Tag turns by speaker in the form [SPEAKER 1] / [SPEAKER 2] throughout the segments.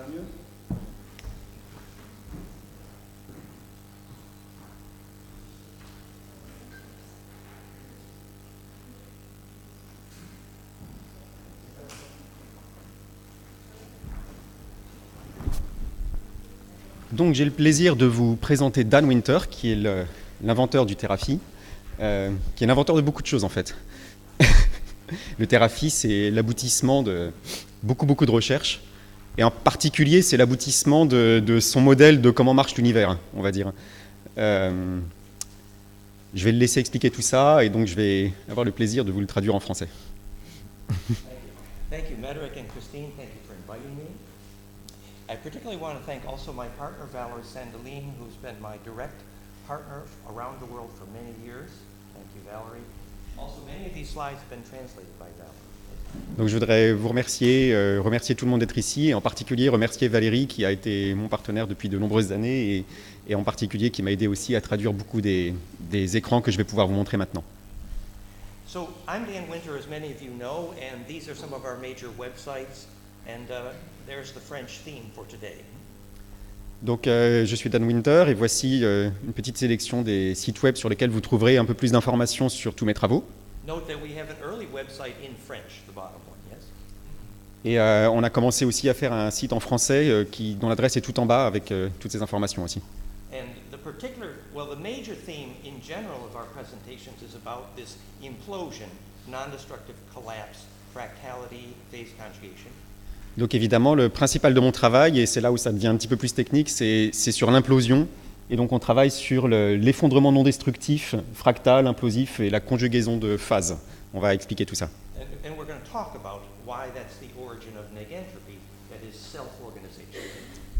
[SPEAKER 1] mieux? Donc j'ai le plaisir de vous présenter Dan Winter, qui est l'inventeur du Terafit, qui est l'inventeur de beaucoup de choses en fait. Le Terafit, c'est l'aboutissement de beaucoup de recherches, et en particulier c'est l'aboutissement de son modèle de comment marche l'univers, on va dire. Je vais le laisser expliquer tout ça, et donc je vais avoir le plaisir de vous le traduire en français.
[SPEAKER 2] Thank you, Medrick and Christine. Thank you for inviting me. I particularly want to thank also my partner, Valerie Sandeline, who's been my direct partner around the world for many years. Thank you, Valerie. Also, many of these slides have been translated by Valerie.
[SPEAKER 1] Donc je voudrais vous remercier, remercier tout le monde d'être ici, et en particulier remercier Valérie qui a été mon partenaire depuis de nombreuses années, et en particulier qui m'a aidé aussi à traduire beaucoup des écrans que je vais pouvoir vous montrer maintenant.
[SPEAKER 2] So, I'm Dan Winter, as many of you know, and these are some of our major websites, and there's the French theme for today.
[SPEAKER 1] Donc je suis Dan Winter, et voici une petite sélection des sites web sur lesquels vous trouverez un peu plus d'informations sur tous mes travaux.
[SPEAKER 2] Note that we have an early website in French, the bottom one, yes?
[SPEAKER 1] Et on a commencé aussi à faire un site en français dont l'adresse est tout en bas avec toutes ces informations aussi.
[SPEAKER 2] And the major theme in general of our presentations is about this implosion, non-destructive collapse, fractality, phase conjugation.
[SPEAKER 1] Donc évidemment, le principal de mon travail, et c'est là où ça devient un petit peu plus technique, c'est sur l'implosion. Et donc on travaille sur l'effondrement non destructif, fractal, implosif et la conjugaison de phases. On va expliquer tout ça.
[SPEAKER 2] And we're going to talk about why that's the origin of negentropy, that is self-organization.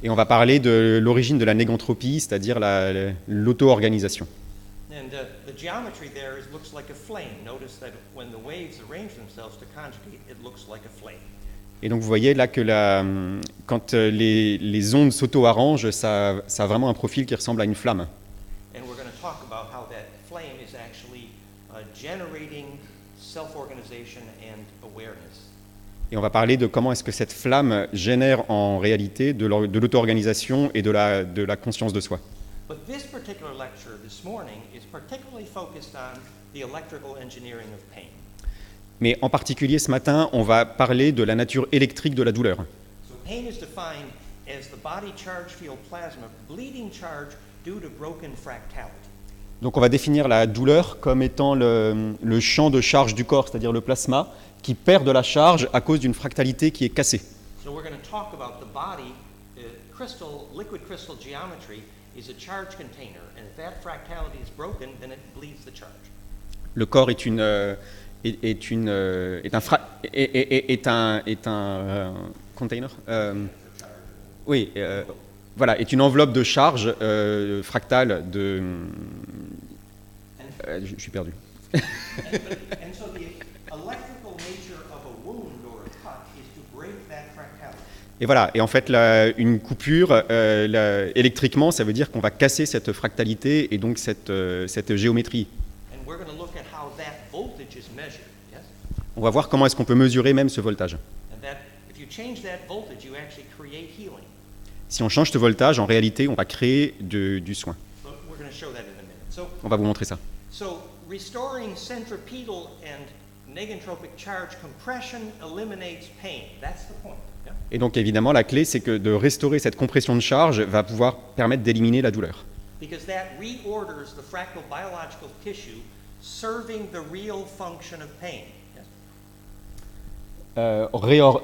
[SPEAKER 1] Et on va parler de l'origine de la négantropie, c'est-à-dire l'auto-organisation.
[SPEAKER 2] And the geometry there looks like a flame. Notice that when the waves arrange themselves to conjugate, it looks like a flame.
[SPEAKER 1] Et donc vous voyez là que quand les ondes s'auto-arrangent, ça a vraiment un profil qui ressemble à une flamme.
[SPEAKER 2] And we're going to talk about how that flame is actually generating self-organization and awareness.
[SPEAKER 1] Et on va parler de comment est-ce que cette flamme génère en réalité de l'auto-organisation et de la conscience de soi.
[SPEAKER 2] But this particular lecture this morning is particularly focused on the electrical engineering of pain.
[SPEAKER 1] Mais en particulier ce matin, on va parler de la nature électrique de la douleur.
[SPEAKER 2] So pain is defined as the body charge field plasma bleeding charge due to broken fractality.
[SPEAKER 1] Donc on va définir la douleur comme étant le champ de charge du corps, c'est-à-dire le plasma, qui perd de la charge à cause d'une fractalité qui est cassée.
[SPEAKER 2] So we're going to talk about the body, liquid crystal geometry is a charge container, and if that fractality is broken, then it bleeds the charge.
[SPEAKER 1] Le corps est un container. Oui, voilà, est une enveloppe de charge fractale de. Je suis perdu.
[SPEAKER 2] And so the electrical nature of a wound or a cut is to break that fractality.
[SPEAKER 1] Et voilà, et en fait, une coupure, électriquement, ça veut dire qu'on va casser cette fractalité et donc cette géométrie.
[SPEAKER 2] And we're going to look at how that voltage is measured, yes?
[SPEAKER 1] On va voir comment est-ce qu'on peut mesurer même ce voltage.
[SPEAKER 2] And that if you change that voltage, you actually create healing.
[SPEAKER 1] Si on change ce voltage, en réalité, on va créer du soin.
[SPEAKER 2] So we're going to show that in a minute.
[SPEAKER 1] On va vous montrer ça.
[SPEAKER 2] So restoring centripetal and negentropic charge compression eliminates pain. That's the point. Yeah?
[SPEAKER 1] Et donc évidemment, la clé, c'est que de restaurer cette compression de charge va pouvoir permettre d'éliminer la douleur.
[SPEAKER 2] Because that reorders the fractal biological tissue serving the real function of pain. Yes?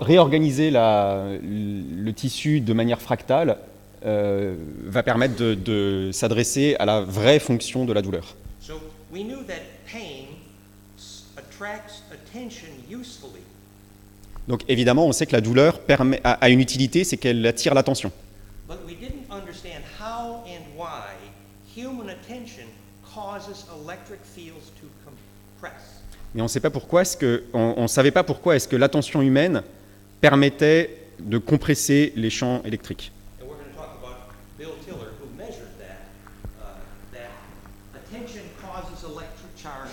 [SPEAKER 1] Réorganiser le tissu de manière fractale va permettre de s'adresser à la vraie fonction de la douleur.
[SPEAKER 2] So we knew that pain attracts attention usefully.
[SPEAKER 1] Donc évidemment, on sait que la douleur a une utilité, c'est qu'elle attire l'attention.
[SPEAKER 2] But we didn't understand how and why human attention causes electric fields to compress.
[SPEAKER 1] Mais on ne savait pas pourquoi est-ce que l'attention humaine permettait de compresser les champs électriques.
[SPEAKER 2] And we're going to talk about Bill Tiller, who measured that attention causes electric charge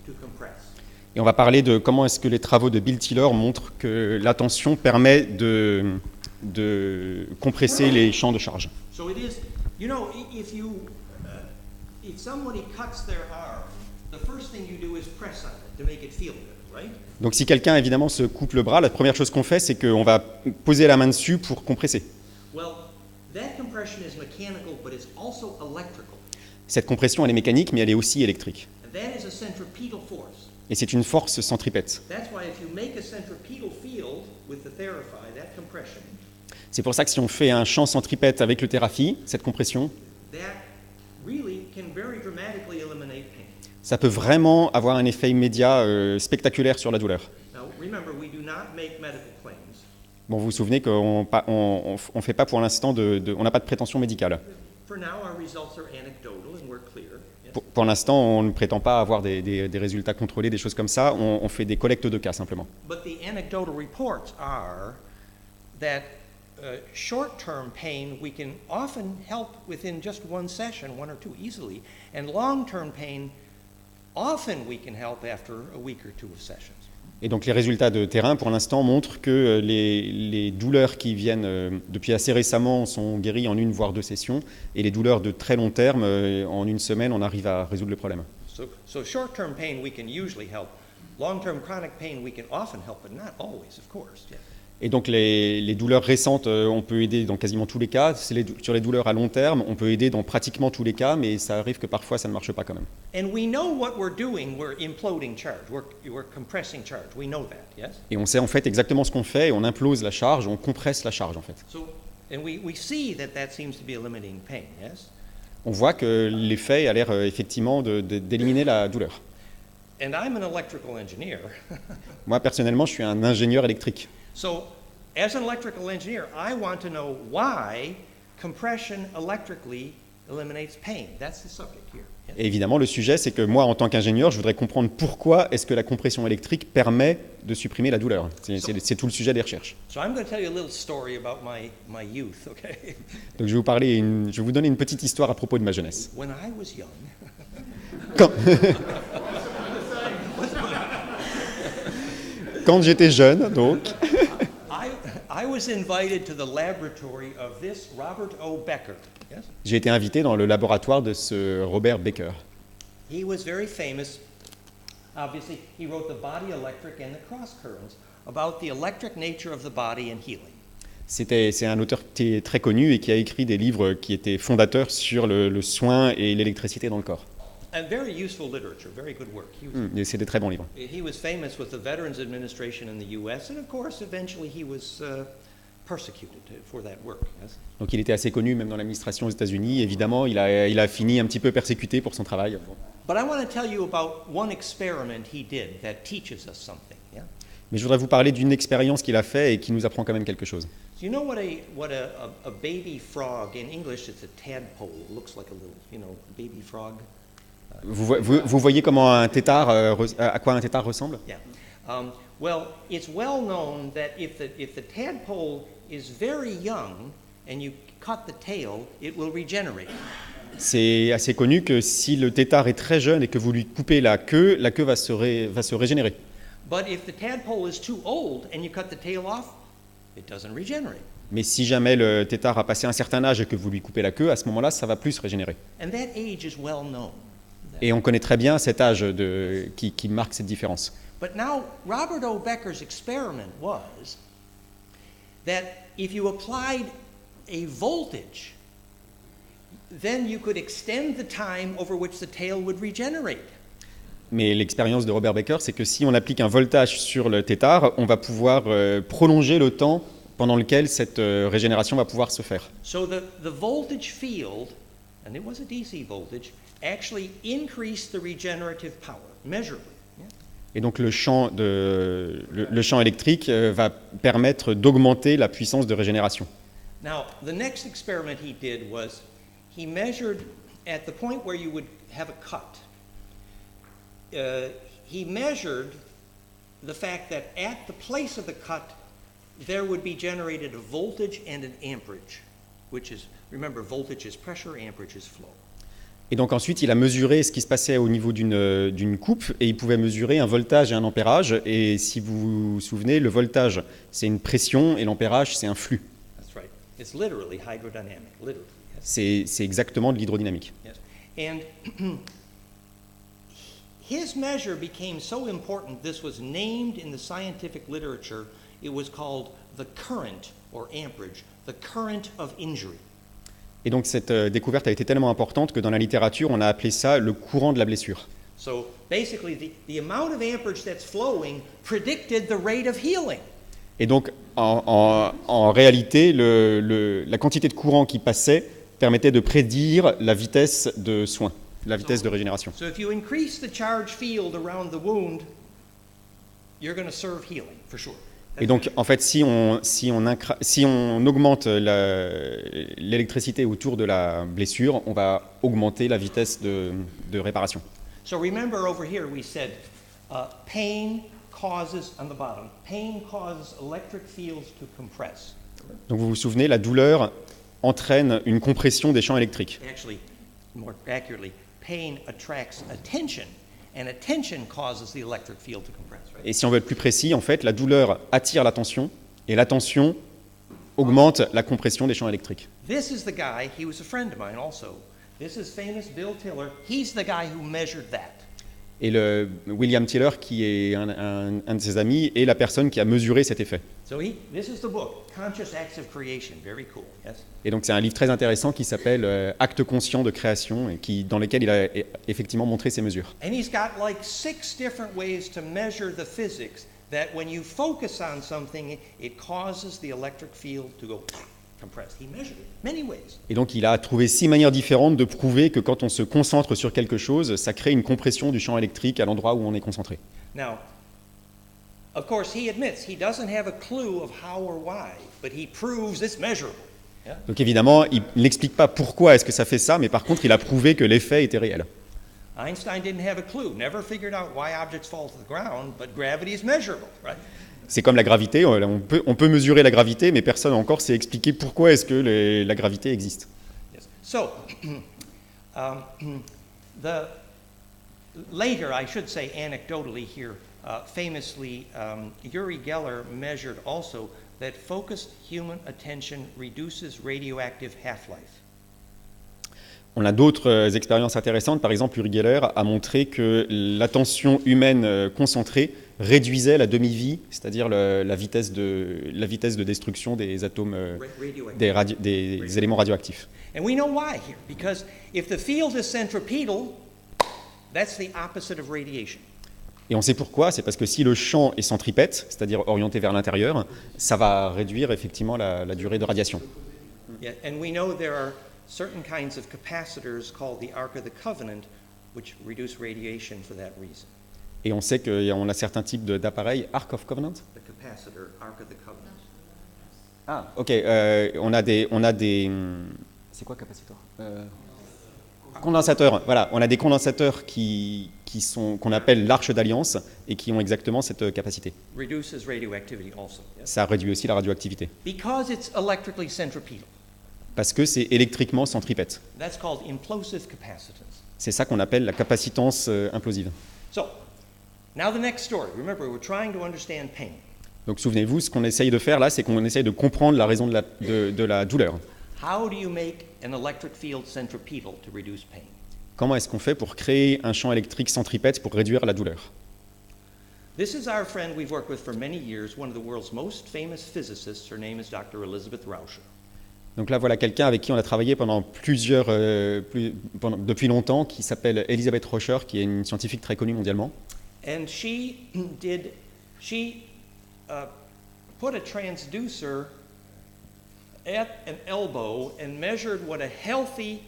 [SPEAKER 2] to compress.
[SPEAKER 1] Et on va parler de comment est-ce que les travaux de Bill Tiller montrent que l'attention permet de compresser les champs de charge.
[SPEAKER 2] So it is, if somebody cuts their arm, the first thing you do is press on it to make it feel good, right?
[SPEAKER 1] Donc si quelqu'un évidemment se coupe le bras, la première chose qu'on fait, c'est qu'on va poser la main dessus pour compresser.
[SPEAKER 2] Well, that compression is mechanical, but it's also electrical.
[SPEAKER 1] Cette compression, elle est mécanique, mais elle est aussi électrique.
[SPEAKER 2] And that is a centripetal force.
[SPEAKER 1] Et c'est une force centripète.
[SPEAKER 2] That's why if you make a centripetal field with the Therify, that compression,
[SPEAKER 1] C'est pour ça que si on fait un champ centripète avec le Therafy, cette compression,
[SPEAKER 2] that really can very dramatically eliminate pain.
[SPEAKER 1] ça peut vraiment avoir un effet immédiat spectaculaire sur la douleur.
[SPEAKER 2] Now, remember, we do not make medical claims.
[SPEAKER 1] Bon, vous vous souvenez qu'on ne fait pas pour l'instant on n'a pas de prétention médicale.
[SPEAKER 2] For now, our results are anecdotal and we're clear. Yes?
[SPEAKER 1] Pour l'instant, on ne prétend pas avoir des résultats contrôlés, des choses comme ça. On fait des collectes de cas simplement.
[SPEAKER 2] But the anecdotal reports are that short-term pain we can often help within just one session, one or two easily, and long-term pain often we can help after a week or two of sessions.
[SPEAKER 1] Et donc les résultats de terrain, pour l'instant, montrent que les douleurs qui viennent depuis assez récemment sont guéries en 1 voire 2 sessions, et les douleurs de très long terme, en 1 semaine, on arrive à résoudre le problème.
[SPEAKER 2] So short-term pain we can usually help. Long-term chronic pain we can often help, but not always, of course. Yeah.
[SPEAKER 1] Et donc les douleurs récentes, on peut aider dans quasiment tous les cas. Sur les douleurs à long terme, on peut aider dans pratiquement tous les cas, mais ça arrive que parfois ça ne marche pas quand même.
[SPEAKER 2] And we know what we're doing. We're imploding charge. We're compressing charge. We know that, yes?
[SPEAKER 1] Et on sait en fait exactement ce qu'on fait, et on implose la charge, on compresse la charge en fait.
[SPEAKER 2] So, and we see that seems to be eliminating pain, yes?
[SPEAKER 1] On voit que l'effet a l'air effectivement d'éliminer la douleur.
[SPEAKER 2] And I'm an electrical engineer.
[SPEAKER 1] Moi personnellement, je suis un ingénieur électrique.
[SPEAKER 2] So, as an electrical engineer, I want to know why compression electrically eliminates pain. That's the subject here. Yes?
[SPEAKER 1] Et évidemment, le sujet, c'est que moi, en tant qu'ingénieur, je voudrais comprendre pourquoi est-ce que la compression électrique permet de supprimer la douleur. C'est tout le sujet des recherches.
[SPEAKER 2] So I'm going to tell you a little story about my youth, okay?
[SPEAKER 1] Donc je vais vous donner une petite histoire à propos de ma jeunesse.
[SPEAKER 2] When I was young,
[SPEAKER 1] Quand j'étais jeune, donc,
[SPEAKER 2] I was invited to the laboratory of this Robert O. Becker. Yes?
[SPEAKER 1] j'ai été invité dans le laboratoire de ce Robert Becker.
[SPEAKER 2] He was very famous. Obviously, he wrote The Body Electric and The Cross Currents about the electric nature of the body and healing.
[SPEAKER 1] C'est un auteur qui est très connu et qui a écrit des livres qui étaient fondateurs sur le soin et l'électricité dans le corps.
[SPEAKER 2] And very useful literature, very good work.
[SPEAKER 1] Et c'est des très bons livres.
[SPEAKER 2] He was famous with the Veterans Administration in the U.S., and of course, eventually he was persecuted for that work. Yes?
[SPEAKER 1] Donc il était assez connu même dans l'administration aux États-Unis. Évidemment, il a fini un petit peu persécuté pour son travail.
[SPEAKER 2] But I want to tell you about one experiment he did that teaches us something. Yeah?
[SPEAKER 1] Mais je voudrais vous parler d'une expérience qu'il a faite et qui nous apprend quand même quelque chose.
[SPEAKER 2] So you know what a baby frog, in English it's a tadpole, it looks like a little, baby frog.
[SPEAKER 1] Vous voyez comment à quoi un tétard ressemble?
[SPEAKER 2] Yeah. Well, it's well known that if the tadpole is very young and you cut the tail, it will regenerate.
[SPEAKER 1] C'est assez connu que si le tétard est très jeune et que vous lui coupez la queue va se régénérer.
[SPEAKER 2] But if the tadpole is too old and you cut the tail off, it doesn't regenerate.
[SPEAKER 1] Mais si jamais le tétard a passé un certain âge et que vous lui coupez la queue, à ce moment-là, ça va plus se régénérer.
[SPEAKER 2] And that age is well known.
[SPEAKER 1] Et on connaît très bien cet âge qui marque cette différence.
[SPEAKER 2] But now, Robert O. Becker's experiment was that if you applied a voltage, then you could extend the time over which the tail would regenerate.
[SPEAKER 1] Mais l'expérience de Robert Becker, c'est que si on applique un voltage sur le tétard, on va pouvoir prolonger le temps pendant lequel cette régénération va pouvoir se faire.
[SPEAKER 2] So the voltage field, and it was a DC voltage, actually increased the regenerative power measurably.
[SPEAKER 1] Et donc le champ électrique va permettre d'augmenter la puissance de régénération.
[SPEAKER 2] Now, the next experiment he did was he measured at the point where you would have a cut. He measured the fact that at the place of the cut there would be generated a voltage and an amperage, which is, remember, voltage is pressure, amperage is flow.
[SPEAKER 1] Et donc ensuite, il a mesuré ce qui se passait au niveau d'une coupe et il pouvait mesurer un voltage et un ampérage. Et si vous vous souvenez, le voltage, c'est une pression et l'ampérage, c'est un flux.
[SPEAKER 2] It's literally hydrodynamic, literally. Yes.
[SPEAKER 1] C'est exactement de l'hydrodynamique.
[SPEAKER 2] Yes. And his measure became so important, this was named in the scientific literature, it was called the current, or amperage, the current of injury.
[SPEAKER 1] Et donc cette découverte a été tellement importante que dans la littérature, on a appelé ça le courant de la blessure.
[SPEAKER 2] So basically, the amount of amperage that's flowing predicted the rate of healing.
[SPEAKER 1] Et donc, en réalité, la quantité de courant qui passait permettait de prédire la vitesse de soin, la vitesse de régénération.
[SPEAKER 2] So if you increase the charge field around the wound, you're going to serve healing, for sure.
[SPEAKER 1] Et donc, en fait, si on augmente l'électricité autour de la blessure, on va augmenter la vitesse de réparation.
[SPEAKER 2] So remember over here we said pain causes, on the bottom, pain causes electric fields to compress.
[SPEAKER 1] Donc vous vous souvenez, la douleur entraîne une compression des champs électriques.
[SPEAKER 2] Actually, more accurately, pain attracts attention, and attention causes the electric field to compress, right?
[SPEAKER 1] Et si on veut être plus précis, en fait, la douleur attire l'attention, et l'attention augmente la compression des champs électriques.
[SPEAKER 2] This is the guy, he was a friend of mine also. This is famous Bill Tiller. He's the guy who measured that.
[SPEAKER 1] Et William Tiller, qui est un de ses amis, est la personne qui a mesuré cet effet.
[SPEAKER 2] So this is the book, Conscious Acts of Creation. Very cool, yes?
[SPEAKER 1] Et donc c'est un livre très intéressant qui s'appelle Actes conscients de création, et dans lequel il a effectivement montré ses mesures.
[SPEAKER 2] And he's got like 6 different ways to measure the physics that when you focus on something, it causes the electric field to go compressed. He measured it many ways.
[SPEAKER 1] Et donc il a trouvé 6 manières différentes de prouver que quand on se concentre sur quelque chose, ça crée une compression du champ électrique à l'endroit où on est concentré.
[SPEAKER 2] Now, of course, he admits he doesn't have a clue of how or why, but he proves it's measurable. Yeah?
[SPEAKER 1] Donc évidemment, il n'explique pas pourquoi est-ce que ça fait ça, mais par contre, il a prouvé que l'effet était réel.
[SPEAKER 2] Einstein didn't have a clue, never figured out why objects fall to the ground, but gravity is measurable, right?
[SPEAKER 1] C'est comme la gravité, on peut mesurer la gravité, mais personne encore sait expliquer pourquoi est-ce que la gravité existe.
[SPEAKER 2] Yes. So, later, I should say anecdotally here, famously, Uri Geller measured also that focused human attention reduces radioactive half-life.
[SPEAKER 1] On a d'autres expériences intéressantes. Par exemple, Uri Geller a montré que l'attention humaine concentrée réduisait la demi-vie, c'est-à-dire la vitesse de destruction des atomes, des éléments radioactifs.
[SPEAKER 2] And we know why here, because if the field is centripetal, that's the opposite of radiation.
[SPEAKER 1] Et on sait pourquoi, c'est parce que si le champ est centripète, c'est-à-dire orienté vers l'intérieur, ça va réduire effectivement la durée de radiation.
[SPEAKER 2] Yeah, and we know there are certain kinds of capacitors called the Ark of the Covenant, which reduce radiation for that reason.
[SPEAKER 1] Et on sait qu'on a certains types d'appareils, Ark of Covenant.
[SPEAKER 2] The capacitor, Ark of the Covenant.
[SPEAKER 1] Ah, ok. On a des. C'est quoi capaciteur Condensateurs. Voilà, on a des condensateurs qu'on appelle l'arche d'alliance et qui ont exactement cette capacité.
[SPEAKER 2] Reduces radioactivity also. Yes?
[SPEAKER 1] Ça réduit aussi la radioactivité.
[SPEAKER 2] Because it's electrically centripetal.
[SPEAKER 1] Parce que c'est électriquement centripète.
[SPEAKER 2] That's called implosive capacitance.
[SPEAKER 1] C'est ça qu'on appelle la capacitance implosive.
[SPEAKER 2] So, now the next story. Remember, we're trying to understand pain.
[SPEAKER 1] Donc souvenez-vous, ce qu'on essaye de faire là, c'est qu'on essaye de comprendre la raison de la douleur.
[SPEAKER 2] How do you make an electric field centripetal to reduce pain?
[SPEAKER 1] Comment est-ce qu'on fait pour créer un champ électrique centripète pour réduire la douleur?
[SPEAKER 2] This is our friend we've worked with for many years, one of the world's most famous physicists. Her name is Dr. Elizabeth Rauscher.
[SPEAKER 1] Donc là, voilà quelqu'un avec qui on a travaillé pendant depuis longtemps, qui s'appelle Elizabeth Rauscher, qui est une scientifique très connue mondialement.
[SPEAKER 2] And she put a transducer at an elbow and measured what a healthy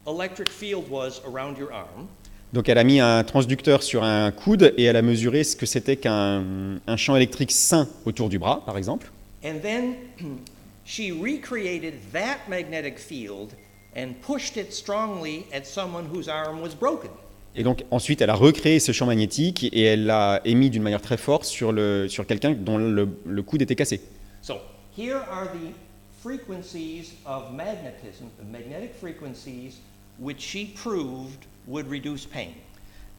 [SPEAKER 2] electric field was around your arm.
[SPEAKER 1] Donc elle a mis un transducteur sur un coude et elle a mesuré ce que c'était qu'un champ électrique sain autour du bras, par exemple.
[SPEAKER 2] And then she recreated that magnetic field and pushed it strongly at someone whose arm was broken.
[SPEAKER 1] Et donc ensuite, elle a recréé ce champ magnétique et elle l'a émis d'une manière très forte sur quelqu'un dont le coude était cassé.
[SPEAKER 2] So here are the frequencies of magnetism, the magnetic frequencies which she proved would reduce pain.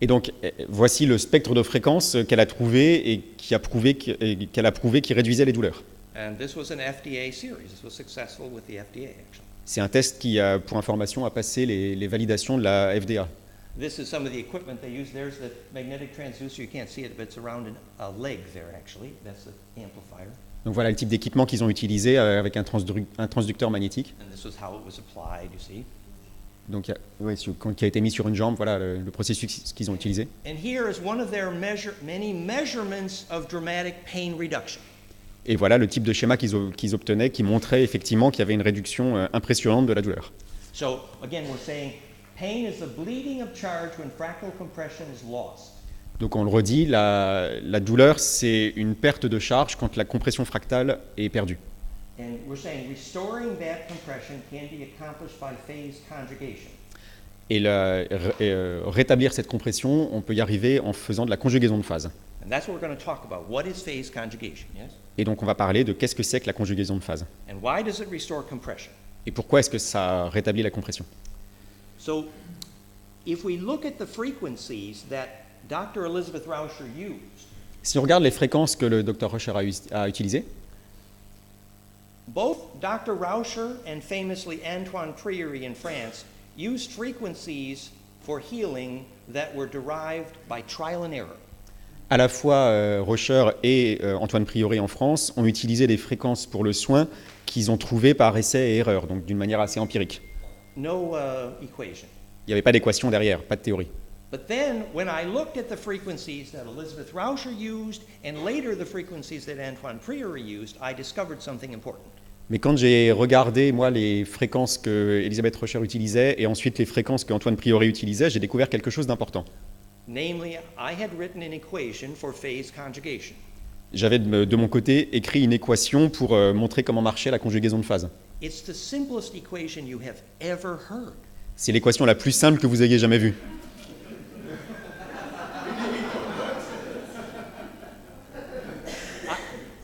[SPEAKER 1] Et donc voici le spectre de fréquences qu'elle a trouvé et qu'elle a prouvé qui réduisait les douleurs.
[SPEAKER 2] And this was an FDA series. This was successful with the FDA, actually.
[SPEAKER 1] C'est un test qui, pour information, a passé les validations de la FDA.
[SPEAKER 2] This is some of the equipment they use. There's the magnetic transducer. You can't see it, but it's around a leg there, actually. That's the amplifier.
[SPEAKER 1] Donc voilà le type d'équipement qu'ils ont utilisé avec un transducteur magnétique.
[SPEAKER 2] And this was how it was applied, you see.
[SPEAKER 1] Donc, qui a été mis sur une jambe, voilà le processus qu'ils ont utilisé.
[SPEAKER 2] And here is one of their many measurements of dramatic pain reduction.
[SPEAKER 1] Et voilà le type de schéma qu'ils obtenaient qui montrait effectivement qu'il y avait une réduction impressionnante de la douleur.
[SPEAKER 2] So, again, we're saying pain is the bleeding of charge when fractal compression is lost.
[SPEAKER 1] Donc on le redit, la douleur, c'est une perte de charge quand la compression fractale est perdue.
[SPEAKER 2] And we're saying restoring that compression can be accomplished by phase conjugation.
[SPEAKER 1] Et rétablir cette compression, on peut y arriver en faisant de la conjugaison de phase.
[SPEAKER 2] And that's what we're going to talk about. What is phase conjugation, yes?
[SPEAKER 1] Et donc on va parler de qu'est-ce que c'est que la conjugaison de phase.
[SPEAKER 2] And why does it restore compression?
[SPEAKER 1] Et pourquoi est-ce que ça rétablit la compression?
[SPEAKER 2] So, if we look at the frequencies that Dr. Elizabeth Rauscher used,
[SPEAKER 1] Si on regarde les fréquences que le Dr Rauscher a utilisées,
[SPEAKER 2] both Dr. Rauscher and famously Antoine Prieuré in France used frequencies for healing that were derived by trial and error.
[SPEAKER 1] à la fois Rauscher et Antoine Prieuré en France ont utilisé des fréquences pour le soin qu'ils ont trouvées par essai et erreur, donc d'une manière assez empirique.
[SPEAKER 2] No equation.
[SPEAKER 1] Il n'y avait pas d'équation derrière, pas de théorie.
[SPEAKER 2] But then, when I looked at the frequencies that Elizabeth Rauscher used, and later the frequencies that Antoine Prieuré used, I discovered something important.
[SPEAKER 1] Mais quand j'ai regardé, moi, les fréquences que Elisabeth Rauscher utilisait et ensuite les fréquences que Antoine Prieuré utilisait, j'ai découvert quelque chose d'important.
[SPEAKER 2] Namely, I had written an equation for phase conjugation.
[SPEAKER 1] J'avais de mon côté écrit une équation pour montrer comment marchait la conjugaison de phase.
[SPEAKER 2] It's the simplest equation you have ever heard.
[SPEAKER 1] C'est l'équation la plus simple que vous ayez jamais vue.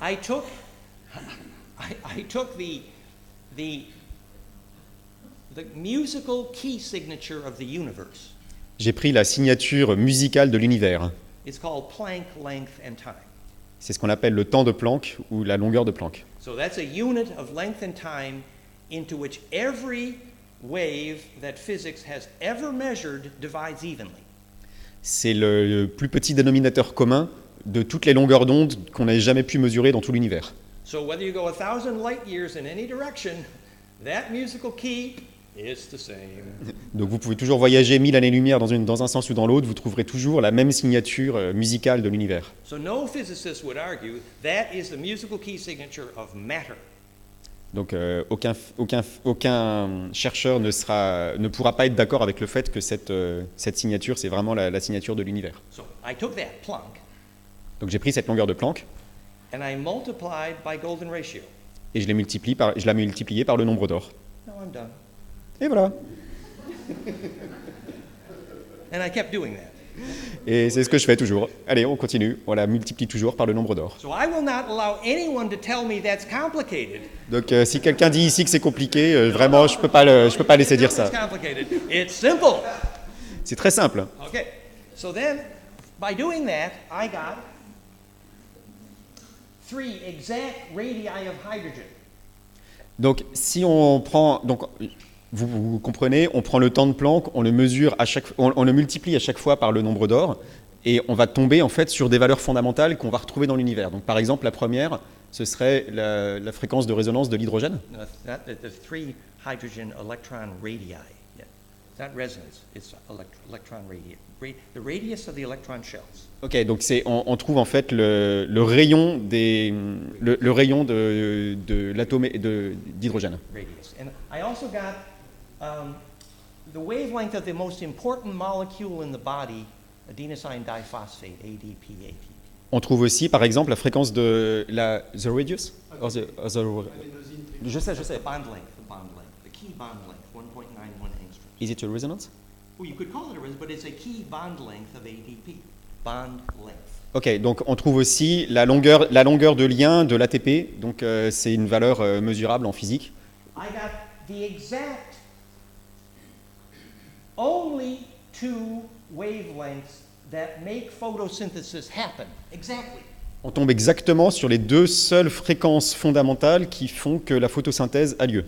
[SPEAKER 2] I took the musical key signature of the universe.
[SPEAKER 1] J'ai pris la signature musicale de l'univers.
[SPEAKER 2] It's called Planck length and time.
[SPEAKER 1] C'est ce qu'on appelle le temps de Planck ou la longueur de Planck.
[SPEAKER 2] So that's a unit of length and time into which every wave that physics has ever measured divides evenly.
[SPEAKER 1] C'est le plus petit dénominateur commun de toutes les longueurs d'onde qu'on ait jamais pu mesurer dans tout l'univers.
[SPEAKER 2] So whether you go 1,000 light years in any direction, that musical key is the same.
[SPEAKER 1] Donc vous pouvez toujours voyager 1000 années-lumière dans un sens ou dans l'autre, vous trouverez toujours la même signature musicale de l'univers.
[SPEAKER 2] So no physicist would argue that is the musical key signature of matter.
[SPEAKER 1] Donc aucun chercheur ne pourra pas être d'accord avec le fait que cette signature, c'est vraiment la signature de l'univers.
[SPEAKER 2] So I took that Planck
[SPEAKER 1] Donc j'ai pris cette longueur de Planck
[SPEAKER 2] and I multiplied by golden ratio.
[SPEAKER 1] et je l'ai multipliée par le nombre d'or.
[SPEAKER 2] Now I'm done.
[SPEAKER 1] Et voilà.
[SPEAKER 2] And I kept doing that.
[SPEAKER 1] Et c'est ce que je fais toujours. Allez, on continue. On la multiplie toujours par le nombre d'or.
[SPEAKER 2] So I will not allow anyone to tell me that's complicated.
[SPEAKER 1] Donc si quelqu'un dit ici que c'est compliqué, vraiment, je peux pas laisser dire ça.
[SPEAKER 2] It's complicated. It's simple.
[SPEAKER 1] C'est très simple.
[SPEAKER 2] Okay. So then, by doing that, I got 3 exact radii of hydrogen.
[SPEAKER 1] Donc si on prend, vous comprenez, on prend le temps de Planck, on le mesure on le multiplie à chaque fois par le nombre d'or, et on va tomber en fait sur des valeurs fondamentales qu'on va retrouver dans l'univers. Donc par exemple, la première, ce serait la fréquence de résonance de l'hydrogène.
[SPEAKER 2] No, the 3 hydrogen electron radii. Yeah. It's not resonance. It's electron radii. The radius of the electron shells.
[SPEAKER 1] Ok, donc on trouve en fait le rayon de l'atome d'hydrogène.
[SPEAKER 2] Radius. And I also got the wavelength of the most important molecule in the body, adenosine diphosphate, ADP.
[SPEAKER 1] On trouve aussi, par exemple, la fréquence de the radius. Je sais.
[SPEAKER 2] The bond length, the key bond length, 1.91 angstroms.
[SPEAKER 1] Is it a resonance?
[SPEAKER 2] Well, you could call it a resonance, but it's a key bond length of ADP. Bond length.
[SPEAKER 1] Ok, donc on trouve aussi la longueur de lien de l'ATP, donc c'est une valeur mesurable en physique.
[SPEAKER 2] I got the exact only 2 wavelengths that make photosynthesis happen. Exactly.
[SPEAKER 1] On tombe exactement sur les deux seules fréquences fondamentales qui font que la photosynthèse a lieu.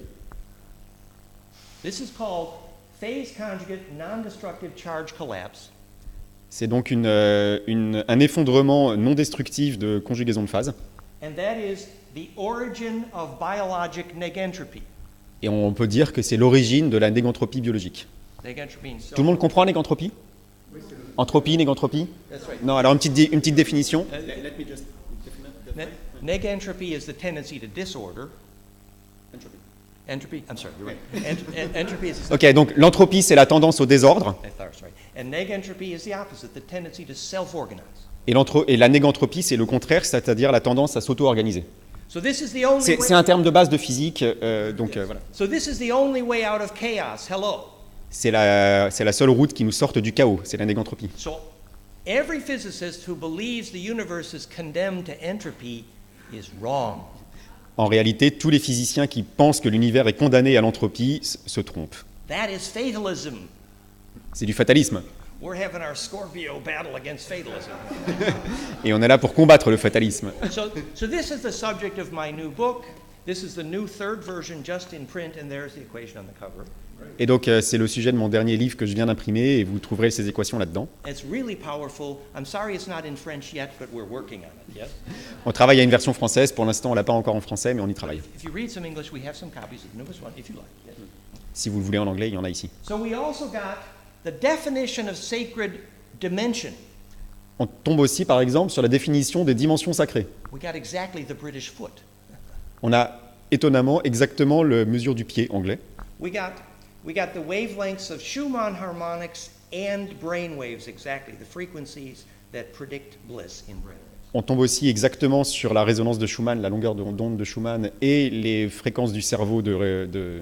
[SPEAKER 2] This is called phase conjugate non-destructive charge collapse.
[SPEAKER 1] C'est donc un effondrement non destructif de conjugaison de phase.
[SPEAKER 2] And that is the origin of biologic negentropy.
[SPEAKER 1] Et on peut dire que c'est l'origine de la négantropie biologique.
[SPEAKER 2] Negentropy in
[SPEAKER 1] Tout le monde comprend négantropie? Entropie, négantropie?
[SPEAKER 2] That's right.
[SPEAKER 1] Non, alors une petite définition.
[SPEAKER 2] Negentropy is the tendency to disorder. Entropy, I'm sorry, you're right. Entropy is the
[SPEAKER 1] Ok, donc l'entropie, c'est la tendance au désordre.
[SPEAKER 2] sorry. And negentropy is the opposite, the tendency to self-organize.
[SPEAKER 1] Et la négantropie, c'est le contraire, c'est-à-dire la tendance à s'auto-organiser.
[SPEAKER 2] So this is the only
[SPEAKER 1] C'est
[SPEAKER 2] way.
[SPEAKER 1] un terme de base de physique, voilà.
[SPEAKER 2] So this is the only way out of chaos. Hello.
[SPEAKER 1] C'est la seule route qui nous sorte du chaos, c'est la négantropie.
[SPEAKER 2] So every physicist who believes the universe is condemned to entropy is wrong.
[SPEAKER 1] En réalité, tous les physiciens qui pensent que l'univers est condamné à l'entropie se trompent.
[SPEAKER 2] That is fatalism.
[SPEAKER 1] C'est du fatalisme.
[SPEAKER 2] We're having our Scorpio battle against fatalism.
[SPEAKER 1] Et on est là pour combattre le fatalisme.
[SPEAKER 2] So this is the subject of my new book. This is the new third version just in print, and there's the equation on the cover.
[SPEAKER 1] Et donc, c'est le sujet de mon dernier livre que je viens d'imprimer, et vous trouverez ces équations là-dedans.
[SPEAKER 2] It's really powerful. I'm sorry it's not in French yet, but we're working on it, yes?
[SPEAKER 1] On travaille à une version française, pour l'instant on l'a pas encore en français, mais on y travaille.
[SPEAKER 2] If you read some English, we have some copies of the newest one, if you like. Yes.
[SPEAKER 1] Si vous le voulez en anglais, il y en a ici.
[SPEAKER 2] So we also got the definition of sacred dimension.
[SPEAKER 1] On tombe aussi, par exemple, sur la définition des dimensions sacrées.
[SPEAKER 2] We got exactly the British foot.
[SPEAKER 1] On a étonnamment exactement la mesure du pied anglais.
[SPEAKER 2] We got the wavelengths of Schumann harmonics and brain waves exactly, the frequencies that predict bliss in brain waves.
[SPEAKER 1] On tombe aussi exactement sur la résonance de Schumann, la longueur d'onde de Schumann et les fréquences du cerveau de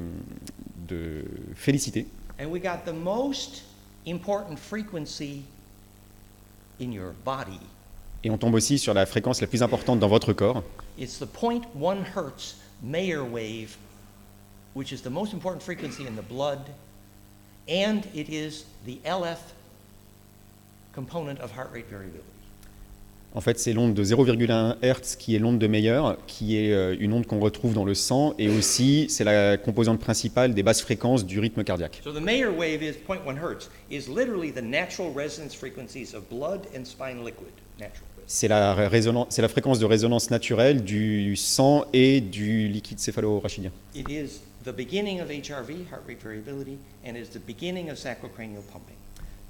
[SPEAKER 1] félicité.
[SPEAKER 2] And we got the most important frequency in your body.
[SPEAKER 1] Et on tombe aussi sur la fréquence la plus importante dans votre corps.
[SPEAKER 2] It's the 0.1 hertz Mayer wave, which is the most important frequency in the blood, and it is the LF component of heart rate variability.
[SPEAKER 1] En fait, c'est l'onde de 0,1 Hz qui est l'onde de Mayer, qui est une onde qu'on retrouve dans le sang, et aussi c'est la composante principale des basses fréquences du rythme cardiaque.
[SPEAKER 2] So the Mayer wave is 0.1 hertz, is literally the natural resonance frequencies of blood and spine liquid. Natural.
[SPEAKER 1] C'est la fréquence de résonance naturelle du sang et du liquide céphalo-rachidien.
[SPEAKER 2] It is the beginning of HRV, heart rate variability, and is the beginning of sacrocranial pumping.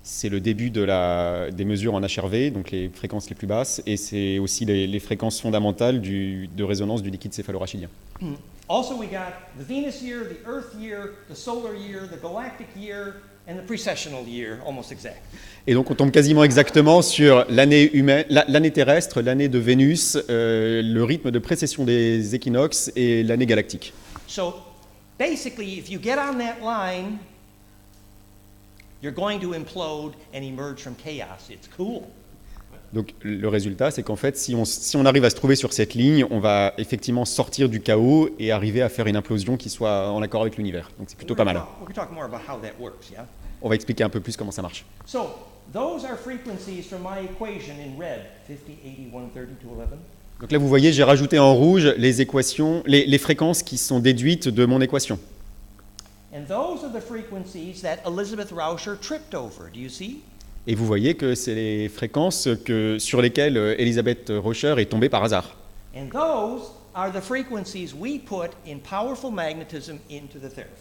[SPEAKER 1] C'est le début des mesures en HRV, donc les fréquences les plus basses, et c'est aussi les fréquences fondamentales de résonance du liquide céphalo-rachidien.
[SPEAKER 2] Also we got the Venus year, the Earth year, the solar year, the galactic year, and the precessional year, almost exact.
[SPEAKER 1] Et donc on tombe quasiment exactement sur l'année humaine, l'année terrestre, l'année de Vénus, le rythme de précession des équinoxes et l'année galactique.
[SPEAKER 2] So basically, if you get on that line, you're going to implode and emerge from chaos. It's cool.
[SPEAKER 1] Donc le résultat, c'est qu'en fait, si on arrive à se trouver sur cette ligne, on va effectivement sortir du chaos et arriver à faire une implosion qui soit en accord avec l'univers. Donc c'est plutôt pas mal.
[SPEAKER 2] We're going to talk more about how that works, yeah?
[SPEAKER 1] On va expliquer un peu plus comment ça marche.
[SPEAKER 2] So those are frequencies from my equation in red, 50, 80, 130, 211.
[SPEAKER 1] Donc là, vous voyez, j'ai rajouté en rouge les équations, les fréquences qui sont déduites de mon équation.
[SPEAKER 2] And those are the frequencies that Elizabeth Rauscher tripped over. Do you see?
[SPEAKER 1] Et vous voyez que c'est les fréquences sur lesquelles Elisabeth Rauscher est tombée par hasard.
[SPEAKER 2] And those are the frequencies we put in powerful magnetism into the therapy.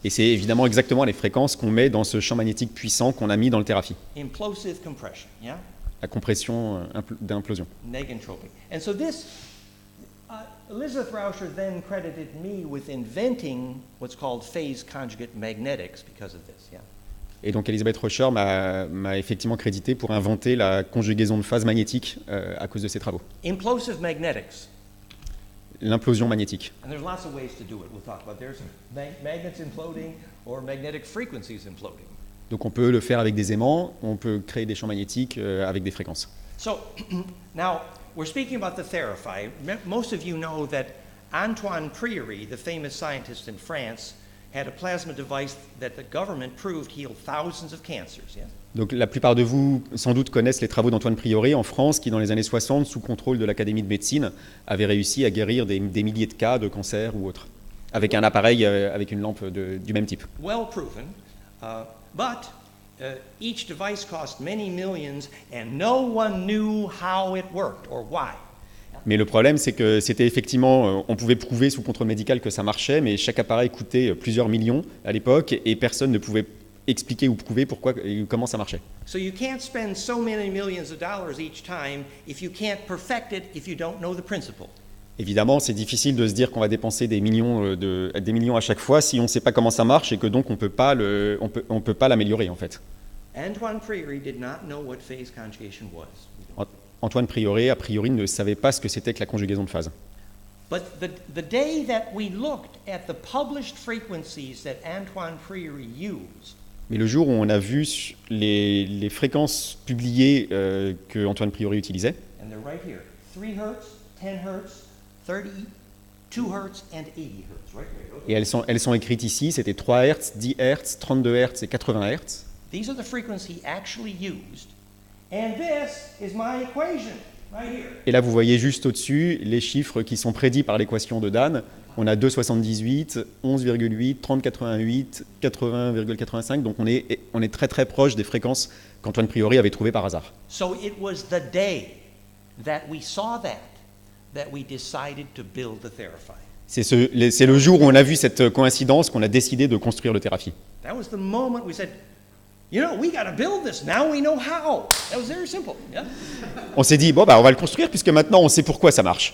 [SPEAKER 1] Et c'est évidemment exactement les fréquences qu'on met dans ce champ magnétique puissant qu'on a mis dans le thérapie.
[SPEAKER 2] Implosive compression, yeah?
[SPEAKER 1] La compression d'implosion.
[SPEAKER 2] Negentropy. And so this, Elizabeth Rauscher then credited me with inventing what's called phase conjugate magnetics because of this, yeah?
[SPEAKER 1] Et donc Elisabeth Rauscher m'a effectivement crédité pour inventer la conjugaison de phase magnétique à cause de ses travaux.
[SPEAKER 2] Implosive magnetics.
[SPEAKER 1] L'implosion magnétique.
[SPEAKER 2] And there's lots of ways to do it. We'll talk about there's magnets imploding or magnetic frequencies imploding.
[SPEAKER 1] Donc on peut le faire avec des aimants, on peut créer des champs magnétiques avec des fréquences.
[SPEAKER 2] So now we're speaking about the therapy. Most of you know that Antoine Priory, the famous scientist in France, had a plasma device that the government proved healed thousands of cancers. Yeah?
[SPEAKER 1] Donc la plupart de vous, sans doute, connaissent les travaux d'Antoine Prioret en France, qui dans les années 60, sous contrôle de l'Académie de médecine, avait réussi à guérir des milliers de cas de cancer ou autres, avec un appareil, avec une lampe du même type.
[SPEAKER 2] Well proven, but each device cost many millions and no one knew how it worked or why.
[SPEAKER 1] Mais le problème, c'est que c'était effectivement, on pouvait prouver sous contrôle médical que ça marchait, mais chaque appareil coûtait plusieurs millions à l'époque et personne ne pouvait expliquer ou prouver pourquoi et comment ça marchait.
[SPEAKER 2] So you can't spend so many millions of dollars each time if you can't perfect it if you don't know the principle.
[SPEAKER 1] Évidemment, c'est difficile de se dire qu'on va dépenser des millions à chaque fois si on ne sait pas comment ça marche et que donc on peut pas l'améliorer en fait.
[SPEAKER 2] Antoine Priory did not know what phase conjugation was.
[SPEAKER 1] Antoine Prioret, a priori, ne savait pas ce que c'était que la conjugaison de phase.
[SPEAKER 2] But the day that we looked at the published frequencies that Antoine Priory used,
[SPEAKER 1] Mais le jour où on a vu les fréquences publiées que Antoine Prioret utilisait,
[SPEAKER 2] and they're right here, 3 Hertz, 10 Hertz, 32 Hertz, and 80 Hertz, right here.
[SPEAKER 1] et elles sont écrites ici, c'était 3 Hz, 10 Hz, 32 Hz et 80 Hz.
[SPEAKER 2] These are the frequencies actually used, and this is my equation right here.
[SPEAKER 1] Et là, vous voyez juste au-dessus les chiffres qui sont prédits par l'équation de Dan. On a 2,78, 11,8, 30,88, 80,85. Donc on est très très proche des fréquences qu'Antoine Prioret avait trouvées par hasard.
[SPEAKER 2] So it was the day that we saw that we decided to build the Theraphy.
[SPEAKER 1] C'est le jour où on a vu cette coïncidence qu'on a décidé de construire le Theraphy.
[SPEAKER 2] That was the moment we said, you know, we got to build this. Now we know how. That was very simple. Yeah.
[SPEAKER 1] On s'est dit, bon, bah, on va le construire puisque maintenant on sait pourquoi ça marche.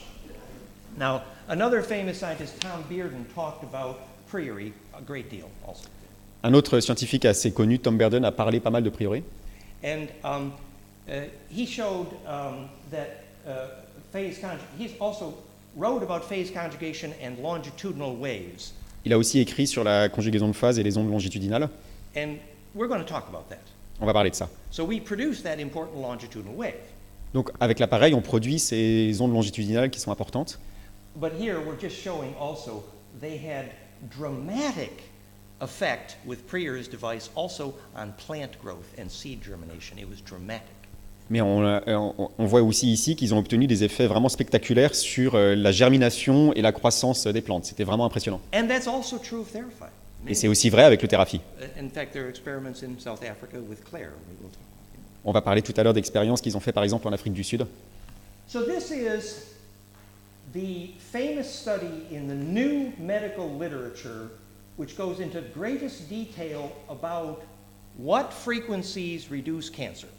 [SPEAKER 2] Now, another famous scientist, Tom Bearden, talked about Priory a great deal also.
[SPEAKER 1] Un autre scientifique assez connu, Tom Bearden, a parlé pas mal de Prioret.
[SPEAKER 2] And he showed that he also wrote about phase conjugation and longitudinal waves.
[SPEAKER 1] Il a aussi écrit sur la conjugaison de phase et les ondes longitudinales.
[SPEAKER 2] And we're going to talk about that.
[SPEAKER 1] On va parler de ça.
[SPEAKER 2] So we produce that important longitudinal wave.
[SPEAKER 1] Donc avec l'appareil, on produit ces ondes longitudinales qui sont importantes.
[SPEAKER 2] But here we're just showing also they had dramatic effect with Priory's device also on plant growth and seed germination. It was dramatic.
[SPEAKER 1] Mais on voit aussi ici qu'ils ont obtenu des effets vraiment spectaculaires sur la germination et la croissance des plantes. C'était vraiment impressionnant.
[SPEAKER 2] And that's also true of Theraphy.
[SPEAKER 1] Et c'est aussi vrai avec le Theraphy.
[SPEAKER 2] In fact, there are experiments in South Africa with Claire. We will talk about it.
[SPEAKER 1] On va parler tout à l'heure d'expériences qu'ils ont fait par exemple en Afrique du Sud.
[SPEAKER 2] So this is the famous study in the new medical literature which goes into greatest detail about what frequencies reduce cancer.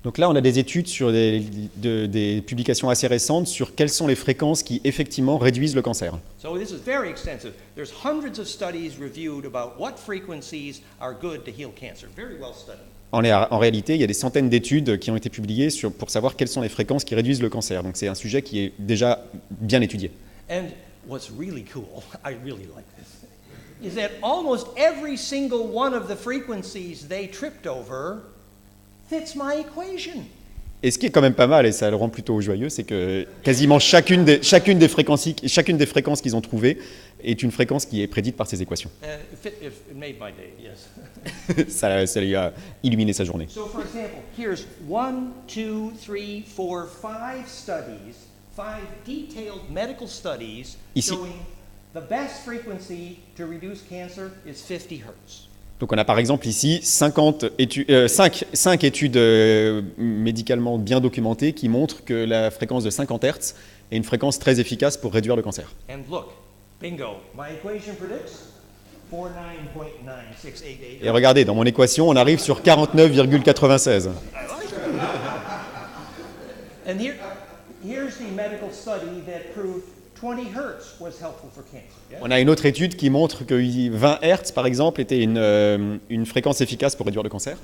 [SPEAKER 1] Donc là, on a des études sur des publications assez récentes sur quelles sont les fréquences qui effectivement réduisent le cancer.
[SPEAKER 2] So this is very extensive. There's hundreds of studies reviewed about what frequencies are good to heal cancer. Very well studied.
[SPEAKER 1] En réalité, il y a des centaines d'études qui ont été publiées pour savoir quelles sont les fréquences qui réduisent le cancer. Donc c'est un sujet qui est déjà bien étudié.
[SPEAKER 2] And what's really cool, I really like this, is that almost every single one of the frequencies they tripped over fits my equation.
[SPEAKER 1] Et ce qui est quand même pas mal, et ça le rend plutôt joyeux, c'est que quasiment chacune des fréquences qu'ils ont trouvées est une fréquence qui est prédite par ces équations.
[SPEAKER 2] It made my day, yes.
[SPEAKER 1] Ça lui a illuminé sa journée.
[SPEAKER 2] So for example, here's 1, 2, 3, 4, 5 studies, 5 detailed medical studies
[SPEAKER 1] Ici.
[SPEAKER 2] showing the best frequency to reduce cancer is 50 Hertz.
[SPEAKER 1] Donc on a par exemple ici 5 études médicalement bien documentées qui montrent que la fréquence de 50 Hz est une fréquence très efficace pour réduire le cancer.
[SPEAKER 2] And look, bingo, my equation predicts 49.96888.
[SPEAKER 1] Et regardez, dans mon équation, on arrive sur 49,96.
[SPEAKER 2] And here's the medical study that proved 20 Hertz was helpful for cancer. Yeah?
[SPEAKER 1] On a une autre étude qui montre que 20 Hz, par exemple, était une fréquence efficace pour réduire le cancer.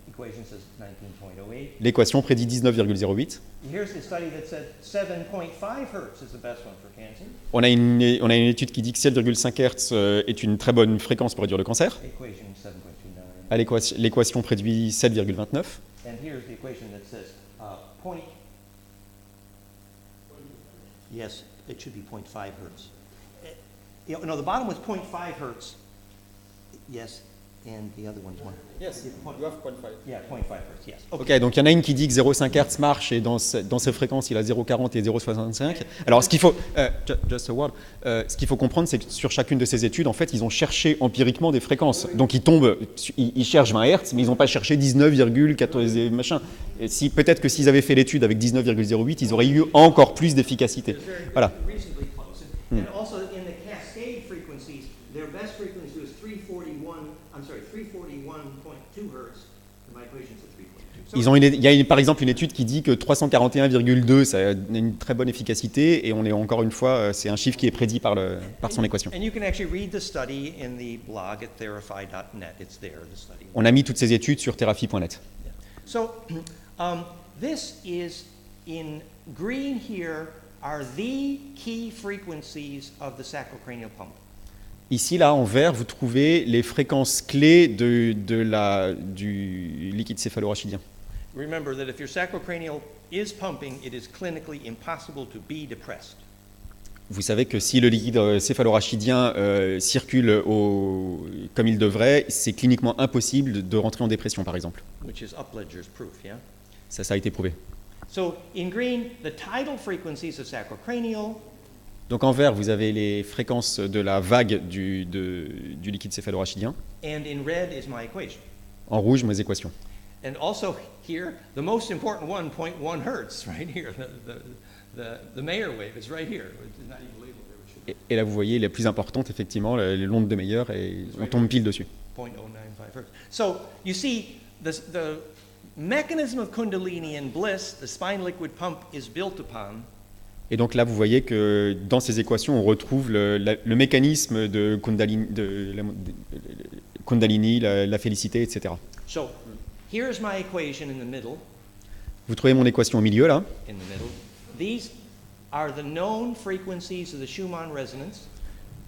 [SPEAKER 2] Equation says 19.08.
[SPEAKER 1] L'équation prédit 19,08.
[SPEAKER 2] Here's the study that said 7.5 Hertz is the best one for cancer.
[SPEAKER 1] On a une étude qui dit que 7,5 Hz est une très bonne fréquence pour réduire le cancer.
[SPEAKER 2] Equation 7.29.
[SPEAKER 1] L'équation prédit 7,29.
[SPEAKER 2] And here's the equation that says point. Yes, it should be 0.5 Hertz. No, the bottom was 0.5 Hertz. Yes, and the other one's one.
[SPEAKER 1] Yes, you have 0.5.
[SPEAKER 2] Yeah, 0.5 hertz, yes.
[SPEAKER 1] Ok, donc il y en a une qui dit que 0,5 Hz marche et dans ces fréquences il a 0,40 et 0,65. Alors ce qu'il faut, just a word, ce qu'il faut comprendre, c'est que sur chacune de ces études, en fait, ils ont cherché empiriquement des fréquences. Donc ils cherchent 20 Hz, mais ils n'ont pas cherché 19,14 machin. Et peut-être que s'ils avaient fait l'étude avec 19,08, ils auraient eu encore plus d'efficacité. Voilà.
[SPEAKER 2] Reasonably close. And also in the cascade frequencies, their best frequency was 341.2 hertz. And my equation's at 342.
[SPEAKER 1] Il y a par exemple une étude qui dit que 341,2 ça a une très bonne efficacité et on est encore une fois, c'est un chiffre qui est prédit par son équation.
[SPEAKER 2] And you can actually read the study in the blog at therify.net. It's there, the study.
[SPEAKER 1] On a mis toutes ces études sur therapy.net.
[SPEAKER 2] So this is in green here are the key frequencies of the sacrocranial pump.
[SPEAKER 1] Ici, là, en vert, vous trouvez les fréquences clés du liquide céphalorachidien.
[SPEAKER 2] Remember that if your sacrocranial is pumping, it is clinically impossible to be depressed.
[SPEAKER 1] Vous savez que si le liquide céphalorachidien circule comme il devrait, c'est cliniquement impossible de rentrer en dépression, par exemple.
[SPEAKER 2] Which is Upledger's proof, yeah?
[SPEAKER 1] Ça a été prouvé.
[SPEAKER 2] So in green, the tidal frequencies of sacrocranial.
[SPEAKER 1] Donc en vert, vous avez les fréquences de la vague du liquide céphalorachidien.
[SPEAKER 2] And in red is my equation.
[SPEAKER 1] En rouge, mes équations.
[SPEAKER 2] And also here, the most important one, 0.1 hertz, right here. The Mayer wave is right here. It's not even labeled there. It should be
[SPEAKER 1] Et là, vous voyez les plus importantes, effectivement, l'onde de Meyer, et on tombe pile dessus.
[SPEAKER 2] 0.095 hertz. So you see, the mechanism of Kundalini and bliss, the spine liquid pump, is built upon.
[SPEAKER 1] Et donc là, vous voyez que dans ces équations, on retrouve le mécanisme de Kundalini, la félicité, etc.
[SPEAKER 2] So here's my equation in the middle.
[SPEAKER 1] Vous trouvez mon équation au milieu, là.
[SPEAKER 2] In the middle. These are the known frequencies of the Schumann resonance.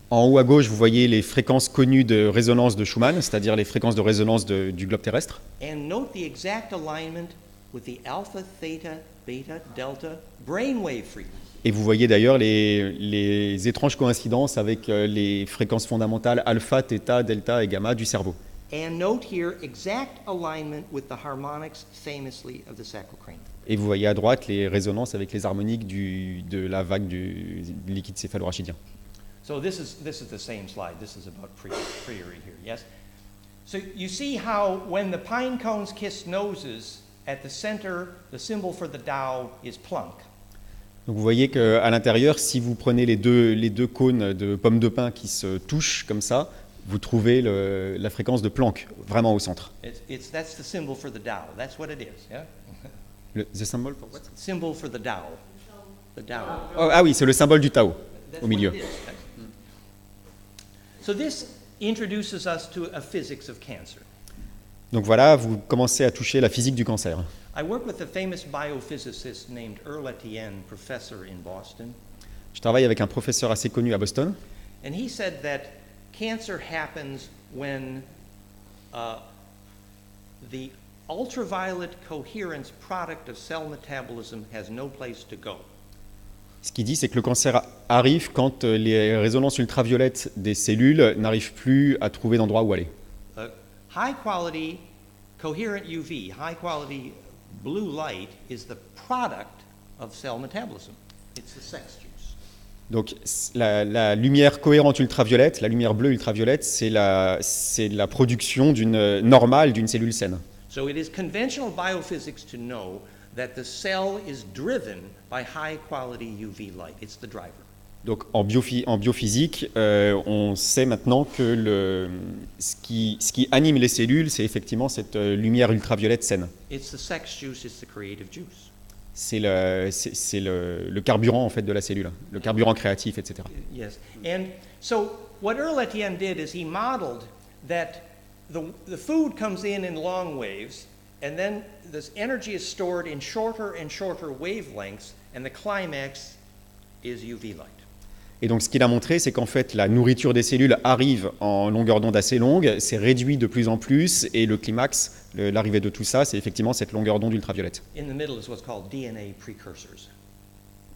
[SPEAKER 1] En haut à gauche, vous voyez les fréquences connues de résonance de Schumann, c'est-à-dire les fréquences de résonance du globe terrestre.
[SPEAKER 2] And note the exact alignment with the alpha, theta, beta, delta brainwave frequency.
[SPEAKER 1] Et vous voyez d'ailleurs les étranges coïncidences avec les fréquences fondamentales alpha, theta, delta et gamma du cerveau.
[SPEAKER 2] And note here exact alignment with the harmonics famously of the sacrocranial.
[SPEAKER 1] Et vous voyez à droite les résonances avec les harmoniques de la vague du liquide céphalorachidien.
[SPEAKER 2] So this is the same slide. This is about Priori here, yes? So you see how when the pine cones kiss noses, at the center, the symbol for the Tao is Planck.
[SPEAKER 1] Donc vous voyez qu'à l'intérieur, si vous prenez les deux cônes de pommes de pin qui se touchent comme ça, vous trouvez la fréquence de Planck vraiment au centre.
[SPEAKER 2] That's the symbol for the Tao. That's what it is, yeah?
[SPEAKER 1] The symbol for what?
[SPEAKER 2] Symbol for the Tao. The Tao.
[SPEAKER 1] Oh, ah oui, c'est le symbole du Tao
[SPEAKER 2] That's
[SPEAKER 1] au milieu.
[SPEAKER 2] what it is. So this introduces us to a physics of cancer.
[SPEAKER 1] Donc voilà, vous commencez à toucher la physique du cancer.
[SPEAKER 2] I work with a famous biophysicist named Earl Etienne, professor in Boston,
[SPEAKER 1] Je travaille avec un professeur assez connu à Boston.
[SPEAKER 2] and he said that cancer happens when the ultraviolet coherence product of cell metabolism has no place to go.
[SPEAKER 1] Ce qu'il dit, c'est que le cancer arrive quand les résonances ultraviolettes des cellules n'arrivent plus à trouver d'endroit où aller.
[SPEAKER 2] High quality coherent UV, high quality blue light, is the product of cell metabolism. It's the sex juice.
[SPEAKER 1] Donc la lumière cohérente ultraviolette, la lumière bleue ultraviolette, c'est la production normale d'une cellule saine.
[SPEAKER 2] So it is conventional biophysics to know that the cell is driven by high quality UV light. It's the driver.
[SPEAKER 1] Donc en biophysique, on sait maintenant que ce qui anime les cellules, c'est effectivement cette lumière ultraviolette saine.
[SPEAKER 2] It's the sex juice, it's the creative juice.
[SPEAKER 1] C'est le carburant en fait de la cellule, le carburant créatif, etc.
[SPEAKER 2] Yes. And so what Earl Etienne did is he modeled that the food comes in long waves, and then this energy is stored in shorter and shorter wavelengths, and the climax is UV light.
[SPEAKER 1] Et donc ce qu'il a montré, c'est qu'en fait la nourriture des cellules arrive en longueur d'onde assez longue, c'est réduit de plus en plus, et le climax, l'arrivée de tout ça, c'est effectivement cette longueur d'onde ultraviolette.
[SPEAKER 2] In the middle is what's called DNA precursors.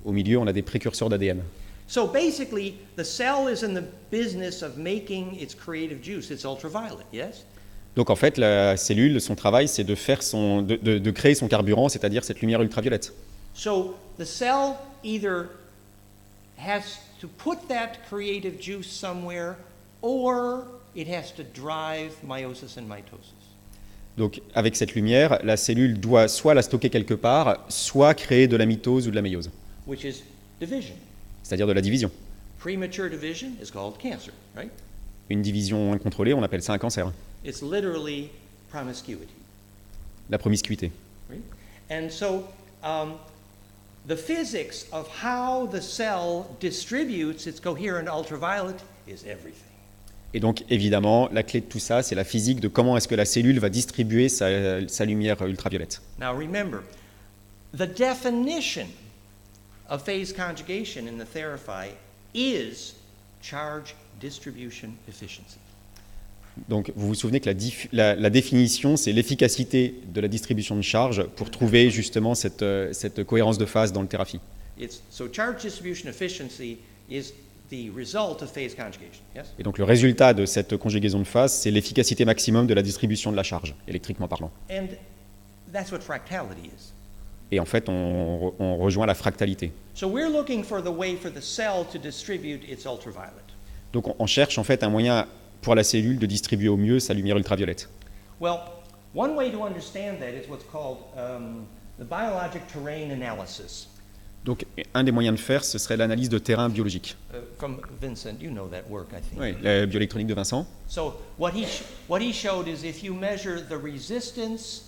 [SPEAKER 1] Au milieu, on a des précurseurs d'ADN.
[SPEAKER 2] So basically, the cell is in the business of making its creative juice. It's ultraviolet, yes?
[SPEAKER 1] Donc en fait, la cellule, son travail, c'est de créer son carburant, c'est-à-dire cette lumière ultraviolette.
[SPEAKER 2] So the cell either has to put that creative juice somewhere, or it has to drive meiosis and mitosis.
[SPEAKER 1] Donc avec cette lumière, la cellule doit soit la stocker quelque part, soit créer de la mitose ou de la méiose,
[SPEAKER 2] Which is division.
[SPEAKER 1] c'est-à-dire de la division.
[SPEAKER 2] Premature division is called cancer, right?
[SPEAKER 1] Une division incontrôlée, on appelle ça un cancer,
[SPEAKER 2] It's literally promiscuity,
[SPEAKER 1] la promiscuité.
[SPEAKER 2] right? And so the physics of how the cell distributes its coherent ultraviolet is everything.
[SPEAKER 1] Et donc évidemment, la clé de tout ça, c'est la physique de comment est-ce que la cellule va distribuer sa lumière ultraviolette.
[SPEAKER 2] Now remember, the definition of phase conjugation in the Therapy is charge distribution efficiency.
[SPEAKER 1] Donc vous vous souvenez que la définition, c'est l'efficacité de la distribution de charge pour trouver justement cette cohérence de phase dans le thérapie.
[SPEAKER 2] So charge distribution efficiency is the result of phase conjugation, yes?
[SPEAKER 1] Et donc le résultat de cette conjugaison de phase, c'est l'efficacité maximum de la distribution de la charge, électriquement parlant.
[SPEAKER 2] And that's what fractality is.
[SPEAKER 1] Et en fait, on rejoint la fractalité.
[SPEAKER 2] So we're looking for the way for the cell to distribute its ultraviolet.
[SPEAKER 1] Donc on cherche en fait un moyen pour la cellule de distribuer au mieux sa lumière ultraviolette.
[SPEAKER 2] Well, one way to understand that is what's called the biologic terrain analysis.
[SPEAKER 1] Donc un des moyens de faire, ce serait l'analyse de terrain biologique.
[SPEAKER 2] From Vincent, you know that work, I think.
[SPEAKER 1] Oui, la bioélectronique de Vincent.
[SPEAKER 2] So what he showed is if you measure the resistance,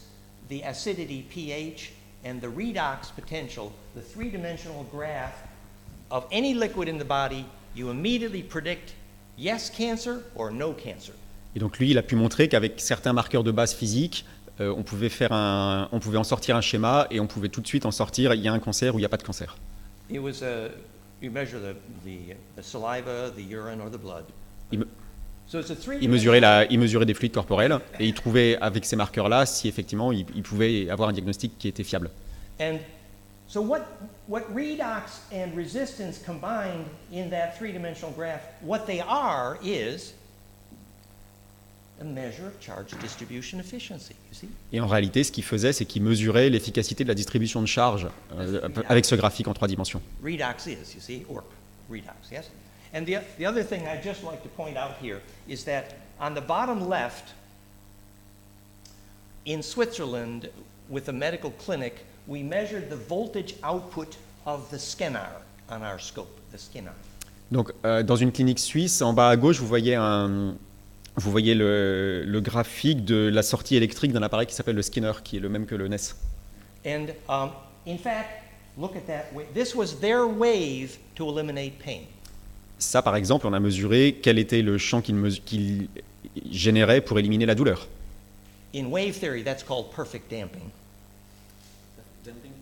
[SPEAKER 2] the acidity pH, and the redox potential, the three-dimensional graph of any liquid in the body, you immediately predict yes cancer or no cancer.
[SPEAKER 1] Et donc lui, il a pu montrer qu'avec certains marqueurs de base physique, on pouvait en sortir un schéma et on pouvait tout de suite en sortir, il y a un cancer ou il n'y a pas de cancer.
[SPEAKER 2] It was you measure the saliva, the urine, or the blood. So it's a
[SPEAKER 1] Il mesurait des fluides corporels et il trouvait avec ces marqueurs-là si effectivement il pouvait avoir un diagnostic qui était fiable.
[SPEAKER 2] And so what redox and resistance combined in that three-dimensional graph, what they are is a measure of charge distribution efficiency, you see?
[SPEAKER 1] Et en réalité, ce qu'il faisait, c'est qu'il mesurait l'efficacité de la distribution de charge avec ce graphique en 3 dimensions.
[SPEAKER 2] Redox is, you see, or redox, yes? And the other thing I'd just like to point out here is that on the bottom left, in Switzerland, with a medical clinic, we measured the voltage output of the Scanner on our scope, the Scanner.
[SPEAKER 1] Donc, dans une clinique suisse, en bas à gauche, vous voyez le graphique de la sortie électrique d'un appareil qui s'appelle le Skinner, qui est le même que le NES.
[SPEAKER 2] And in fact, look at that. This was their wave to eliminate pain.
[SPEAKER 1] Ça, par exemple, on a mesuré quel était le champ qu'il générait pour éliminer la douleur.
[SPEAKER 2] In wave theory, that's called perfect damping.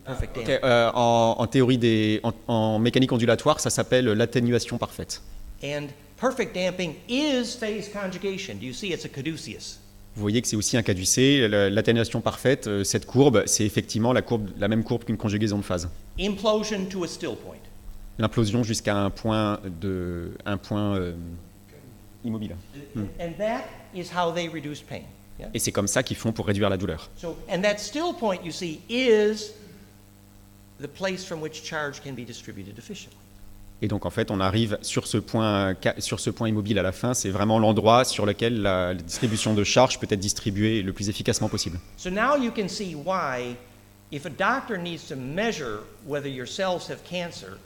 [SPEAKER 2] Perfect damping.
[SPEAKER 1] Okay, en théorie en mécanique ondulatoire, ça s'appelle l'atténuation parfaite.
[SPEAKER 2] And perfect damping is phase conjugation. Do you see? It's a caduceus.
[SPEAKER 1] Vous voyez que c'est aussi un caducé. L'atténuation parfaite, cette courbe, c'est effectivement la même courbe qu'une conjugaison de phase.
[SPEAKER 2] Implosion to a still point.
[SPEAKER 1] L'implosion jusqu'à un point immobile.
[SPEAKER 2] And that is how they reduce pain. Yeah?
[SPEAKER 1] Et c'est comme ça qu'ils font pour réduire la douleur.
[SPEAKER 2] So, and that still point, you see, is the place from which charge can be distributed efficiently.
[SPEAKER 1] Et donc en fait, on arrive sur ce point immobile à la fin, c'est vraiment l'endroit sur lequel la distribution de charge peut être distribuée le plus efficacement possible.
[SPEAKER 2] So now you can see why, if a doctor needs to measure whether your cells have cancer,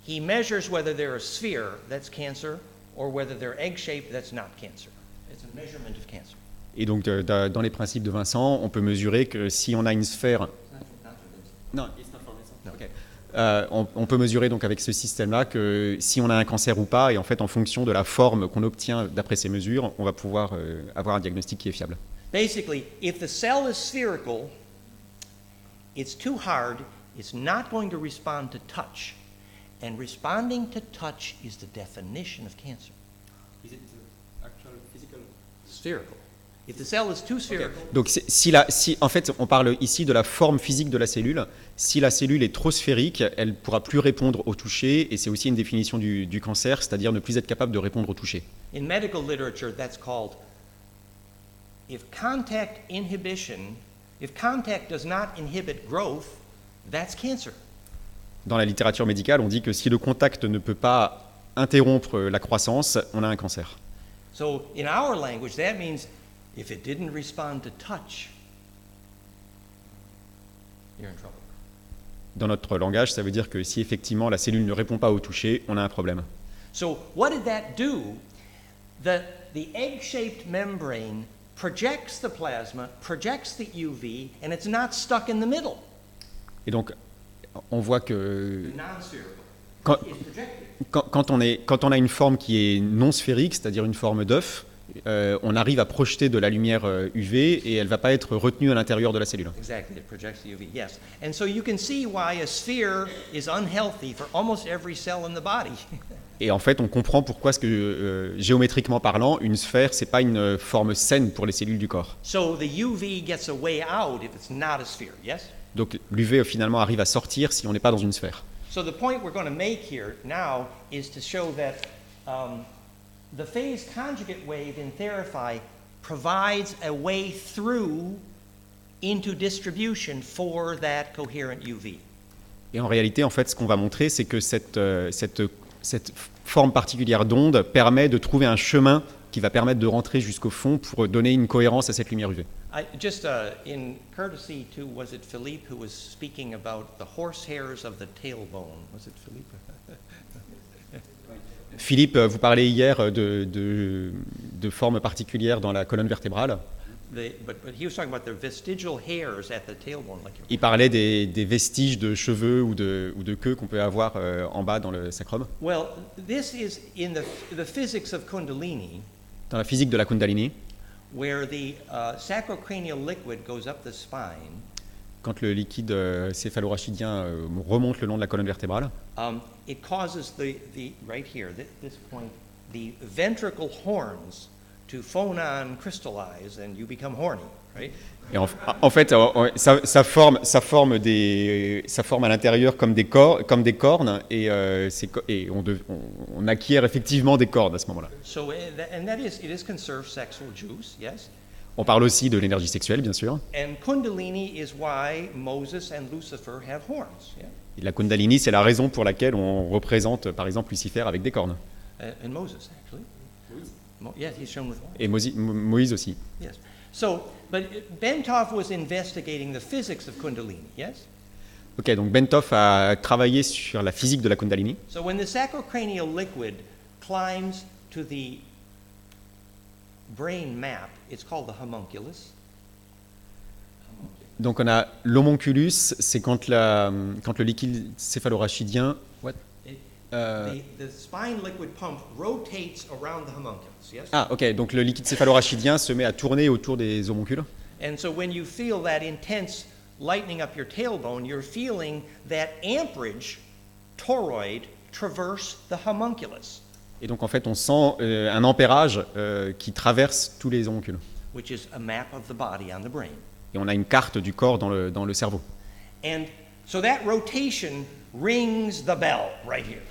[SPEAKER 2] he measures whether they're a sphere, that's cancer, or whether they're egg-shaped, that's not cancer. It's a measurement of cancer.
[SPEAKER 1] Et donc dans les principes de Vincent, on peut mesurer que si on a une sphère... Non, okay. On peut mesurer donc avec ce système-là que si on a un cancer ou pas, et en fait en fonction de la forme qu'on obtient d'après ces mesures, on va pouvoir avoir un diagnostic qui est fiable.
[SPEAKER 2] Basically, if the cell is spherical, it's too hard, it's not going to respond to touch. And responding to touch is the definition of cancer.
[SPEAKER 1] Is it actual physical?
[SPEAKER 2] Spherical. If the cell is too spherical.
[SPEAKER 1] Okay. Donc en fait, on parle ici de la forme physique de la cellule. Si la cellule est trop sphérique, elle ne pourra plus répondre au toucher, et c'est aussi une définition du cancer, c'est-à-dire ne plus être capable de répondre au toucher.
[SPEAKER 2] In medical literature, that's called if contact does not inhibit growth, that's cancer.
[SPEAKER 1] Dans la littérature médicale, on dit que si le contact ne peut pas interrompre la croissance, on a un cancer.
[SPEAKER 2] So in our language, that means if it didn't respond to touch, you're in trouble.
[SPEAKER 1] Dans notre langage, ça veut dire que si effectivement la cellule ne répond pas au toucher, on a un problème.
[SPEAKER 2] So what did that do? The egg-shaped membrane projects the plasma, projects the UV, and it's not stuck in the middle.
[SPEAKER 1] Et donc, on voit que
[SPEAKER 2] The non-spherical
[SPEAKER 1] quand,
[SPEAKER 2] is projected.
[SPEAKER 1] quand on a une forme qui est non sphérique, c'est-à-dire une forme d'œuf, on arrive à projeter de la lumière UV et elle ne va pas être retenue à l'intérieur de la cellule.
[SPEAKER 2] Exactly, it projects the UV, yes. And so you can see why a sphere is unhealthy for almost every cell in the body.
[SPEAKER 1] Et en fait, on comprend pourquoi, géométriquement parlant, une sphère, ce n'est pas une forme saine pour les cellules du corps.
[SPEAKER 2] So the UV gets a way out if it's not a sphere, yes?
[SPEAKER 1] Donc l'UV finalement arrive à sortir si on n'est pas dans une sphère.
[SPEAKER 2] So the point we're going to make here now is to show that the phase conjugate wave in Therapy provides a way through into distribution for that coherent UV.
[SPEAKER 1] Et en réalité, en fait, ce qu'on va montrer, c'est que cette forme particulière d'onde permet de trouver un chemin qui va permettre de rentrer jusqu'au fond pour donner une cohérence à cette lumière UV.
[SPEAKER 2] Just in courtesy to, was it Philippe who was speaking about the horsehairs of the tailbone? Was it Philippe?
[SPEAKER 1] Philippe, vous parlez hier de formes particulières dans la colonne vertébrale.
[SPEAKER 2] But he was talking about the vestigial hairs at the tailbone.
[SPEAKER 1] Il parlait des vestiges de cheveux ou de queue qu'on peut avoir en bas dans le sacrum.
[SPEAKER 2] Well, this is in the physics of Kundalini,
[SPEAKER 1] Dans la physique de la Kundalini,
[SPEAKER 2] where the sacrocranial liquid goes up the spine.
[SPEAKER 1] quand le liquide céphalorachidien remonte le long de la colonne vertébrale,
[SPEAKER 2] It causes the right here, this point, the ventricle horns to phonon crystallize, and you become horny, right?
[SPEAKER 1] et en fait, ça forme à l'intérieur comme des cornes, et on acquiert effectivement des cornes à ce moment-là.
[SPEAKER 2] So, and that is, it is conserved sexual juice, yes?
[SPEAKER 1] On parle aussi de l'énergie sexuelle, bien sûr.
[SPEAKER 2] And Kundalini is why Moses and Lucifer have horns, yeah?
[SPEAKER 1] Et la Kundalini, c'est la raison pour laquelle on représente, par exemple, Lucifer avec des cornes.
[SPEAKER 2] And Moses, actually. Yes, he's shown with horns.
[SPEAKER 1] Et Moïse aussi.
[SPEAKER 2] Yes. So, but Bentov was investigating the physics of Kundalini, yes?
[SPEAKER 1] Ok, donc Bentov a travaillé sur la physique de la Kundalini.
[SPEAKER 2] So when the sacrocranial liquid climbs to the brain map, it's called the homunculus.
[SPEAKER 1] Donc on a l'homonculus, c'est quand le liquide céphalorachidien. What?
[SPEAKER 2] The spine liquid pump rotates around the homunculus, yes?
[SPEAKER 1] Ah, ok, donc le liquide céphalorachidien se met à tourner autour des homoncules.
[SPEAKER 2] And so when you feel that intense lightening up your tailbone, you're feeling that amperage toroid traverse the homunculus,
[SPEAKER 1] Et donc en fait, on sent un ampérage qui traverse tous les homoncules.
[SPEAKER 2] which is a map of the body on the brain.
[SPEAKER 1] Et on a une carte du corps dans le cerveau.
[SPEAKER 2] And so that rotation rings the bell right here.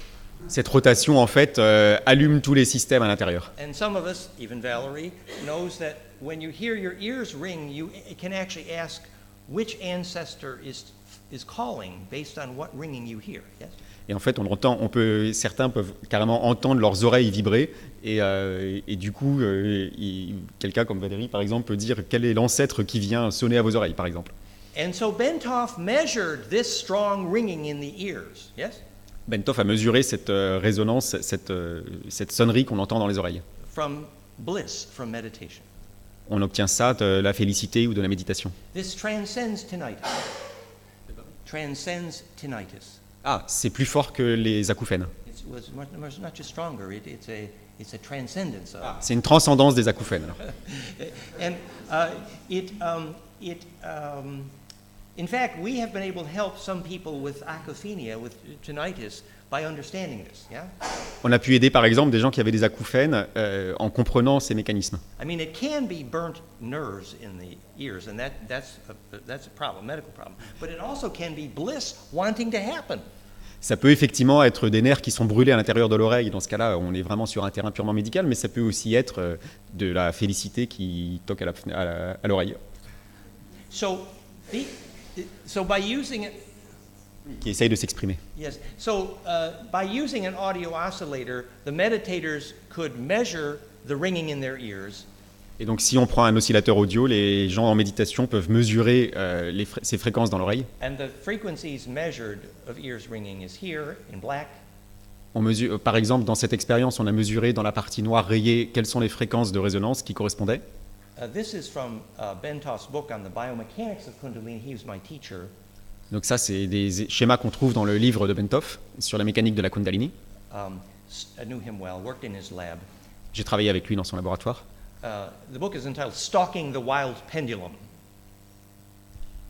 [SPEAKER 1] Cette rotation, en fait, allume tous les systèmes à l'intérieur.
[SPEAKER 2] And some of us, even Valerie, knows that when you hear your ears ring, you can actually ask which ancestor is calling based on what ringing you hear. Yes?
[SPEAKER 1] Et en fait, certains peuvent carrément entendre leurs oreilles vibrer. Et du coup, quelqu'un comme Valérie, par exemple, peut dire quel est l'ancêtre qui vient sonner à vos oreilles, par exemple.
[SPEAKER 2] And so Bentov measured this strong ringing in the ears. Yes?
[SPEAKER 1] Bentov a mesuré cette résonance, cette sonnerie qu'on entend dans les oreilles.
[SPEAKER 2] From bliss, from meditation.
[SPEAKER 1] On obtient ça de la félicité ou de la méditation.
[SPEAKER 2] This transcends tinnitus. Transcends tinnitus.
[SPEAKER 1] Ah, c'est plus fort que les acouphènes.
[SPEAKER 2] It was not just stronger, it's a transcendence of.
[SPEAKER 1] C'est une transcendance des acouphènes.
[SPEAKER 2] And in fact, we have been able to help some people with acophenia, with tinnitus, by understanding this. Yeah.
[SPEAKER 1] On a pu aider par exemple des gens qui avaient des acouphènes en comprenant ces mécanismes.
[SPEAKER 2] I mean, it can be burnt nerves in the ears, and that's a problem, medical problem. But it also can be bliss wanting to happen.
[SPEAKER 1] Ça peut effectivement être des nerfs qui sont brûlés à l'intérieur de l'oreille. Dans ce cas-là, on est vraiment sur un terrain purement médical, mais ça peut aussi être de la félicité qui toque à l'oreille.
[SPEAKER 2] So, so by using it,
[SPEAKER 1] Qui essaye de s'exprimer.
[SPEAKER 2] yes. So by using an audio oscillator, the meditators could measure the ringing in their ears.
[SPEAKER 1] Et donc, si on prend un oscillateur audio, les gens en méditation peuvent mesurer ces fréquences dans l'oreille.
[SPEAKER 2] And the frequencies measured of ears ringing is here in black.
[SPEAKER 1] On mesure, par exemple, dans cette expérience, on a mesuré dans la partie noire rayée quelles sont les fréquences de résonance qui correspondaient.
[SPEAKER 2] This is from Ben Toff's book on the biomechanics of Kundalini. He was my teacher.
[SPEAKER 1] Donc ça, c'est des schémas qu'on trouve dans le livre de Bentoff sur la mécanique de la Kundalini.
[SPEAKER 2] I knew him well, worked in his lab.
[SPEAKER 1] J'ai travaillé avec lui dans son laboratoire.
[SPEAKER 2] The book is entitled Stalking the Wild Pendulum.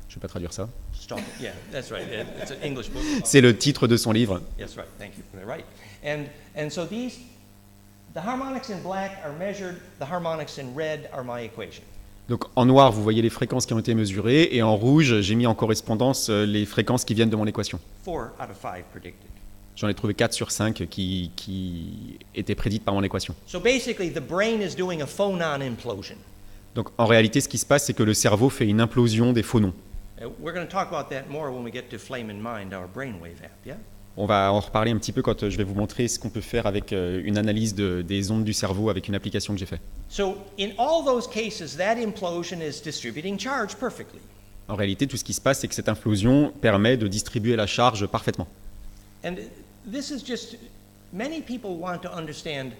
[SPEAKER 1] Je ne vais pas traduire ça.
[SPEAKER 2] Stalking, yeah, that's right. It's an English book.
[SPEAKER 1] C'est le titre de son livre.
[SPEAKER 2] Yes, right. Thank you. Right. And so the harmonics in black are measured. The harmonics in red are my equation.
[SPEAKER 1] Donc en noir, vous voyez les fréquences qui ont été mesurées, et en rouge, j'ai mis en correspondance les fréquences qui viennent de mon équation.
[SPEAKER 2] 4 out of 5 predicted.
[SPEAKER 1] J'en ai trouvé 4 sur 5 qui étaient prédites par mon équation.
[SPEAKER 2] So basically, the brain is doing a phonon implosion.
[SPEAKER 1] Donc en réalité, ce qui se passe, c'est que le cerveau fait une implosion des phonons.
[SPEAKER 2] We're going to talk about that more when we get to Flame in Mind, our brainwave app, yeah?
[SPEAKER 1] On va en reparler un petit peu quand je vais vous montrer ce qu'on peut faire avec une analyse des ondes du cerveau avec une application que j'ai faite.
[SPEAKER 2] So in all those cases, that implosion is distributing charge perfectly.
[SPEAKER 1] En réalité, tout ce qui se passe, c'est que cette implosion permet de distribuer la charge parfaitement.
[SPEAKER 2] And this is just, many people want to understand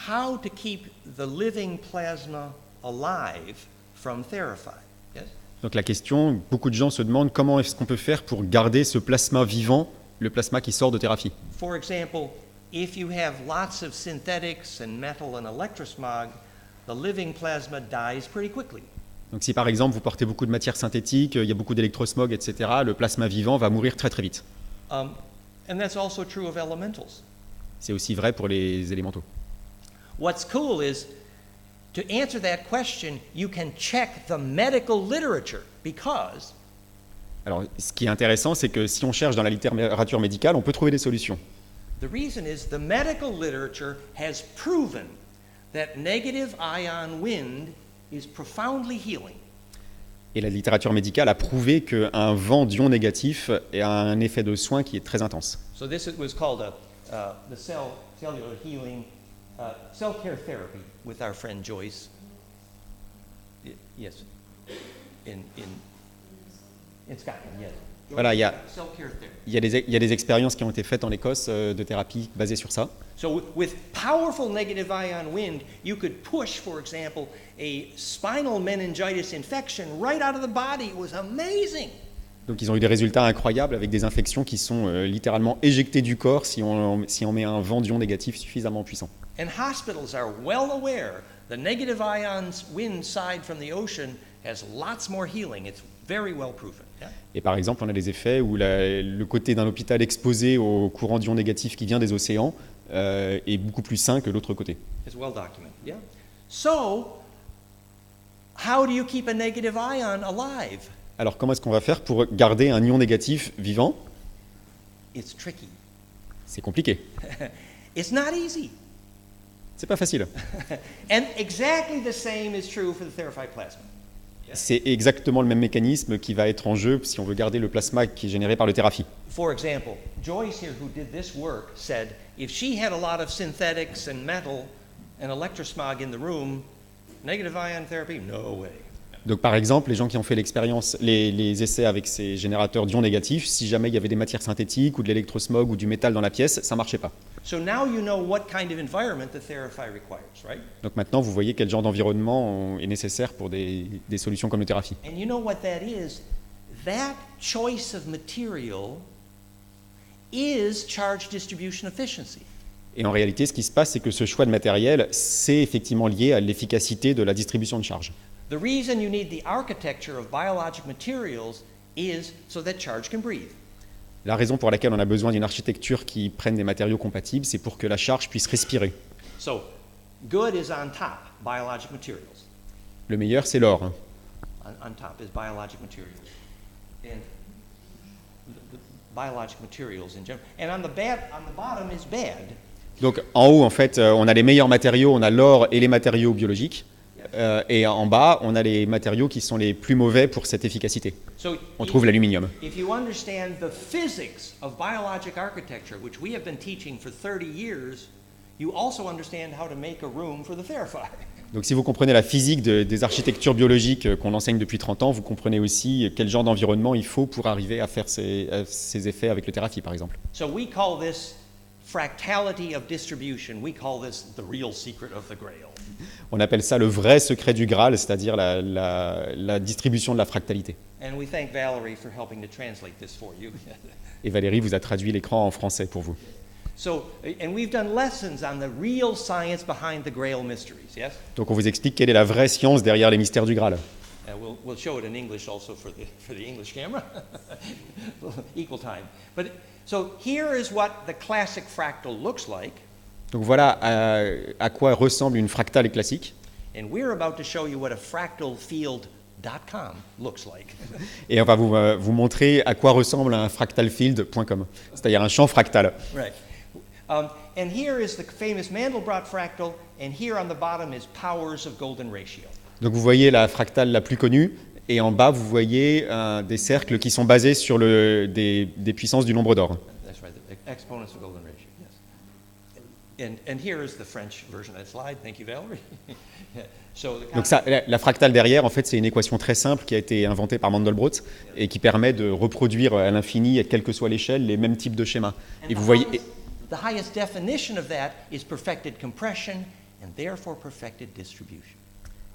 [SPEAKER 2] how to keep the living plasma alive from therapy, yes?
[SPEAKER 1] Donc la question, beaucoup de gens se demandent comment est-ce qu'on peut faire pour garder ce plasma vivant, le plasma qui sort de thérapie.
[SPEAKER 2] For example, if you have lots of synthetics and metal and electrosmog, the living plasma dies pretty quickly.
[SPEAKER 1] Donc si par exemple vous portez beaucoup de matière synthétique, il y a beaucoup d'électrosmog, etc., le plasma vivant va mourir très très vite.
[SPEAKER 2] And that's also true of elementals.
[SPEAKER 1] C'est aussi vrai pour les élémentaux.
[SPEAKER 2] What's cool is, to answer that question, you can check the medical literature because
[SPEAKER 1] Alors ce qui est intéressant, c'est que si on cherche dans la littérature médicale, on peut trouver des solutions.
[SPEAKER 2] the reason is the medical literature has proven that negative ion wind is profoundly healing.
[SPEAKER 1] Et la littérature médicale a prouvé qu'un vent d'ion négatif a un effet de soin qui est très intense.
[SPEAKER 2] So this was called the cellular healing, cell care therapy with our friend Joyce. Yes, in Scotland, yes.
[SPEAKER 1] Voilà, il y a
[SPEAKER 2] Cell care therapy.
[SPEAKER 1] il y a des expériences qui ont été faites en Écosse de thérapie basées sur ça.
[SPEAKER 2] So with powerful negative ion wind, you could push, for example, a spinal meningitis infection right out of the body. It was amazing.
[SPEAKER 1] Donc ils ont eu des résultats incroyables avec des infections qui sont littéralement éjectées du corps si on met un vent d'ion négatif suffisamment puissant.
[SPEAKER 2] And hospitals are well aware the negative ions wind side from the ocean has lots more healing. It's very well proven. Yeah?
[SPEAKER 1] Et par exemple, on a des effets où le côté d'un hôpital exposé au courant d'ion négatif qui vient des océans est beaucoup plus sain que l'autre côté.
[SPEAKER 2] It's well documented. Yeah. So, how do you keep a negative ion alive?
[SPEAKER 1] Alors comment est-ce qu'on va faire pour garder un ion négatif vivant?
[SPEAKER 2] It's tricky.
[SPEAKER 1] C'est compliqué.
[SPEAKER 2] It's not easy.
[SPEAKER 1] C'est pas facile.
[SPEAKER 2] And exactly the same is true for the therapy plasma.
[SPEAKER 1] C'est exactement le même mécanisme qui va être en jeu si on veut garder le plasma qui est généré par le thérapie.
[SPEAKER 2] For example, Joyce here, who did this work, said if she had a lot of synthetics and metal and electrosmog in the room, negative ion therapy, no way.
[SPEAKER 1] Donc par exemple, les gens qui ont fait l'expérience, les essais avec ces générateurs d'ions négatifs, si jamais il y avait des matières synthétiques ou de l'électrosmog ou du métal dans la pièce, ça marchait pas.
[SPEAKER 2] So now you know what kind of environment the therapy requires, right?
[SPEAKER 1] Donc maintenant, vous voyez quel genre d'environnement est nécessaire pour des solutions comme le thérapie.
[SPEAKER 2] And you know what that is? That choice of material is charge distribution efficiency.
[SPEAKER 1] Et en réalité, ce qui se passe, c'est que ce choix de matériel, c'est effectivement lié à l'efficacité de la distribution de charge.
[SPEAKER 2] The reason you need the architecture of biologic materials is so that charge can breathe.
[SPEAKER 1] La raison pour laquelle on a besoin d'une architecture qui prenne des matériaux compatibles, c'est pour que la charge puisse respirer.
[SPEAKER 2] So, good is on top, biologic materials.
[SPEAKER 1] Le meilleur, c'est l'or.
[SPEAKER 2] On top is biologic materials. And biologic materials in general. And on the bottom is bad.
[SPEAKER 1] Donc en haut, en fait, on a les meilleurs matériaux, on a l'or et les matériaux biologiques. Et en bas, on a les matériaux qui sont les plus mauvais pour cette efficacité.
[SPEAKER 2] So
[SPEAKER 1] On trouve l'aluminium.
[SPEAKER 2] if you understand the physics of biologic architecture, which we have been teaching for 30 years, you also understand how to make a room for the Theraphi.
[SPEAKER 1] Donc si vous comprenez la physique des architectures biologiques qu'on enseigne depuis 30 ans, vous comprenez aussi quel genre d'environnement il faut pour arriver à faire ces effets avec le Theraphi, par exemple.
[SPEAKER 2] So we call this fractality of distribution. We call this the real secret of the Grail.
[SPEAKER 1] On appelle ça le vrai secret du Graal, c'est-à-dire la distribution de la fractalité.
[SPEAKER 2] And we thank Valerie for helping to translate this for you.
[SPEAKER 1] Et Valérie vous a traduit l'écran en français pour vous.
[SPEAKER 2] So, and we've done lessons on the real science behind the Grail mysteries, yes?
[SPEAKER 1] Donc on vous explique quelle est la vraie science derrière les mystères du Graal.
[SPEAKER 2] We'll show it in English also for the English camera. Equal time. But so here is what the classic fractal looks like.
[SPEAKER 1] Donc voilà à quoi ressemble une fractale classique.
[SPEAKER 2] And we're about to show you what a fractalfield.com looks like.
[SPEAKER 1] Et on va vous montrer à quoi ressemble un fractalfield.com, c'est-à-dire un champ fractal.
[SPEAKER 2] Right. And here is the famous Mandelbrot fractal, and here on the bottom is powers of golden ratio.
[SPEAKER 1] Donc vous voyez la fractale la plus connue, et en bas vous voyez des cercles qui sont basés sur des puissances du nombre d'or.
[SPEAKER 2] That's right, the exponents of golden ratio, yes. And here is the French version of that slide. Thank you, Valerie. So the
[SPEAKER 1] Donc ça, la fractale derrière, en fait, c'est une équation très simple qui a été inventée par Mandelbrot et qui permet de reproduire à l'infini, quelle que soit l'échelle, les mêmes types de schémas. Et vous voyez,
[SPEAKER 2] the highest definition of that is perfected compression and therefore perfected distribution.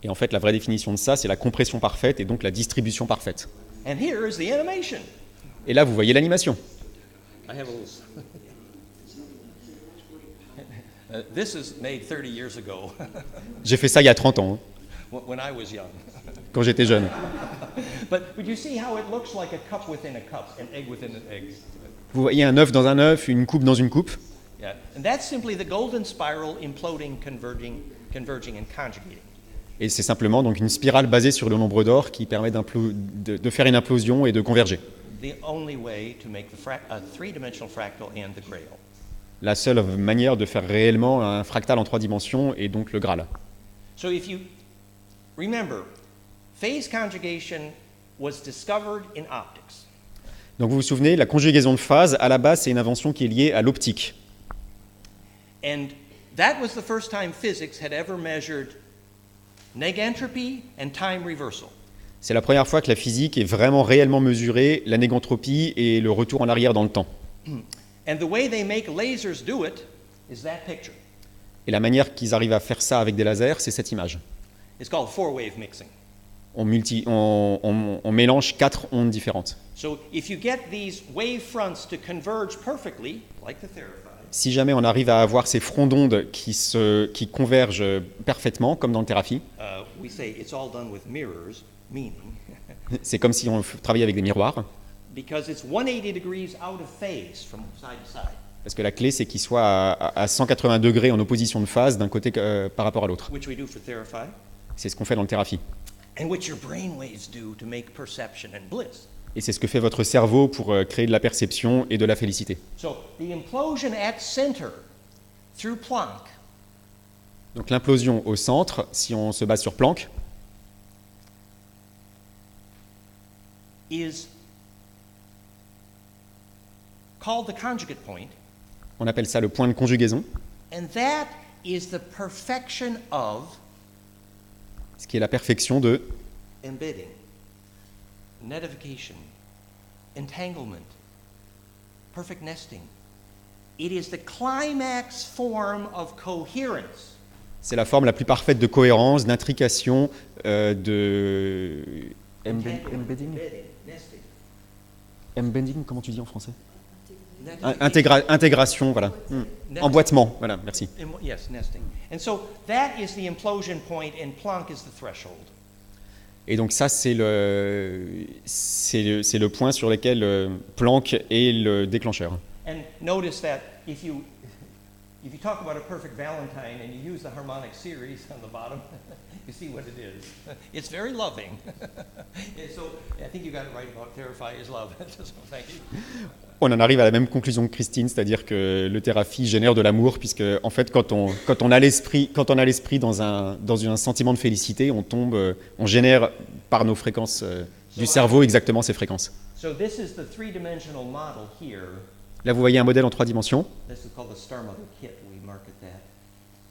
[SPEAKER 1] et en fait, la vraie définition de ça, c'est la compression parfaite et donc la distribution parfaite.
[SPEAKER 2] And here is the animation.
[SPEAKER 1] Et là, vous voyez l'animation.
[SPEAKER 2] I have a little. This is made 30 years ago
[SPEAKER 1] J'ai fait ça il y a 30 ans, hein,
[SPEAKER 2] when I was young.
[SPEAKER 1] quand j'étais jeune.
[SPEAKER 2] But you see how it looks like a cup within a cup, an egg within an egg.
[SPEAKER 1] Vous voyez un œuf dans un œuf, une coupe dans une coupe.
[SPEAKER 2] Yeah, and that's simply the golden spiral imploding, converging, and conjugating.
[SPEAKER 1] Et c'est simplement donc une spirale basée sur le nombre d'or qui permet de faire une implosion et de converger.
[SPEAKER 2] The only way to make a three-dimensional fractal and the Grail.
[SPEAKER 1] La seule manière de faire réellement un fractal en 3 dimensions est donc le Graal.
[SPEAKER 2] So if you remember, phase conjugation was discovered in optics.
[SPEAKER 1] Donc vous vous souvenez, la conjugaison de phase, à la base, c'est une invention qui est liée à l'optique.
[SPEAKER 2] And that was the first time physics had ever measured negentropy and time reversal.
[SPEAKER 1] C'est la première fois que la physique ait vraiment réellement mesuré la négantropie et le retour en arrière dans le temps.
[SPEAKER 2] And the way they make lasers do it is that picture.
[SPEAKER 1] Et la manière qu'ils arrivent à faire ça avec des lasers, c'est cette image.
[SPEAKER 2] It's called four-wave mixing.
[SPEAKER 1] On mélange 4 ondes différentes.
[SPEAKER 2] So if you get these wave fronts to converge perfectly, like the Theraphi,
[SPEAKER 1] Si jamais on arrive à avoir ces fronts d'ondes qui convergent parfaitement, comme dans le Theraphi,
[SPEAKER 2] we say it's all done with mirrors, meaning
[SPEAKER 1] c'est comme si on travaillait avec des miroirs,
[SPEAKER 2] because it's 180 degrees out of phase from side to side,
[SPEAKER 1] parce que la clé, c'est qu'ils soient à 180 degrés en opposition de phase d'un côté par rapport à l'autre.
[SPEAKER 2] which we do for Theraphi,
[SPEAKER 1] C'est ce qu'on fait dans le Theraphi.
[SPEAKER 2] and which your brain waves do to make perception and bliss.
[SPEAKER 1] Et c'est ce que fait votre cerveau pour créer de la perception et de la félicité.
[SPEAKER 2] So the implosion at center through Planck
[SPEAKER 1] Donc l'implosion au centre, si on se base sur Planck,
[SPEAKER 2] is called the conjugate point,
[SPEAKER 1] on appelle ça le point de conjugaison,
[SPEAKER 2] and that is the perfection of
[SPEAKER 1] ce qui est la perfection de
[SPEAKER 2] embedding, netification, entanglement, perfect nesting. It is the climax form of coherence.
[SPEAKER 1] c'est la forme la plus parfaite de cohérence, d'intrication, de
[SPEAKER 2] Embedding, nesting.
[SPEAKER 1] embedding, comment tu dis en français?
[SPEAKER 2] Netification.
[SPEAKER 1] Intégration, voilà. Emboîtement, voilà, merci.
[SPEAKER 2] Yes, nesting. And so that is the implosion point, and Planck is the threshold.
[SPEAKER 1] Et donc ça, c'est le point sur lequel Planck est le déclencheur.
[SPEAKER 2] And notice that if you talk about a perfect Valentine and you use the harmonic series on the bottom, you see what it is. It's very loving. And so I think you got it right about Theraphi is love. So thank you.
[SPEAKER 1] On en arrive à la même conclusion que Christine, c'est-à-dire que le thérapie génère de l'amour, puisque en fait, quand on a l'esprit dans un sentiment de félicité, on génère par nos fréquences du cerveau exactement ces fréquences.
[SPEAKER 2] So this is the three-dimensional model here.
[SPEAKER 1] Là, vous voyez un modèle en 3 dimensions.
[SPEAKER 2] This is called the Star Mother kit. We market that.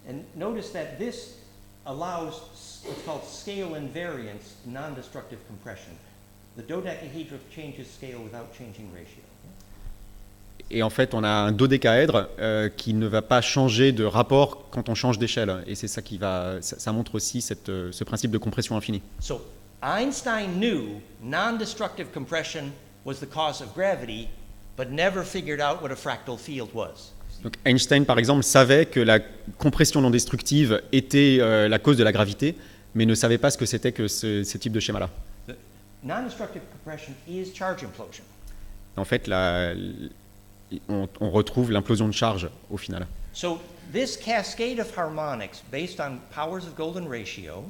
[SPEAKER 2] And notice that this allows what's called scale invariance, non-destructive compression. The dodecahedron changes scale without changing ratio.
[SPEAKER 1] Et en fait, on a un dodécaèdre qui ne va pas changer de rapport quand on change d'échelle. Et c'est ça qui ça montre aussi ce principe de compression infinie.
[SPEAKER 2] So Einstein knew non-destructive compression was the cause of gravity, but never figured out what a fractal field was.
[SPEAKER 1] Donc Einstein, par exemple, savait que la compression non destructive était la cause de la gravité, mais ne savait pas ce que c'était que ce type de schéma-là.
[SPEAKER 2] The non-destructive compression is charge implosion.
[SPEAKER 1] En fait, on retrouve l'implosion de charge au final.
[SPEAKER 2] So this cascade of harmonics based on powers of golden ratio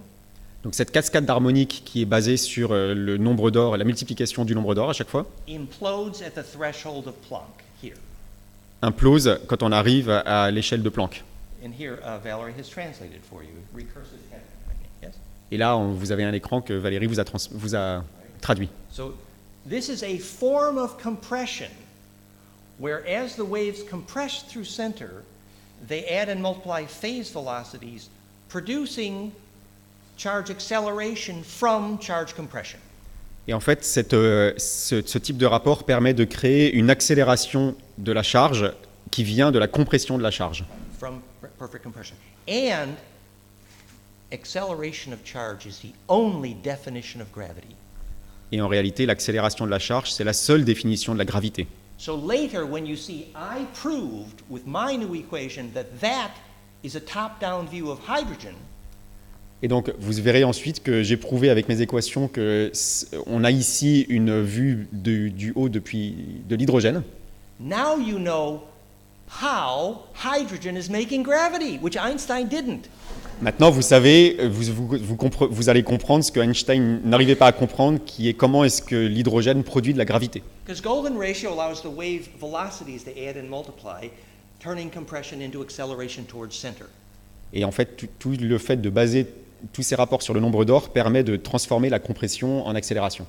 [SPEAKER 1] Donc cette cascade d'harmoniques qui est basée sur le nombre d'or, la multiplication du nombre d'or à chaque fois,
[SPEAKER 2] implodes at the threshold of Planck here.
[SPEAKER 1] implose quand on arrive à l'échelle de Planck.
[SPEAKER 2] And here Valerie has translated for you recursive cascade. Yes.
[SPEAKER 1] Et là, vous avez un écran que Valérie vous a traduit.
[SPEAKER 2] So this is a form of compression where as the waves compress through center, they add and multiply phase velocities, producing charge acceleration from charge compression.
[SPEAKER 1] Et en fait, ce type de rapport permet de créer une accélération de la charge qui vient de la compression de la charge.
[SPEAKER 2] From perfect compression. And acceleration of charge is the only definition of gravity.
[SPEAKER 1] Et en réalité, l'accélération de la charge, c'est la seule définition de la gravité.
[SPEAKER 2] So later, when you see I proved with my new equation that is a top-down view of hydrogen.
[SPEAKER 1] Et donc, vous verrez ensuite que j'ai prouvé avec mes équations qu'on a ici une vue du haut de l'hydrogène.
[SPEAKER 2] Now you know how hydrogen is making gravity, which Einstein didn't.
[SPEAKER 1] Maintenant, vous savez, vous allez comprendre ce que Einstein n'arrivait pas à comprendre, qui est comment est-ce que l'hydrogène produit de la gravité.
[SPEAKER 2] Because golden ratio allows the wave velocities to add and multiply, turning compression into acceleration towards center.
[SPEAKER 1] Et en fait, tout le fait de baser tous ces rapports sur le nombre d'or permet de transformer la compression en accélération.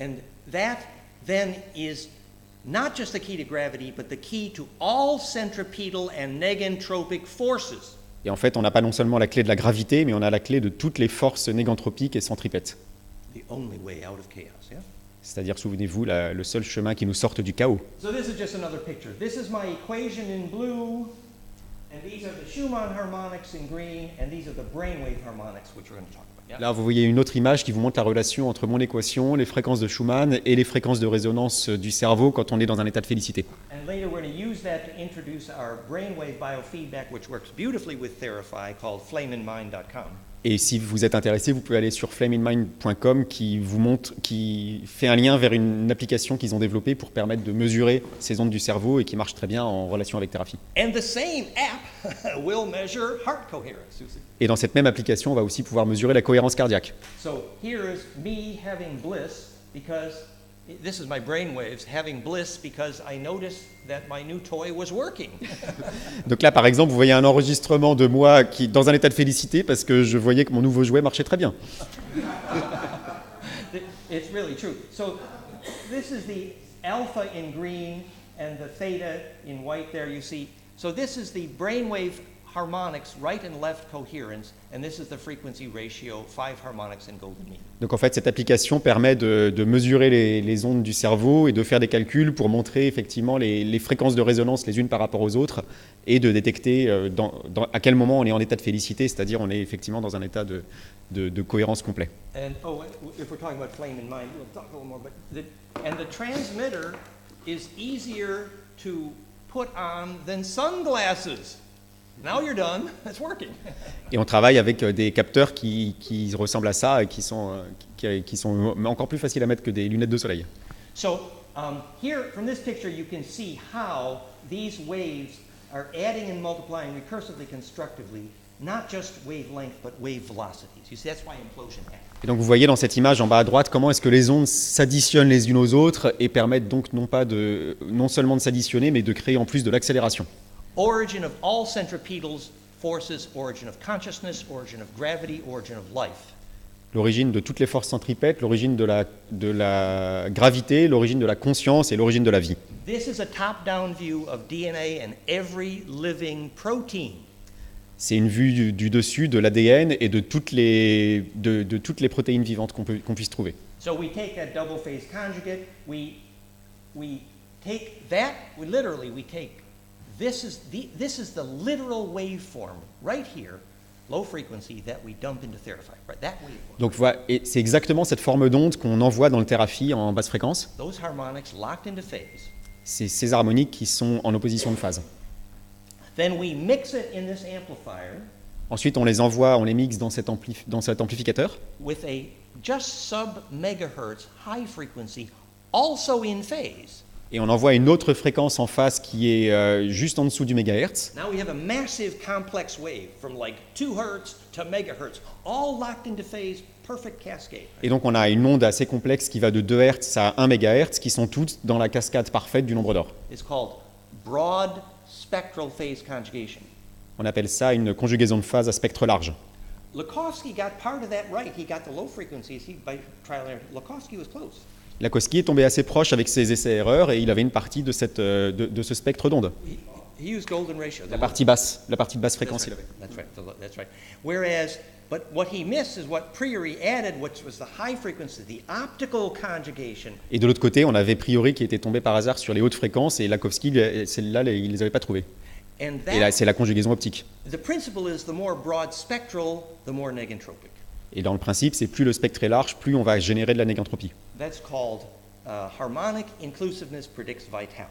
[SPEAKER 2] And that then is not just the key to gravity, but the key to all centripetal and negentropic forces.
[SPEAKER 1] Et en fait, on n'a pas non seulement la clé de la gravité, mais on a la clé de toutes les forces négantropiques et centripètes.
[SPEAKER 2] The only way out of chaos, yeah?
[SPEAKER 1] C'est-à-dire, souvenez-vous, le seul chemin qui nous sorte du chaos.
[SPEAKER 2] So this is just another picture. This is my equation in blue, and these are the Schumann harmonics in green, and these are the brainwave harmonics, which we're going to talk about. Yeah?
[SPEAKER 1] Là, vous voyez une autre image qui vous montre la relation entre mon équation, les fréquences de Schumann et les fréquences de résonance du cerveau quand on est dans un état de félicité.
[SPEAKER 2] And later we're going to use that to introduce our brainwave biofeedback, which works beautifully with Therify, called flameinmind.com.
[SPEAKER 1] Et si vous êtes intéressé, vous pouvez aller sur flameinmind.com qui fait un lien vers une application qu'ils ont développée pour permettre de mesurer ces ondes du cerveau et qui marche très bien en relation avec thérapie.
[SPEAKER 2] And the same app will measure heart coherence.
[SPEAKER 1] Et dans cette même application, on va aussi pouvoir mesurer la cohérence cardiaque.
[SPEAKER 2] So here is me having bliss because this is my brainwaves having bliss because I noticed that my new toy was working.
[SPEAKER 1] Donc là, par exemple, vous voyez un enregistrement de moi qui dans un état de félicité parce que je voyais que mon nouveau jouet marchait très bien.
[SPEAKER 2] It's really true. So this is the alpha in green and the theta in white there you see. So this is the brainwave harmonics, right and left coherence, and this is the frequency ratio, 5 harmonics in golden mean.
[SPEAKER 1] Donc en fait, cette application permet de mesurer les ondes du cerveau et de faire des calculs pour montrer effectivement les fréquences de résonance les unes par rapport aux autres et de détecter à quel moment on est en état de félicité, c'est-à-dire on est effectivement dans un état de cohérence complet.
[SPEAKER 2] And if we're talking about flame in mind, we'll talk a little more. But the transmitter is easier to put on than sunglasses. Now you're done. It's working.
[SPEAKER 1] Et on travaille avec des capteurs qui ressemblent à ça et qui sont encore plus faciles à mettre que des lunettes de soleil.
[SPEAKER 2] So here, from this picture, you can see how these waves are adding and multiplying recursively constructively not just wavelength, but wave velocities. You see, that's why implosion happens.
[SPEAKER 1] Et donc vous voyez dans cette image en bas à droite comment est-ce que les ondes s'additionnent les unes aux autres et permettent donc non seulement de s'additionner, mais de créer en plus de l'accélération.
[SPEAKER 2] Origin of all centripetals forces, origin of consciousness, origin of gravity, origin of life.
[SPEAKER 1] L'origine de toutes les forces centripètes, l'origine de la gravité, l'origine de la conscience et l'origine de la vie.
[SPEAKER 2] This is a top-down view of DNA and every living protein.
[SPEAKER 1] C'est une vue du dessus de l'ADN et de toutes les protéines vivantes qu'on puisse trouver.
[SPEAKER 2] So we take that double phase conjugate, we take that, we take, this is the literal waveform right here, low frequency, that we dump into Therapy, right, that waveform.
[SPEAKER 1] Donc voilà, et c'est exactement cette forme d'onde qu'on envoie dans le Therapy en basse fréquence.
[SPEAKER 2] Those harmonics locked into phase.
[SPEAKER 1] C'est ces harmoniques qui sont en opposition de phase.
[SPEAKER 2] Then we mix it in this amplifier.
[SPEAKER 1] Ensuite, on les mixe dans cet amplificateur.
[SPEAKER 2] With a just sub-megahertz high frequency, also in phase.
[SPEAKER 1] Et on envoie une autre fréquence en phase qui est juste en dessous du mégahertz.
[SPEAKER 2] Now we have a massive complex wave from like 2 Hertz to megahertz, all locked into phase, perfect cascade.
[SPEAKER 1] Et donc on a une onde assez complexe qui va de 2 Hz à 1 MHz qui sont toutes dans la cascade parfaite du nombre d'or.
[SPEAKER 2] It's called broad spectral phase conjugation.
[SPEAKER 1] On appelle ça une conjugaison de phase à spectre large.
[SPEAKER 2] Lakhovsky got part of that right. He got the low frequencies. By trial and error, Lakhovsky was close.
[SPEAKER 1] Lakhovsky est tombé assez proche avec ses essais-erreurs et il avait une partie de ce spectre d'onde.
[SPEAKER 2] He used golden ratio.
[SPEAKER 1] La partie de basse fréquence.
[SPEAKER 2] That's right. That's right. Whereas, but what he missed is what Priori added, which was the high frequency, the optical conjugation.
[SPEAKER 1] Et de l'autre côté, on avait Priori qui était tombé par hasard sur les hautes fréquences et Lakhovsky, celle-là, il les avait pas trouvées.
[SPEAKER 2] And
[SPEAKER 1] Et là,
[SPEAKER 2] that,
[SPEAKER 1] c'est la conjugaison optique.
[SPEAKER 2] the principle is the more broad spectral, the more negentropic.
[SPEAKER 1] Et dans le principe, c'est plus le spectre est large, plus on va générer de la négantropie.
[SPEAKER 2] That's called harmonic inclusiveness predicts vitality.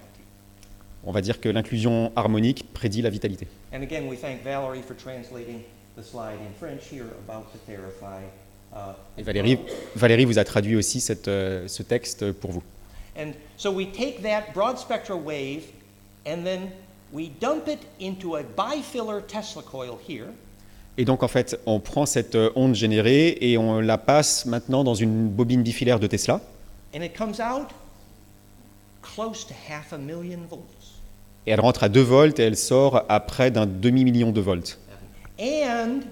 [SPEAKER 1] On va dire que l'inclusion harmonique prédit la vitalité.
[SPEAKER 2] And again, we thank Valerie for translating the slide in French here about the Therapy.
[SPEAKER 1] Et Valérie vous a traduit aussi ce texte pour vous.
[SPEAKER 2] And so we take that broad spectral wave and then we dump it into a bifiller Tesla coil here.
[SPEAKER 1] Et donc en fait, on prend cette onde générée et on la passe maintenant dans une bobine bifilaire de Tesla.
[SPEAKER 2] And it comes out close to 500,000 volts.
[SPEAKER 1] Et elle rentre à 2 volts et elle sort à près d'un demi-million de volts.
[SPEAKER 2] And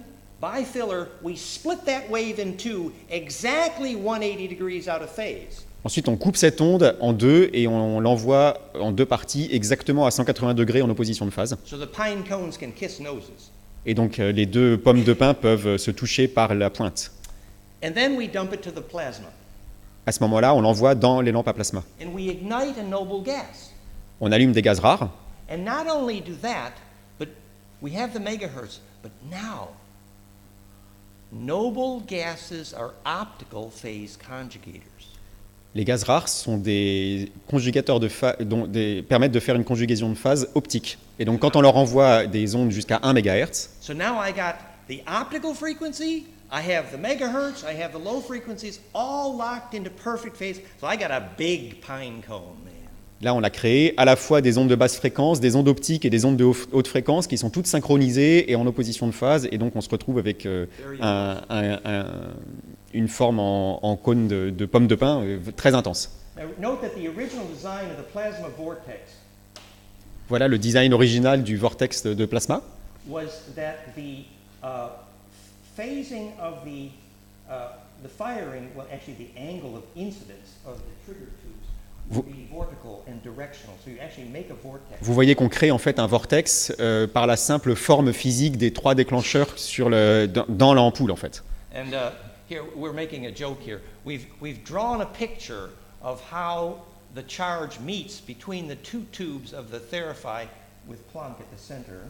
[SPEAKER 2] bifiller, we split that wave in two, exactly 180 degrees out of phase.
[SPEAKER 1] Ensuite, on coupe cette onde en deux et on l'envoie en deux parties exactement à 180 degrés en opposition de phase.
[SPEAKER 2] So the pine cones can kiss noses.
[SPEAKER 1] Et donc les deux pommes de pin peuvent se toucher par la pointe.
[SPEAKER 2] And then we dump it to the plasma.
[SPEAKER 1] À ce moment-là, on l'envoie dans les lampes à plasma.
[SPEAKER 2] And we ignite a noble gas.
[SPEAKER 1] On allume des gaz rares.
[SPEAKER 2] And not only do that, but we have the megahertz, but now noble gases are optical phase conjugators.
[SPEAKER 1] Les gaz rares sont des conjugateurs permettent de faire une conjugaison de phase optique. Et donc quand on leur envoie des ondes jusqu'à 1 MHz,
[SPEAKER 2] So now I got the optical frequency, I have the megahertz, I have the low frequencies, all locked into perfect phase. So I got a big pine cone, man.
[SPEAKER 1] là on a créé à la fois des ondes de basse fréquence, des ondes optiques et des ondes de haute fréquence qui sont toutes synchronisées et en opposition de phase. Et donc on se retrouve avec une forme en cône de pomme de pin très intense.
[SPEAKER 2] Now note that the original design of the plasma vortex
[SPEAKER 1] Voilà le design original du vortex de plasma.
[SPEAKER 2] was that the phasing of the firing, well, actually the angle of incidence of the trigger tubes would be vertical and directional. So you actually make a vortex.
[SPEAKER 1] Vous voyez qu'on crée en fait un vortex par la simple forme physique des trois déclencheurs dans l'ampoule en fait.
[SPEAKER 2] And here we're making a joke here. We've drawn a picture of how the charge meets between the two tubes of the Therapy with Planck at the center.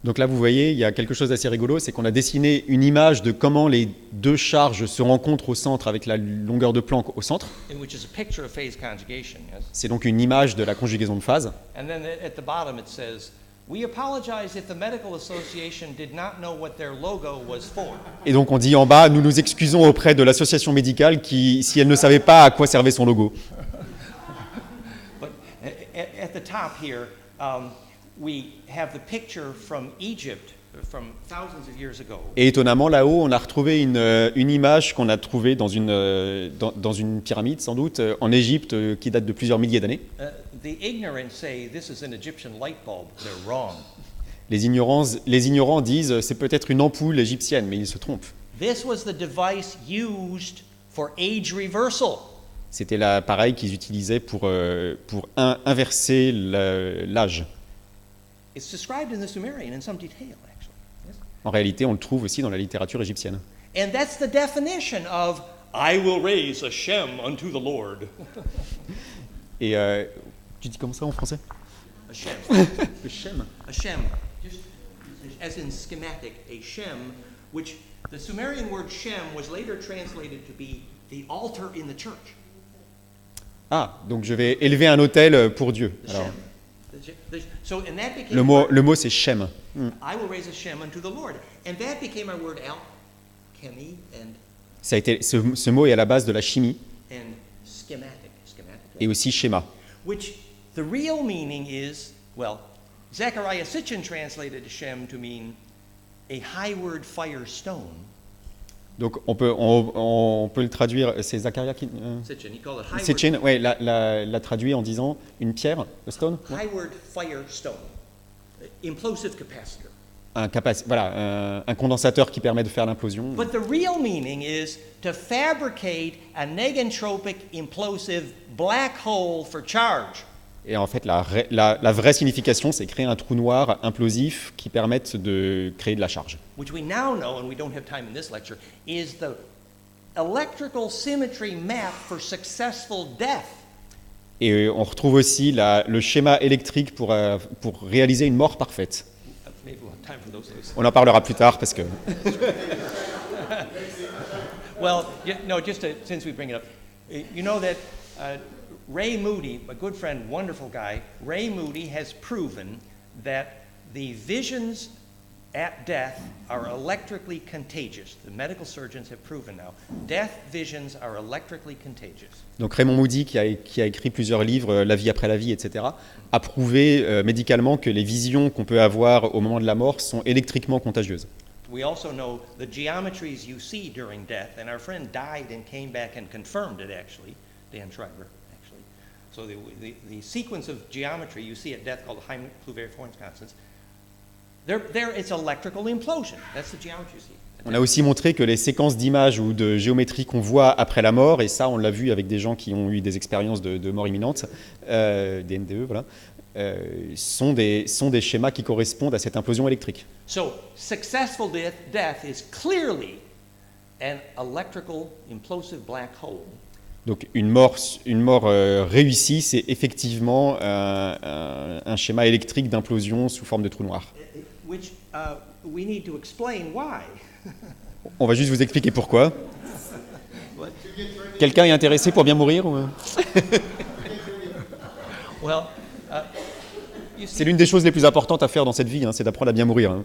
[SPEAKER 1] Donc là, vous voyez, il y a quelque chose d'assez rigolo, c'est qu'on a dessiné une image de comment les deux charges se rencontrent au centre avec la longueur de Planck au centre.
[SPEAKER 2] Which is a picture of phase conjugation, yes?
[SPEAKER 1] C'est donc une image de la conjugaison de phase.
[SPEAKER 2] And then at the bottom it says, "We apologize if the medical association did not know what their logo was for."
[SPEAKER 1] Et donc on dit en bas, nous nous excusons auprès de l'association médicale si elle ne savait pas à quoi servait son logo.
[SPEAKER 2] But at the top here, we have the picture from Egypt from thousands of years ago.
[SPEAKER 1] Et étonnamment, là-haut, on a retrouvé une image qu'on a trouvée dans une pyramide, sans doute, en Égypte, qui date de plusieurs milliers d'années.
[SPEAKER 2] The ignorant say this is an Egyptian light bulb. They're wrong.
[SPEAKER 1] Les ignorants disent c'est peut-être une ampoule égyptienne, mais ils se trompent.
[SPEAKER 2] This was the device used for age reversal.
[SPEAKER 1] C'était l'appareil qu'ils utilisaient pour inverser l'âge.
[SPEAKER 2] It's described in the Sumerian in some detail, actually. Yes?
[SPEAKER 1] En réalité, on le trouve aussi dans la littérature égyptienne.
[SPEAKER 2] And that's the definition of I will raise a Shem unto the Lord.
[SPEAKER 1] Et tu dis comme ça en français?
[SPEAKER 2] A Shem.
[SPEAKER 1] Le Shem.
[SPEAKER 2] A Shem. Just as in schematic, a Shem, which the Sumerian word Shem was later translated to be the altar in the church.
[SPEAKER 1] Ah, donc je vais élever un autel pour Dieu.
[SPEAKER 2] The
[SPEAKER 1] Alors,
[SPEAKER 2] Shem. So, and that became
[SPEAKER 1] le mot c'est Shem.
[SPEAKER 2] I will raise a Shem unto the Lord. And that became our word alchemy
[SPEAKER 1] Ça a été, ce mot est à la base de la chimie
[SPEAKER 2] and schematic.
[SPEAKER 1] et aussi schéma.
[SPEAKER 2] Which the real meaning is, well, Zechariah Sitchin translated Shem to mean a highward fire stone.
[SPEAKER 1] Donc on peut le traduire, c'est Zacharia qui...
[SPEAKER 2] Sitchin, he called it highward,
[SPEAKER 1] Sitchin, ouais, l'a traduit en disant une pierre, le stone,
[SPEAKER 2] highward fire stone, implosive capacitor.
[SPEAKER 1] un condensateur qui permet de faire l'implosion.
[SPEAKER 2] But the real meaning is to fabricate a negentropic implosive black hole for charge.
[SPEAKER 1] Et en fait, la vraie signification, c'est créer un trou noir implosif qui permette de créer de la charge.
[SPEAKER 2] Which we now know, and we don't have time in this lecture, is the electrical symmetry map for successful death.
[SPEAKER 1] Et on retrouve aussi le schéma électrique pour réaliser une mort parfaite.
[SPEAKER 2] Maybe we'll have time for those days.
[SPEAKER 1] On en parlera plus tard parce que...
[SPEAKER 2] Well, no, since we bring it up, you know that Ray Moody, a good friend, wonderful guy, Ray Moody has proven that the visions at death are electrically contagious. The medical surgeons have proven now. Death visions are electrically contagious.
[SPEAKER 1] Donc Raymond Moody, qui a écrit plusieurs livres, La vie après la vie, etc., a prouvé médicalement que les visions qu'on peut avoir au moment de la mort sont électriquement contagieuses.
[SPEAKER 2] We also know the geometries you see during death, and our friend died and came back and confirmed it actually, Dan Schreiber, actually. So the sequence of geometry you see at death called Heim-Pluvert-Forens constants, there it's electrical implosion. That's the geometry you see.
[SPEAKER 1] On a aussi montré que les séquences d'images ou de géométrie qu'on voit après la mort, et ça on l'a vu avec des gens qui ont eu des expériences de mort imminente, des NDE, voilà, sont des schémas qui correspondent à cette implosion électrique.
[SPEAKER 2] So successful death is clearly an electrical implosive black hole.
[SPEAKER 1] Donc une mort réussie, c'est effectivement un schéma électrique d'implosion sous forme de trou noir.
[SPEAKER 2] Which we need to explain why.
[SPEAKER 1] On va juste vous expliquer pourquoi. Quelqu'un est intéressé pour bien mourir ou...
[SPEAKER 2] Well, you see,
[SPEAKER 1] C'est l'une des choses les plus importantes à faire dans cette vie, hein, c'est d'apprendre à bien mourir. Hein.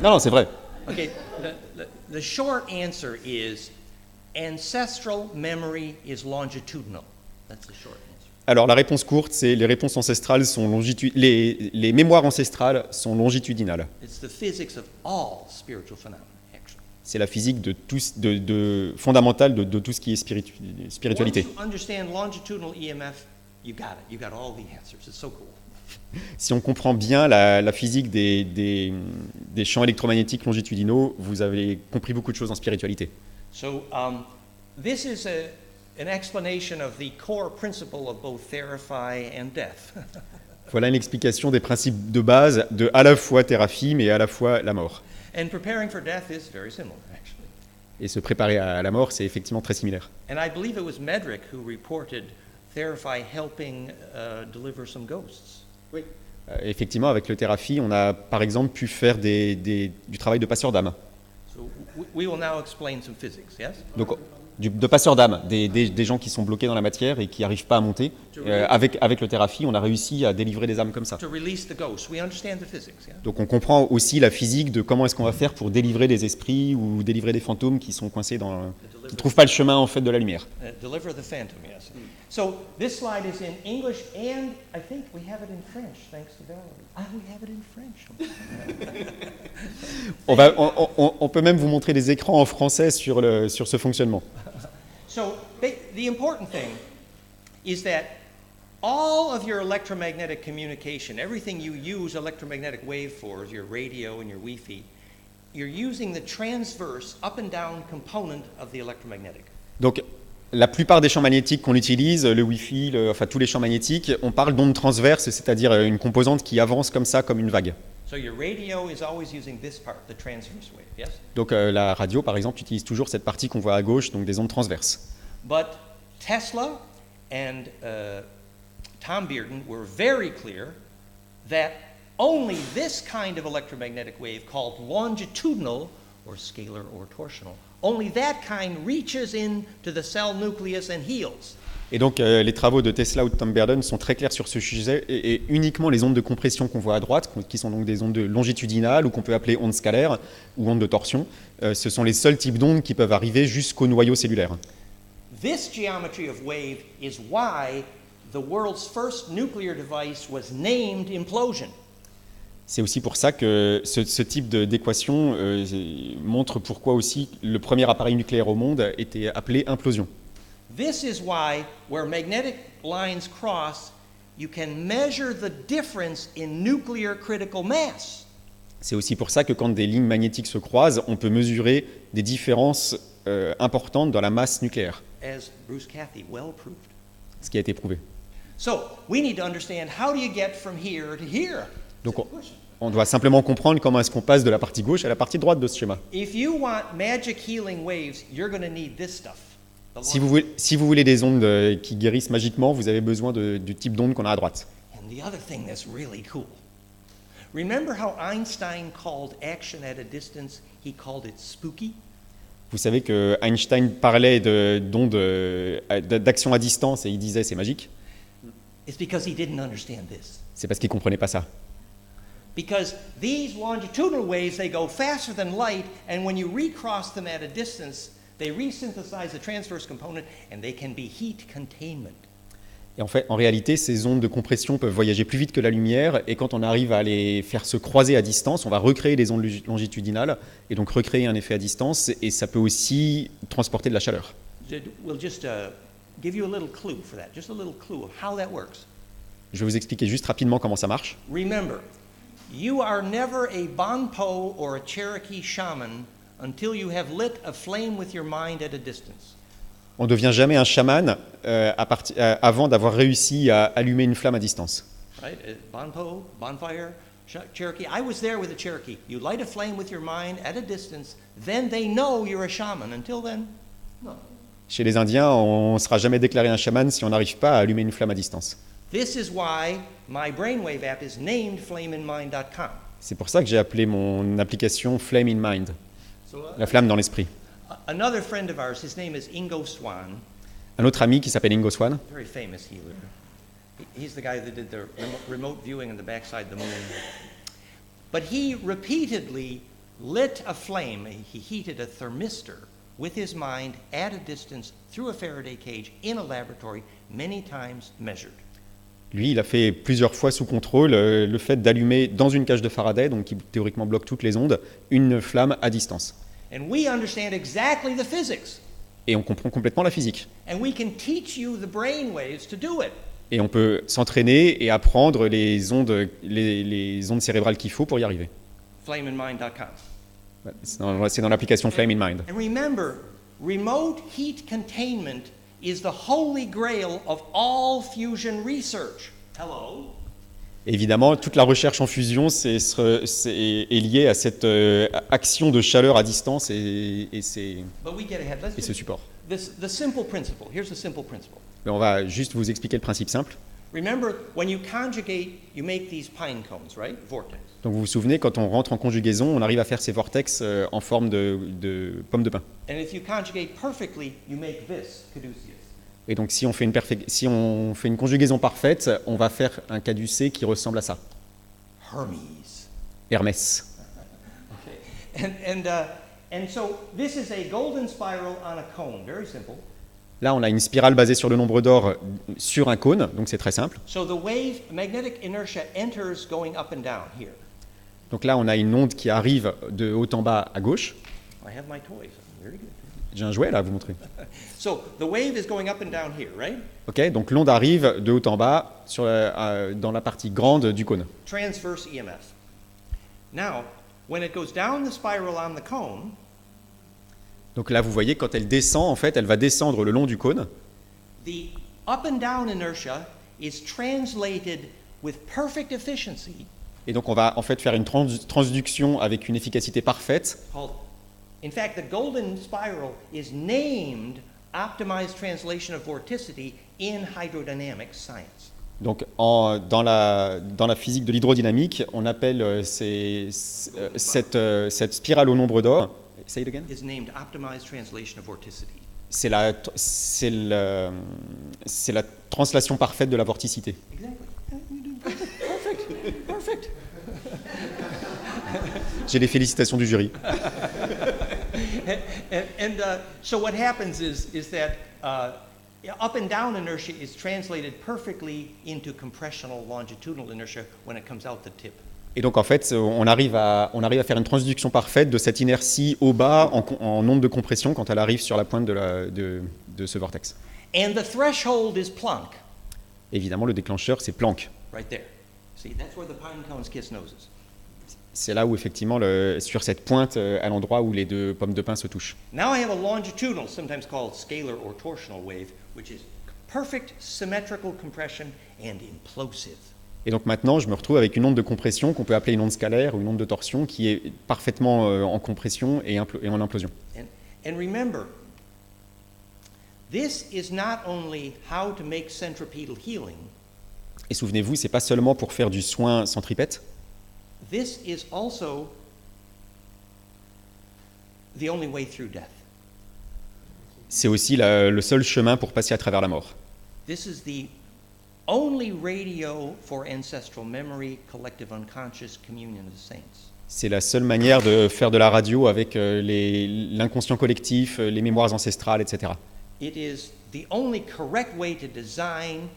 [SPEAKER 1] Non, c'est vrai.
[SPEAKER 2] okay, the short answer is ancestral memory is longitudinal. That's the short answer.
[SPEAKER 1] Alors la réponse courte, c'est les réponses ancestrales sont les mémoires ancestrales sont longitudinales.
[SPEAKER 2] It's the physics of all spiritual phenomena, actually.
[SPEAKER 1] C'est la physique fondamentale de tout ce qui est spiritualité.
[SPEAKER 2] Once you understand longitudinal EMF, you got it. You got all the answers. It's so cool.
[SPEAKER 1] Si on comprend bien la physique des champs électromagnétiques longitudinaux, vous avez compris beaucoup de choses en spiritualité.
[SPEAKER 2] So this is an explanation of the core principle of both therapy and death.
[SPEAKER 1] Voilà une explication des principes de base de à la fois thérapie, mais à la fois la mort.
[SPEAKER 2] And preparing for death is very similar, actually.
[SPEAKER 1] Et se préparer à la mort, c'est effectivement très similaire.
[SPEAKER 2] And I believe it was Medrick who reported therapy helping deliver some ghosts.
[SPEAKER 1] Oui. Effectivement, avec le thérapie, on a par exemple pu faire du travail de passeur d'âme.
[SPEAKER 2] So we will now explain some physics, yes?
[SPEAKER 1] Donc, de passeurs d'âme, des gens qui sont bloqués dans la matière et qui n'arrivent pas à monter. Avec le Thérapie, on a réussi à délivrer des âmes comme ça.
[SPEAKER 2] To release the ghosts. We understand the physics, yeah?
[SPEAKER 1] Donc on comprend aussi la physique de comment est-ce qu'on va faire pour délivrer des esprits ou délivrer des fantômes qui sont coincés qui ne trouvent pas le chemin en fait de la lumière.
[SPEAKER 2] Deliver the phantom, yes. So this slide is in English, and I think we have it in French, thanks to Valerie. Ah, we have it in French.
[SPEAKER 1] On peut même vous montrer des écrans en français sur ce fonctionnement.
[SPEAKER 2] So the important thing is that all of your electromagnetic communication, everything you use electromagnetic wave for, your radio and your Wi-Fi, you're using the transverse up and down component of the electromagnetic.
[SPEAKER 1] Donc la plupart des champs magnétiques qu'on utilise, le Wi-Fi, enfin tous les champs magnétiques, on parle d'ondes transverses, c'est-à-dire une composante qui avance comme ça, comme une vague.
[SPEAKER 2] So your radio is always using this part, the transverse wave, yes?
[SPEAKER 1] Donc la radio, par exemple, utilise toujours cette partie qu'on voit à gauche, donc des ondes transverses.
[SPEAKER 2] But Tesla and Tom Bearden were very clear that only this kind of electromagnetic wave called longitudinal or scalar or torsional, only that kind reaches into the cell nucleus and heals.
[SPEAKER 1] Et donc les travaux de Tesla ou de Tom Bearden sont très clairs sur ce sujet et uniquement les ondes de compression qu'on voit à droite, qui sont donc des ondes longitudinales ou qu'on peut appeler ondes scalaires ou ondes de torsion, ce sont les seuls types d'ondes qui peuvent arriver jusqu'au noyau cellulaire.
[SPEAKER 2] This geometry of wave is why the world's first nuclear device was named implosion.
[SPEAKER 1] C'est aussi pour ça que ce type d'équation montre pourquoi aussi le premier appareil nucléaire au monde était appelé implosion.
[SPEAKER 2] This is why, where magnetic lines cross, you can measure the difference in nuclear critical mass.
[SPEAKER 1] C'est aussi pour ça que quand des lignes magnétiques se croisent, on peut mesurer des différences importantes dans la masse nucléaire.
[SPEAKER 2] As Bruce Cathy well proved.
[SPEAKER 1] Ce qui a été prouvé.
[SPEAKER 2] So, we need to understand how do you get from here to here?
[SPEAKER 1] Donc on doit simplement comprendre comment est-ce qu'on passe de la partie gauche à la partie droite de ce schéma.
[SPEAKER 2] If you want magic healing waves, you're going to need this stuff.
[SPEAKER 1] Si vous voulez des ondes qui guérissent magiquement, vous avez besoin du type d'onde qu'on a à droite.
[SPEAKER 2] And the other thing that's really cool. Remember how Einstein called action at a distance, he called it spooky?
[SPEAKER 1] Vous savez que Einstein parlait d'ondes d'action à distance et il disait c'est magique.
[SPEAKER 2] It's because he didn't understand this.
[SPEAKER 1] C'est parce qu'il ne comprenait pas ça.
[SPEAKER 2] Because these longitudinal waves, they go faster than light, and when you recross them at a distance, they resynthesize the transverse component, and they can be heat containment.
[SPEAKER 1] Et en fait, en réalité, ces ondes de compression peuvent voyager plus vite que la lumière, et quand on arrive à les faire se croiser à distance, on va recréer des ondes longitudinales, et donc recréer un effet à distance, et ça peut aussi transporter de la chaleur.
[SPEAKER 2] We'll just give you a little clue for that, just a little clue of how that works.
[SPEAKER 1] Je vais vous expliquer juste rapidement comment ça marche.
[SPEAKER 2] Remember, you are never a Bonpo or a Cherokee shaman until you have lit a flame with your mind at a distance.
[SPEAKER 1] On ne devient jamais un chaman avant d'avoir réussi à allumer une flamme à distance.
[SPEAKER 2] Right? Bonpo, bonfire, Cherokee. I was there with a Cherokee. You light a flame with your mind at a distance, then they know you're a shaman. Until then, no.
[SPEAKER 1] Chez les Indiens, on ne sera jamais déclaré un chaman si on n'arrive pas à allumer une flamme à distance.
[SPEAKER 2] This is why my brainwave app is named flameinmind.com.
[SPEAKER 1] C'est pour ça que j'ai appelé mon application Flame in Mind, la flamme dans l'esprit.
[SPEAKER 2] Another friend of ours, his name is Ingo Swann.
[SPEAKER 1] Un autre ami qui s'appelle Ingo Swann,
[SPEAKER 2] Very famous healer. He's the guy that did the remote viewing on the backside of the moon. But he repeatedly lit a flame. He heated a thermistor with his mind at a distance through a Faraday cage in a laboratory, many times measured.
[SPEAKER 1] lui, il a fait plusieurs fois sous contrôle le fait d'allumer dans une cage de Faraday, donc qui théoriquement bloque toutes les ondes, une flamme à distance.
[SPEAKER 2] And we understand exactly the physics.
[SPEAKER 1] Et on comprend complètement la physique.
[SPEAKER 2] And we can teach you the brain waves to do it.
[SPEAKER 1] Et on peut s'entraîner et apprendre les ondes cérébrales qu'il faut pour y arriver.
[SPEAKER 2] Flameinmind.com.
[SPEAKER 1] C'est dans l'application Flame in Mind.
[SPEAKER 2] And remember, remote heat containment is the holy grail of all fusion research. Hello?
[SPEAKER 1] Évidemment, toute la recherche en fusion est liée à cette action de chaleur à distance et ce support.
[SPEAKER 2] The simple principle. Here's the simple principle.
[SPEAKER 1] Mais on va juste vous expliquer le principe simple.
[SPEAKER 2] Remember, when you conjugate, you make these pine cones, right? Vortex.
[SPEAKER 1] Donc vous vous souvenez, quand on rentre en conjugaison, on arrive à faire ces vortex en forme de pomme de pin.
[SPEAKER 2] And if you conjugate perfectly, you make this, caduceus.
[SPEAKER 1] Et donc si on fait une conjugaison parfaite, on va faire un caducée qui ressemble à ça.
[SPEAKER 2] Hermes.
[SPEAKER 1] Hermès.
[SPEAKER 2] Okay. And so this is a golden spiral on a cone, very simple.
[SPEAKER 1] Là, on a une spirale basée sur le nombre d'or sur un cône, donc c'est très simple.
[SPEAKER 2] So the wave, magnetic inertia enters going up and down here.
[SPEAKER 1] Donc là, on a une onde qui arrive de haut en bas à gauche.
[SPEAKER 2] I have my toys. Very good.
[SPEAKER 1] J'ai un jouet là à vous montrer.
[SPEAKER 2] So the wave is going up and down here, right?
[SPEAKER 1] Ok, donc l'onde arrive de haut en bas dans la partie grande du cône.
[SPEAKER 2] Transverse EMF. Now, when it goes down the spiral on the cone,
[SPEAKER 1] Donc là, vous voyez, quand elle descend, en fait, elle va descendre le long du cône.
[SPEAKER 2] the up and down inertia is translated with perfect efficiency
[SPEAKER 1] Et donc, on va en fait faire une transduction avec une efficacité parfaite.
[SPEAKER 2] called, in fact, the golden spiral is named optimized translation of vorticity in hydrodynamics science.
[SPEAKER 1] Donc, dans la physique de l'hydrodynamique, on appelle cette spirale au nombre d'or. Say it again.
[SPEAKER 2] Is named optimized translation of vorticity.
[SPEAKER 1] C'est la translation parfaite de la vorticité.
[SPEAKER 2] Exactly. You do perfect. Perfect.
[SPEAKER 1] J'ai les félicitations du jury.
[SPEAKER 2] So what happens is that up and down inertia is translated perfectly into compressional longitudinal inertia when it comes out the tip.
[SPEAKER 1] Et donc en fait, on arrive à faire une transduction parfaite de cette inertie au bas en onde de compression quand elle arrive sur la pointe de ce vortex.
[SPEAKER 2] And the threshold is Planck,
[SPEAKER 1] Évidemment, le déclencheur, c'est Planck.
[SPEAKER 2] right there. See, that's where the pine cones kiss noses.
[SPEAKER 1] C'est là où effectivement, sur cette pointe, à l'endroit où les deux pommes de pin se touchent.
[SPEAKER 2] Now I have a longitudinal, sometimes called scalar or torsional wave, which is perfect symmetrical compression and implosive.
[SPEAKER 1] Et donc maintenant, je me retrouve avec une onde de compression qu'on peut appeler une onde scalaire ou une onde de torsion qui est parfaitement en compression et en implosion.
[SPEAKER 2] And remember, this is not only how to make centripetal healing,
[SPEAKER 1] Et souvenez-vous, c'est pas seulement pour faire du soin centripète,
[SPEAKER 2] this is also the only way through death.
[SPEAKER 1] c'est aussi le seul chemin pour passer à travers la mort.
[SPEAKER 2] This is the only radio for ancestral memory, collective unconscious, communion of the saints.
[SPEAKER 1] C'est la seule manière de faire de la radio avec l'inconscient collectif, les mémoires ancestrales, etc.
[SPEAKER 2] It is the only correct way to design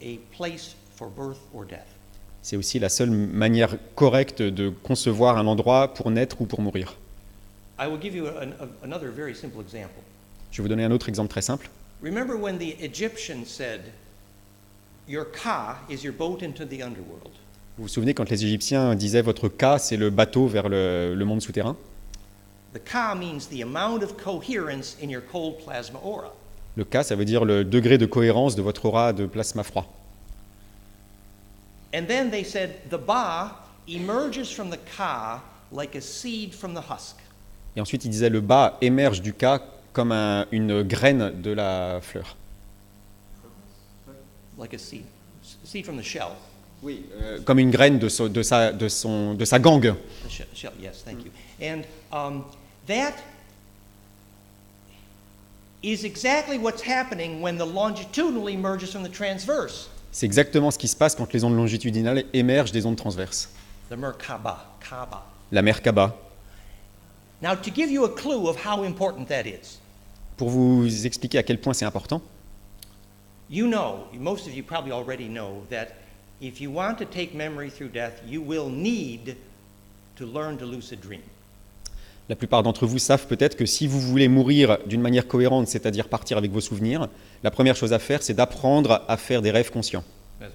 [SPEAKER 2] a place for birth or death.
[SPEAKER 1] C'est aussi la seule manière correcte de concevoir un endroit pour naître ou pour mourir.
[SPEAKER 2] I will give you another very simple example.
[SPEAKER 1] Je vais vous donner un autre exemple très simple.
[SPEAKER 2] Remember when the Egyptians said, your ka is your boat into the underworld.
[SPEAKER 1] Vous vous souvenez quand les Égyptiens disaient votre ka, c'est le bateau vers le monde souterrain?
[SPEAKER 2] The ka means the amount of coherence in your cold plasma aura.
[SPEAKER 1] Le ka, ça veut dire le degré de cohérence de votre aura de plasma froid.
[SPEAKER 2] And then they said the ba emerges from the ka like a seed from the husk.
[SPEAKER 1] Et ensuite, ils disaient le ba émerge du ka comme une graine de la fleur.
[SPEAKER 2] Like a seed. Seed from the shell.
[SPEAKER 1] Oui, comme une graine de sa gangue.
[SPEAKER 2] The shell, yes, thank you. And that is exactly what's happening when the longitudinal emerges from the transverse.
[SPEAKER 1] C'est exactement ce qui se passe quand les ondes longitudinales émergent des ondes transverses.
[SPEAKER 2] The Merkaba, Kaba.
[SPEAKER 1] La Merkaba.
[SPEAKER 2] Now, to give you a clue of how important that is,
[SPEAKER 1] Pour vous expliquer à quel point c'est important,
[SPEAKER 2] you know, most of you probably already know that if you want to take memory through death, you will need to learn to lucid dream.
[SPEAKER 1] la plupart d'entre vous savent peut-être que si vous voulez mourir d'une manière cohérente, c'est-à-dire partir avec vos souvenirs, la première chose à faire, c'est d'apprendre à faire des rêves conscients.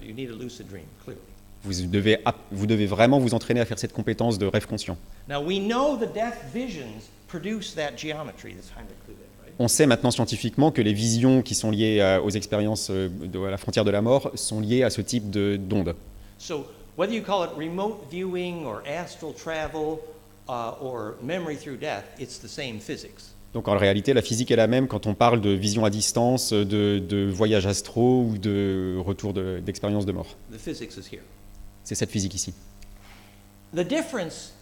[SPEAKER 2] You need a lucid dream, clearly.
[SPEAKER 1] Vous devez vraiment vous entraîner à faire cette compétence de rêve conscient.
[SPEAKER 2] Now, we know the death visions produce that geometry, this Heimlich-Lübeck, right?
[SPEAKER 1] On sait maintenant scientifiquement que les visions qui sont liées aux expériences à la frontière de la mort sont liées à ce type d'ondes.
[SPEAKER 2] So, whether you call it remote viewing or astral travel or memory through death, it's the same physics.
[SPEAKER 1] Donc en réalité, la physique est la même quand on parle de vision à distance, de voyage astro ou de retour d'expérience de mort.
[SPEAKER 2] The physics is here.
[SPEAKER 1] C'est cette physique ici.
[SPEAKER 2] The difference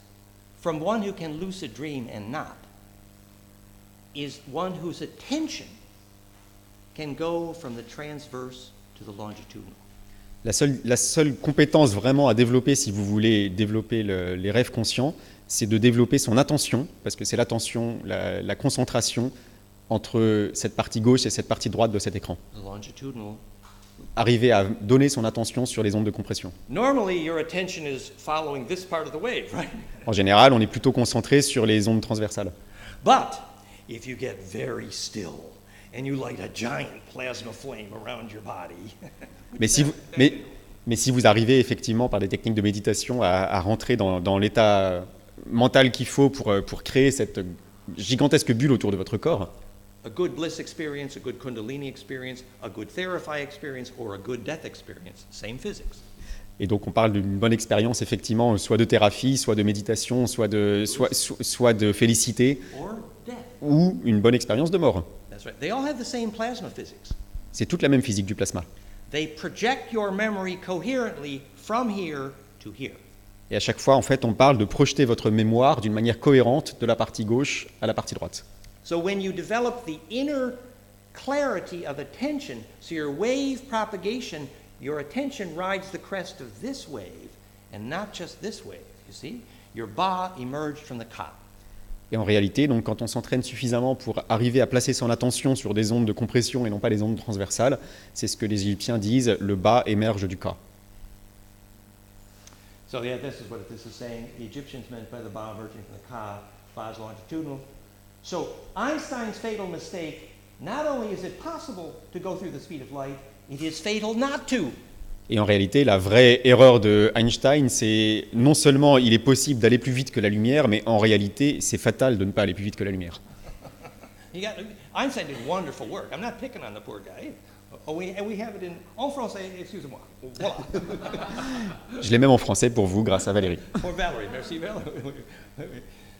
[SPEAKER 2] from one who can lucid dream and not is one whose attention can go from the transverse to the longitudinal.
[SPEAKER 1] La seule compétence vraiment à développer si vous voulez développer les rêves conscients, c'est de développer son attention, parce que c'est l'attention, la concentration entre cette partie gauche et cette partie droite de cet écran.
[SPEAKER 2] The longitudinal.
[SPEAKER 1] Arriver à donner son attention sur les ondes de compression.
[SPEAKER 2] Normally, your attention is following this part of the wave, right?
[SPEAKER 1] En général, on est plutôt concentré sur les ondes transversales.
[SPEAKER 2] But if you get very still and you light a giant plasma flame around your body,
[SPEAKER 1] Mais si vous arrivez effectivement par des techniques de méditation à rentrer dans l'état mental qu'il faut pour créer cette gigantesque bulle autour de votre corps,
[SPEAKER 2] a good bliss experience, a good kundalini experience, a good therapy experience, or a good death experience, same physics.
[SPEAKER 1] et donc on parle d'une bonne expérience effectivement, soit de thérapie, soit de méditation, soit de félicité,
[SPEAKER 2] Or death.
[SPEAKER 1] ou une bonne expérience de mort.
[SPEAKER 2] That's right. They all have the same plasma physics.
[SPEAKER 1] C'est toute la même physique du plasma.
[SPEAKER 2] They project your memory coherently from here to here.
[SPEAKER 1] Et à chaque fois, en fait, on parle de projeter votre mémoire d'une manière cohérente de la partie gauche à la partie droite.
[SPEAKER 2] So when you develop the inner clarity of attention, so your wave propagation, your attention rides the crest of this wave, and not just this wave, you see? Your ba emerged from the ka.
[SPEAKER 1] Et en réalité, donc, quand on s'entraîne suffisamment pour arriver à placer son attention sur des ondes de compression et non pas les ondes transversales, c'est ce que les Égyptiens disent, le bas émerge du ka.
[SPEAKER 2] So yeah, this is what this is saying. The Egyptians meant by the ba emerging from the ka, ba is longitudinal. So Einstein's fatal mistake, not only is it possible to go through the speed of light, it is fatal not to.
[SPEAKER 1] Et en réalité, la vraie erreur de Einstein, c'est non seulement il est possible d'aller plus vite que la lumière, mais en réalité, c'est fatal de ne pas aller plus vite que la lumière.
[SPEAKER 2] Einstein did wonderful work. I'm not picking on the poor guy. We have it en français, excusez-moi. Voilà.
[SPEAKER 1] Je l'ai même en français pour vous, grâce à Valérie.
[SPEAKER 2] For Valerie, merci Valerie.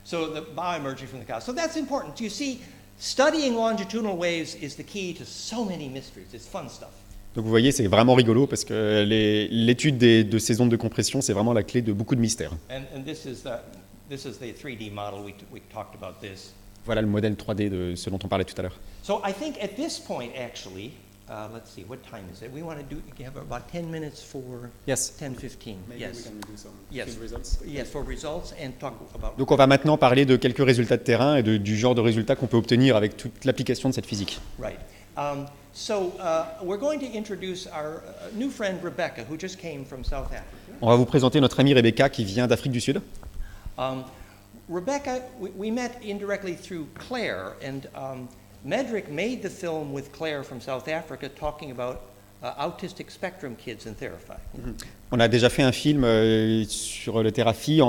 [SPEAKER 2] So the ba emerging from the ka. So that's important. You see, studying longitudinal waves is the key to so many mysteries. It's fun stuff.
[SPEAKER 1] Donc vous voyez, c'est vraiment rigolo parce que l'étude de ces ondes de compression, c'est vraiment la clé de beaucoup de mystères.
[SPEAKER 2] And this is the 3D model. We talked about this.
[SPEAKER 1] Voilà le modèle 3D de ce dont on parlait tout à l'heure.
[SPEAKER 2] So I think at this point, actually, let's see, what time is it? We want to have about 10 minutes for
[SPEAKER 1] Yes.
[SPEAKER 2] 10-15. Yes. Yes.
[SPEAKER 1] results.
[SPEAKER 2] Yes, for results and talk about.
[SPEAKER 1] Donc on va maintenant parler de quelques résultats de terrain et du genre de résultats qu'on peut obtenir avec toute l'application de cette physique.
[SPEAKER 2] Right. So we're going to introduce our new friend Rebecca, who just came from South Africa.
[SPEAKER 1] On va vous présenter notre amie Rebecca qui vient d'Afrique du Sud.
[SPEAKER 2] Rebecca, we met indirectly through Claire, and Medrick made the film with Claire from South Africa talking about autistic spectrum kids in therapy.
[SPEAKER 1] On a déjà fait un film sur le thérapie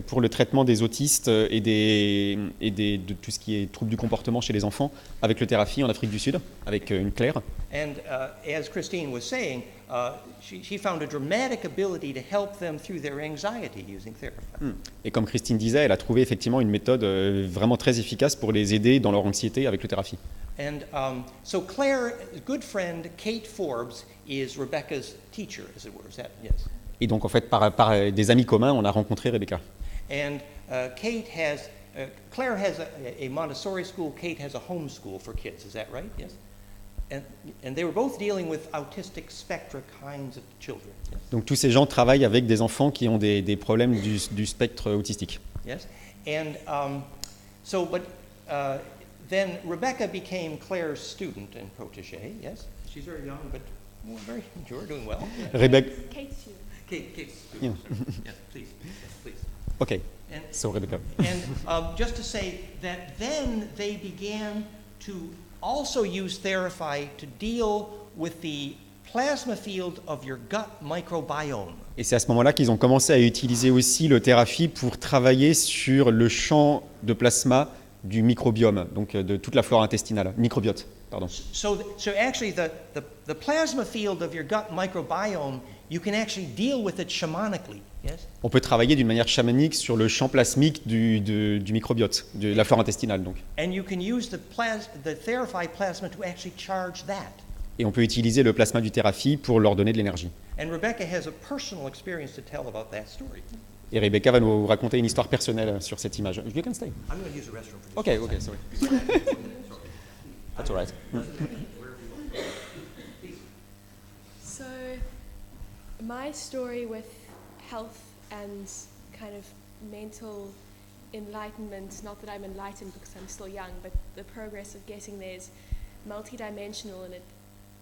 [SPEAKER 1] pour le traitement des autistes et de tout ce qui est troubles du comportement chez les enfants avec le thérapie en Afrique du Sud, avec une Claire.
[SPEAKER 2] And as Christine was saying, she found a dramatic ability to help them through their anxiety using therapy.
[SPEAKER 1] Et comme Christine disait, elle a trouvé effectivement une méthode vraiment très efficace pour les aider dans leur anxiété avec le thérapie.
[SPEAKER 2] And so Claire's good friend, Kate Forbes, is Rebecca's teacher, as it were. Is that, yes?
[SPEAKER 1] Et donc en fait, par des amis communs, on a rencontré Rebecca.
[SPEAKER 2] And Claire has a Montessori school, Kate has a home school for kids, is that right? Yes? And they were both dealing with autistic spectra kinds of children. Yes?
[SPEAKER 1] Donc tous ces gens travaillent avec des enfants qui ont des problèmes du spectre autistique.
[SPEAKER 2] Yes? And then Rebecca became Claire's student and protege, yes? She's very young, but you're doing well.
[SPEAKER 1] Rebecca.
[SPEAKER 3] Kate's student.
[SPEAKER 2] Kate's student.
[SPEAKER 1] Yeah.
[SPEAKER 2] Yes, please. Yes, please.
[SPEAKER 1] Okay.
[SPEAKER 2] And,
[SPEAKER 1] So Rebecca.
[SPEAKER 2] and just to say that then they began to also use Therapy to deal with the plasma field of your gut microbiome.
[SPEAKER 1] Et c'est à ce moment-là qu'ils ont commencé à utiliser aussi le thérapie pour travailler sur le champ de plasma du microbiome, donc de toute la flore intestinale, microbiote, pardon.
[SPEAKER 2] So actually the plasma field of your gut microbiome, you can actually deal with it shamanically. Yes?
[SPEAKER 1] On peut travailler d'une manière chamanique sur le champ plasmique du microbiote, de la flore intestinale donc.
[SPEAKER 2] And you can use the Therify plasma to actually charge that.
[SPEAKER 1] Et on peut utiliser le plasma du Thérapie pour leur donner de l'énergie.
[SPEAKER 2] And Rebecca has a personal experience to tell about that story.
[SPEAKER 1] Et Rebecca va nous raconter une histoire personnelle sur cette image. You can stay.
[SPEAKER 2] I'm going to use the restroom for
[SPEAKER 1] Okay, okay, sorry. That's all right.
[SPEAKER 3] So, my story with health and kind of mental enlightenment, not that I'm enlightened because I'm still young, but the progress of getting there is multidimensional, and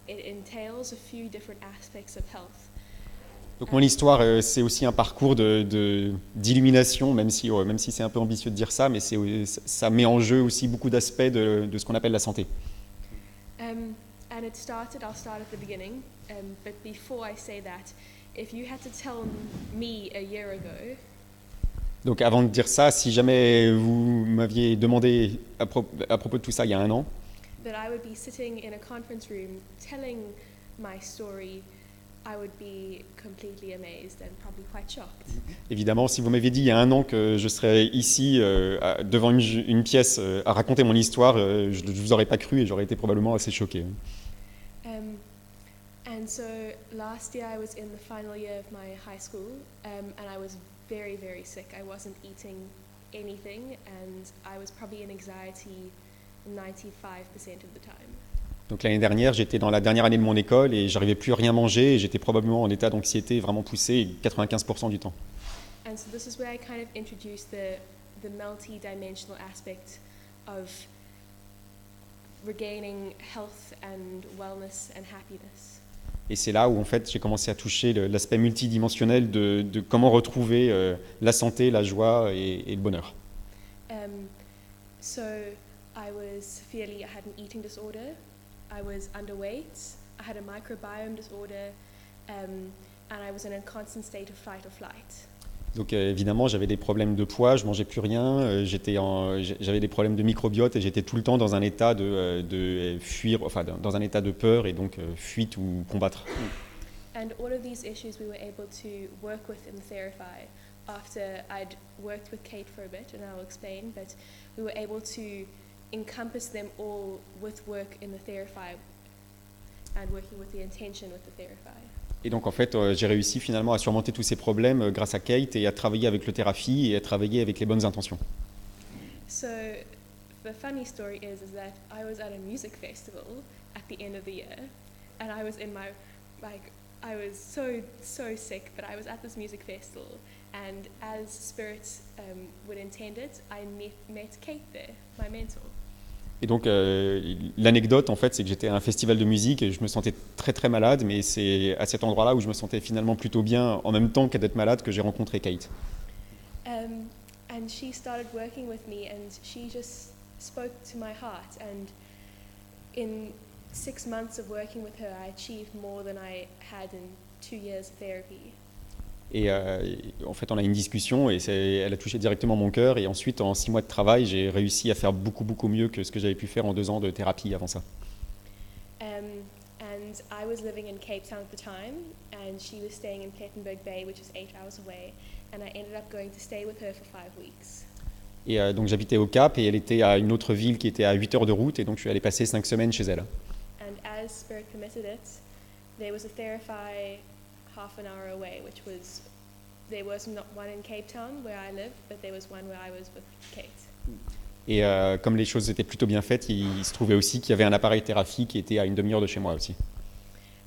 [SPEAKER 3] it entails a few different aspects of health.
[SPEAKER 1] Donc mon histoire, c'est aussi un parcours d'illumination, même si c'est un peu ambitieux de dire ça, mais ça met en jeu aussi beaucoup d'aspects de ce qu'on appelle la santé.
[SPEAKER 3] And I'll start at the beginning, but before I say that, if you had to tell me a year ago,
[SPEAKER 1] Donc avant de dire ça, si jamais vous m'aviez demandé à propos de tout ça il y a un an,
[SPEAKER 3] that I would be sitting in a conference room telling my story, I would be completely amazed and probably quite shocked.
[SPEAKER 1] évidemment, si vous m'aviez dit il y a un an que je serais ici devant une pièce à raconter mon histoire, je ne vous aurais pas cru et j'aurais été probablement assez choqué.
[SPEAKER 3] And so last year I was in the final year of my high school, and I was very, very sick. I wasn't eating anything, and I was probably in anxiety 95% of the time.
[SPEAKER 1] Donc l'année dernière, j'étais dans la dernière année de mon école et j'arrivais plus à rien manger et j'étais probablement en état d'anxiété vraiment poussé 95% du temps.
[SPEAKER 3] And so this is where I kind of introduced the multi-dimensional aspect of regaining health and wellness and happiness.
[SPEAKER 1] Et c'est là où en fait j'ai commencé à toucher l'aspect multidimensionnel de comment retrouver la santé, la joie et le bonheur.
[SPEAKER 3] So I had an eating disorder, I was underweight, I had a microbiome disorder, and I was in a constant state of fight or flight.
[SPEAKER 1] Donc évidemment j'avais des problèmes de poids, je mangeais plus rien, j'avais des problèmes de microbiote et j'étais tout le temps dans un état de fuir, enfin dans un état de peur et donc fuite ou combattre.
[SPEAKER 3] And all of these issues we were able to work with in Therify after I'd worked with Kate for a bit, and I'll explain, but we were able to encompass them all with work in the Therify and working with the intention with the Therify.
[SPEAKER 1] Et donc en fait j'ai réussi finalement à surmonter tous ces problèmes grâce à Kate et à travailler avec le Thérapie et à travailler avec les bonnes intentions.
[SPEAKER 3] So the funny story is that I was at a music festival at the end of the year, and I was in my, I was so sick, but I was at this music festival, and as Spirit would intend it, I met Kate there, my mentor.
[SPEAKER 1] Et donc l'anecdote en fait c'est que j'étais à un festival de musique et je me sentais très très malade, mais c'est à cet endroit-là où je me sentais finalement plutôt bien en même temps qu'à d'être malade que j'ai rencontré Kate.
[SPEAKER 3] And she started working with me, and she just spoke to my heart, and in 6 months of working with her, I achieved more than I had in 2 years of therapy.
[SPEAKER 1] Et en fait, on a une discussion et elle a touché directement mon cœur. Et ensuite, en 6 mois de travail, j'ai réussi à faire beaucoup, beaucoup mieux que ce que j'avais pu faire en 2 ans de thérapie avant ça.
[SPEAKER 3] And I was living in Cape Town at the time, and she was staying in Plettenberg Bay, which is 8 hours away. And I ended up going to stay with her for 5 weeks.
[SPEAKER 1] Et donc, j'habitais au Cap et elle était à une autre ville qui était à 8 heures de route. Et donc, je suis allé passer 5 semaines chez elle.
[SPEAKER 3] And as Spirit permitted it, there was a Therify half an hour away, which was, there was not one in Cape Town where I lived, but there was one where I was with Kate.
[SPEAKER 1] Et comme les choses étaient plutôt bien faites, il se trouvait aussi qu'il y avait un appareil thérapie qui était à une demi-heure de chez moi aussi.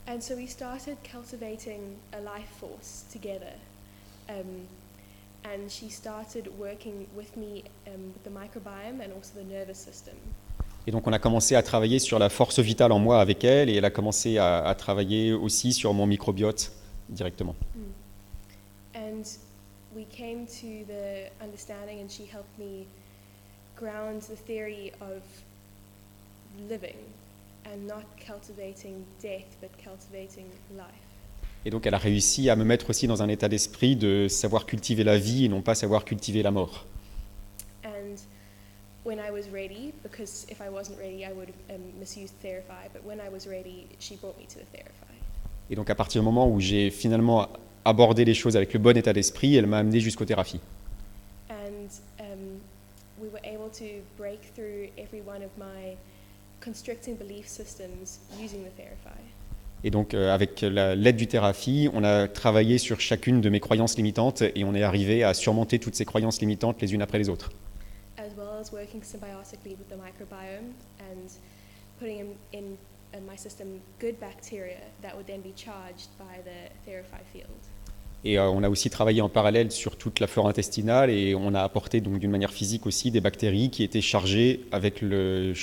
[SPEAKER 3] And so we started cultivating a life force together. And she started working with me with the microbiome and also the nervous system.
[SPEAKER 1] Et donc on a commencé à travailler sur la force vitale en moi avec elle et elle a commencé à travailler aussi sur mon microbiote directement.
[SPEAKER 3] And we came to the understanding, and she helped me ground the theory of living and not cultivating death but cultivating life.
[SPEAKER 1] Et donc elle a réussi à me mettre aussi dans un état d'esprit de savoir cultiver la vie et non pas savoir cultiver la mort.
[SPEAKER 3] And when I was ready, because if I wasn't ready, I would have misused Therify, but when I was ready, she brought me to the Therify.
[SPEAKER 1] Et donc à partir du moment où j'ai finalement abordé les choses avec le bon état d'esprit, elle m'a amené jusqu'au thérapie.
[SPEAKER 3] And we were able to break through every one of my constricting belief systems using the Therify.
[SPEAKER 1] Et donc, avec l'aide du thérapie, on a travaillé sur chacune de mes croyances limitantes et on est arrivé à surmonter toutes ces croyances limitantes les unes après les autres.
[SPEAKER 3] As well as working symbiotically with the microbiome and putting in my system good bacteria that would then be charged by the Therify field.
[SPEAKER 1] Et on a aussi travaillé en parallèle sur toute la flore intestinale et on a apporté donc d'une manière physique aussi des bactéries qui étaient chargées avec le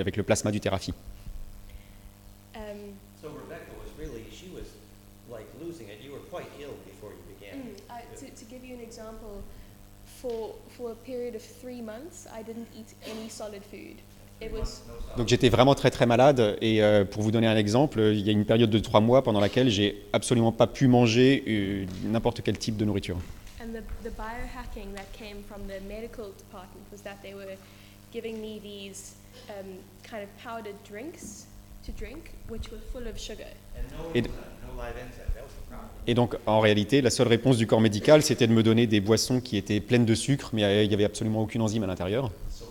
[SPEAKER 1] avec le plasma du thérapie.
[SPEAKER 2] So Rebecca was really, she was like losing it. You were quite ill before you began.
[SPEAKER 3] To give you an example, for a period of 3 months, I didn't eat any solid food. It was
[SPEAKER 1] Donc j'étais vraiment très très malade et pour vous donner un exemple, il y a une période de 3 mois pendant laquelle j'ai absolument pas pu manger n'importe quel type de nourriture.
[SPEAKER 3] and the biohacking that came from the medical department was that they were giving me these kind of powdered drinks to drink, which were full of sugar.
[SPEAKER 2] And no
[SPEAKER 1] It-
[SPEAKER 2] enzyme, no live enzyme. That was the problem.
[SPEAKER 1] Et donc en réalité, la seule réponse du corps médical, c'était de me donner des boissons qui étaient pleines de sucre, mais il n'y avait absolument aucune enzyme à l'intérieur.
[SPEAKER 2] So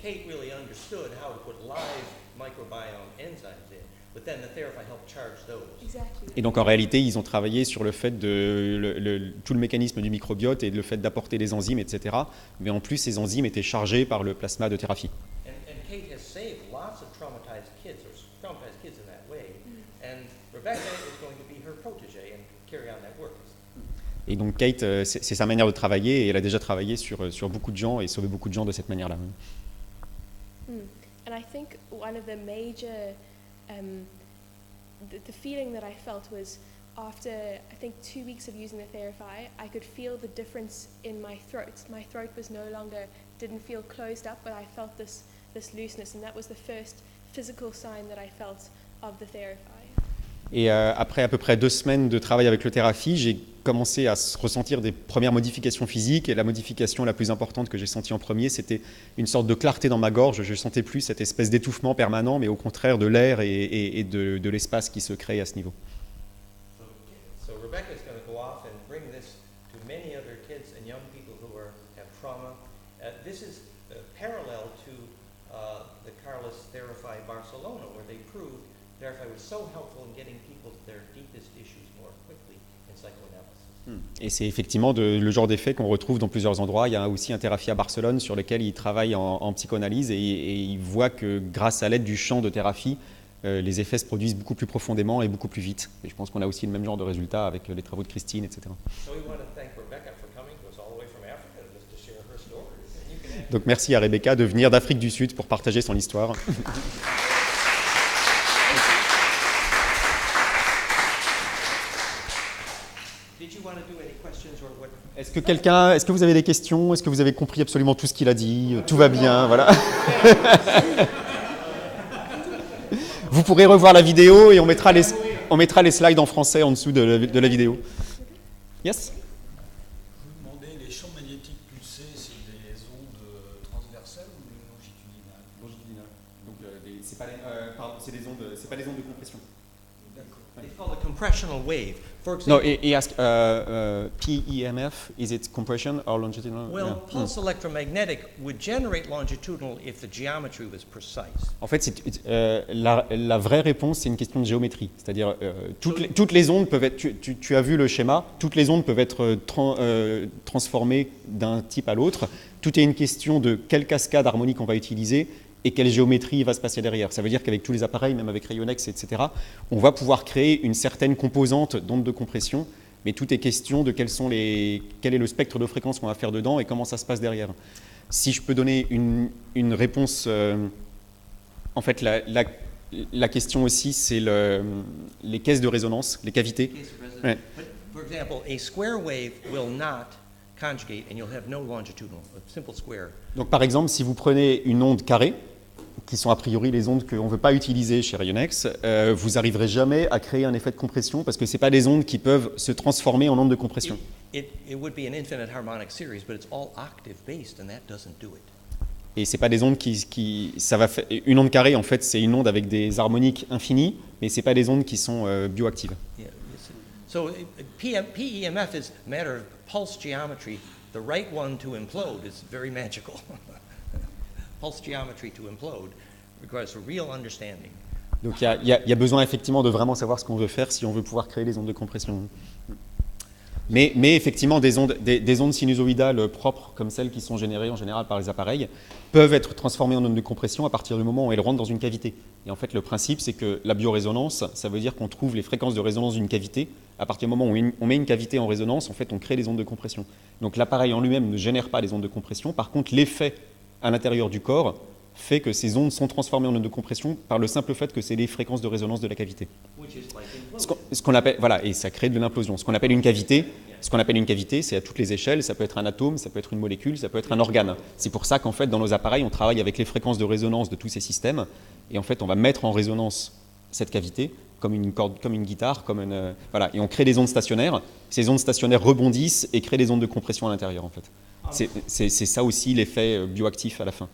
[SPEAKER 2] Kate really understood how to put live microbiome enzymes in, but then the Therify helped charge those.
[SPEAKER 3] Exactly.
[SPEAKER 1] Et donc en réalité, ils ont travaillé sur le fait tout le mécanisme du microbiote et le fait d'apporter des enzymes, etc. Mais en plus, ces enzymes étaient chargées par le plasma de thérapie.
[SPEAKER 2] And Kate has saved lots of traumatized kids in that way. And Rebecca is going to be her protege and carry on that work.
[SPEAKER 1] Et donc Kate, c'est sa manière de travailler et elle a déjà travaillé sur beaucoup de gens et sauvé beaucoup de gens de cette manière-là.
[SPEAKER 3] And I think one of the major, the feeling that I felt was after, I think, 2 weeks of using the Therify, I could feel the difference in my throat. My throat was no longer, didn't feel closed up, but I felt this looseness, and that was the first physical sign that I felt of the Therify.
[SPEAKER 1] Et après à peu près 2 semaines de travail avec le thérapie, j'ai commencé à ressentir des premières modifications physiques. Et la modification la plus importante que j'ai sentie en premier, c'était une sorte de clarté dans ma gorge. Je ne sentais plus cette espèce d'étouffement permanent, mais au contraire de l'air et de l'espace qui se crée à ce niveau.
[SPEAKER 2] So Rebecca is going to go off and bring this to many other kids and young people who have trauma. This is parallel to the Carlos Therify Barcelona, where they proved Therify was so helpful in getting people to their deepest issues more quickly in psychoanalysis.
[SPEAKER 1] Et c'est effectivement le genre d'effet qu'on retrouve dans plusieurs endroits. Il y a aussi un thérapie à Barcelone sur lequel il travaille en psychanalyse et il voit que grâce à l'aide du champ de thérapie, les effets se produisent beaucoup plus profondément et beaucoup plus vite. Et je pense qu'on a aussi le même genre de résultats avec les travaux de Christine, etc.
[SPEAKER 2] So we want to thank Rebecca for coming to us all the way from Africa just to share her story. And you can
[SPEAKER 1] Donc merci à Rebecca de venir d'Afrique du Sud pour partager son histoire.
[SPEAKER 2] Did you want to do any questions or what?
[SPEAKER 1] Est-ce que vous avez des questions? Est-ce que vous avez compris absolument tout ce qu'il a dit? Tout va bien, voilà. Vous pourrez revoir la vidéo et on mettra les slides en français en dessous de la vidéo. Yes?
[SPEAKER 4] Vous demandez, les champs magnétiques pulsés, c'est des ondes transversales ou longitudinales?
[SPEAKER 1] Longitudinal. Donc c'est pas des ondes de compression.
[SPEAKER 4] D'accord.
[SPEAKER 2] It's called a compressional wave. For
[SPEAKER 1] No,
[SPEAKER 2] example,
[SPEAKER 1] he asked PEMF, is it compression or longitudinal?
[SPEAKER 2] well,
[SPEAKER 1] Yeah.
[SPEAKER 2] pulse electromagnetic would generate longitudinal if the geometry was precise.
[SPEAKER 1] En fait, la vraie réponse, c'est une question de géométrie. C'est-à-dire, toutes les ondes peuvent être. Tu as vu le schéma. Toutes les ondes peuvent être transformées d'un type à l'autre. Tout est une question de quelle cascade harmonique on va utiliser et quelle géométrie va se passer derrière. Ça veut dire qu'avec tous les appareils, même avec Rayonex, etc., on va pouvoir créer une certaine composante d'onde de compression, mais tout est question de quel est le spectre de fréquence qu'on va faire dedans et comment ça se passe derrière. Si je peux donner une réponse, en fait, la question aussi, c'est les caisses de résonance, les cavités.
[SPEAKER 2] Case of resonance.
[SPEAKER 1] Ouais.
[SPEAKER 2] But for example, a square wave will not conjugate and you'll have no longitudinal, a simple square.
[SPEAKER 1] Donc par exemple, si vous prenez une onde carrée, qui sont a priori les ondes qu'on ne veut pas utiliser chez Rayonex, vous n'arriverez jamais à créer un effet de compression parce que ce pas des ondes qui peuvent se transformer en ondes de compression.
[SPEAKER 2] It would be an infinite harmonic series, but it's all octave based and that doesn't do it.
[SPEAKER 1] Et c'est pas des ondes une onde carrée, en fait, c'est une onde avec des harmoniques infinies, mais c'est pas des ondes qui sont bioactives.
[SPEAKER 2] Yeah, So PEMF is a matter of pulse geometry. The right one to implode is very magical. Pulse geometry to implode requires a real understanding.
[SPEAKER 1] Donc il y a besoin effectivement de vraiment savoir ce qu'on veut faire si on veut pouvoir créer les ondes de compression. Mais effectivement, des ondes sinusoïdales propres, comme celles qui sont générées en général par les appareils, peuvent être transformées en ondes de compression à partir du moment où elles rentrent dans une cavité. Et en fait, le principe, c'est que la biorésonance, ça veut dire qu'on trouve les fréquences de résonance d'une cavité. À partir du moment où on met une cavité en résonance, en fait, on crée des ondes de compression. Donc l'appareil en lui-même ne génère pas les ondes de compression. Par contre, l'effet à l'intérieur du corps fait que ces ondes sont transformées en ondes de compression par le simple fait que c'est les fréquences de résonance de la cavité. Ce qu'on appelle, voilà, et ça crée de l'implosion. Ce qu'on appelle une cavité, c'est à toutes les échelles. Ça peut être un atome, ça peut être une molécule, ça peut être un organe. C'est pour ça qu'en fait, dans nos appareils, on travaille avec les fréquences de résonance de tous ces systèmes. Et en fait, on va mettre en résonance cette cavité comme une corde, comme une guitare, voilà. Et on crée des ondes stationnaires. Ces ondes stationnaires rebondissent et créent des ondes de compression à l'intérieur, en fait. C'est ça aussi l'effet bioactif à la fin.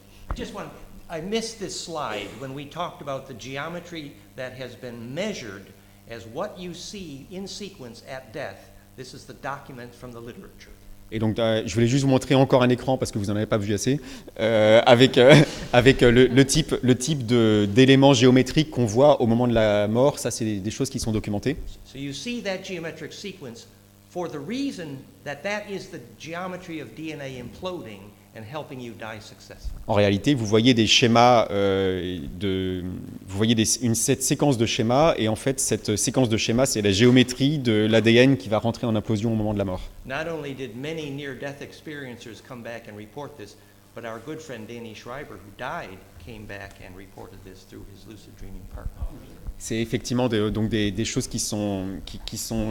[SPEAKER 2] I missed this slide when we talked about the geometry that has been measured as what you see in sequence at death. This is the document from the literature.
[SPEAKER 1] Et donc, je voulais juste vous montrer encore un écran parce que vous n'en avez pas vu assez, avec le type d'éléments géométriques qu'on voit au moment de la mort. Ça, c'est des choses qui sont documentées.
[SPEAKER 2] So you see that geometric sequence for the reason that that is the geometry of DNA imploding and helping you die successfully.
[SPEAKER 1] En réalité, vous voyez des schémas, cette séquence de schémas, et en fait, cette séquence de schémas, c'est la géométrie de l'ADN qui va rentrer en implosion au moment de la mort.
[SPEAKER 2] Not only did many near-death experiencers come back and report this, but our good friend Danny Schreiber, who died, came back and reported this through his lucid dreaming partner.
[SPEAKER 1] C'est effectivement donc des choses qui sont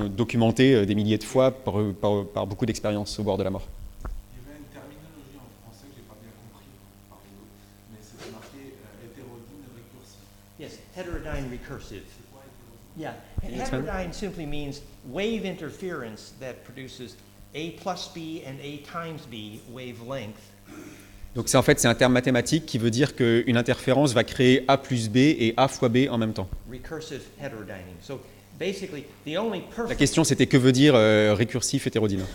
[SPEAKER 1] documentées des milliers de fois par beaucoup d'expériences au bord de la mort.
[SPEAKER 5] Il y avait une terminologie en français que je n'ai pas bien compris par les autres, mais c'était marqué hétérodyne récursif.
[SPEAKER 2] Yes, heterodyne recursive.
[SPEAKER 5] C'est quoi hétérodyne?
[SPEAKER 2] Yeah, and heterodyne simply means wave interference that produces A plus B and A times B wavelength.
[SPEAKER 1] Donc c'est un terme mathématique qui veut dire qu'une interférence va créer A plus B et A fois B en même temps.
[SPEAKER 2] Recursive heterodyning. So basically, the only
[SPEAKER 1] La question c'était que veut dire récursif hétérodyne.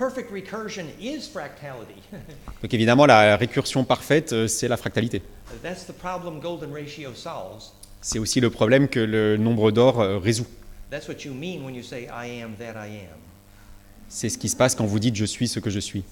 [SPEAKER 2] perfect recursion is fractality.
[SPEAKER 1] Donc évidemment la récursion parfaite c'est la fractalité.
[SPEAKER 2] That's the problem golden ratio solves.
[SPEAKER 1] C'est aussi le problème que le nombre d'or résout.
[SPEAKER 2] That's what you mean when you say I am that I am.
[SPEAKER 1] C'est ce qui se passe quand vous dites je suis ce que je suis.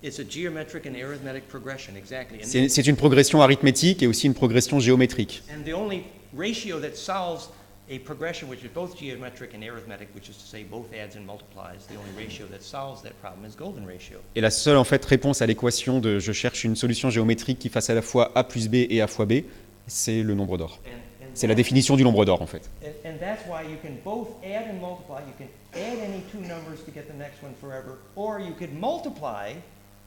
[SPEAKER 2] It's a geometric and arithmetic progression, exactly.
[SPEAKER 1] C'est une progression arithmétique et aussi une progression géométrique.
[SPEAKER 2] And the only ratio that solves a progression which is both geometric and arithmetic, which is to say both adds and multiplies, the only ratio that solves that problem is golden ratio.
[SPEAKER 1] Et la seule en fait réponse à l'équation de je cherche une solution géométrique qui fasse à la fois A plus B et A fois B, c'est le nombre d'or. C'est la définition du nombre d'or en fait.
[SPEAKER 2] And that's why you can both add and multiply. You can add any two numbers to get the next one forever, or you could multiply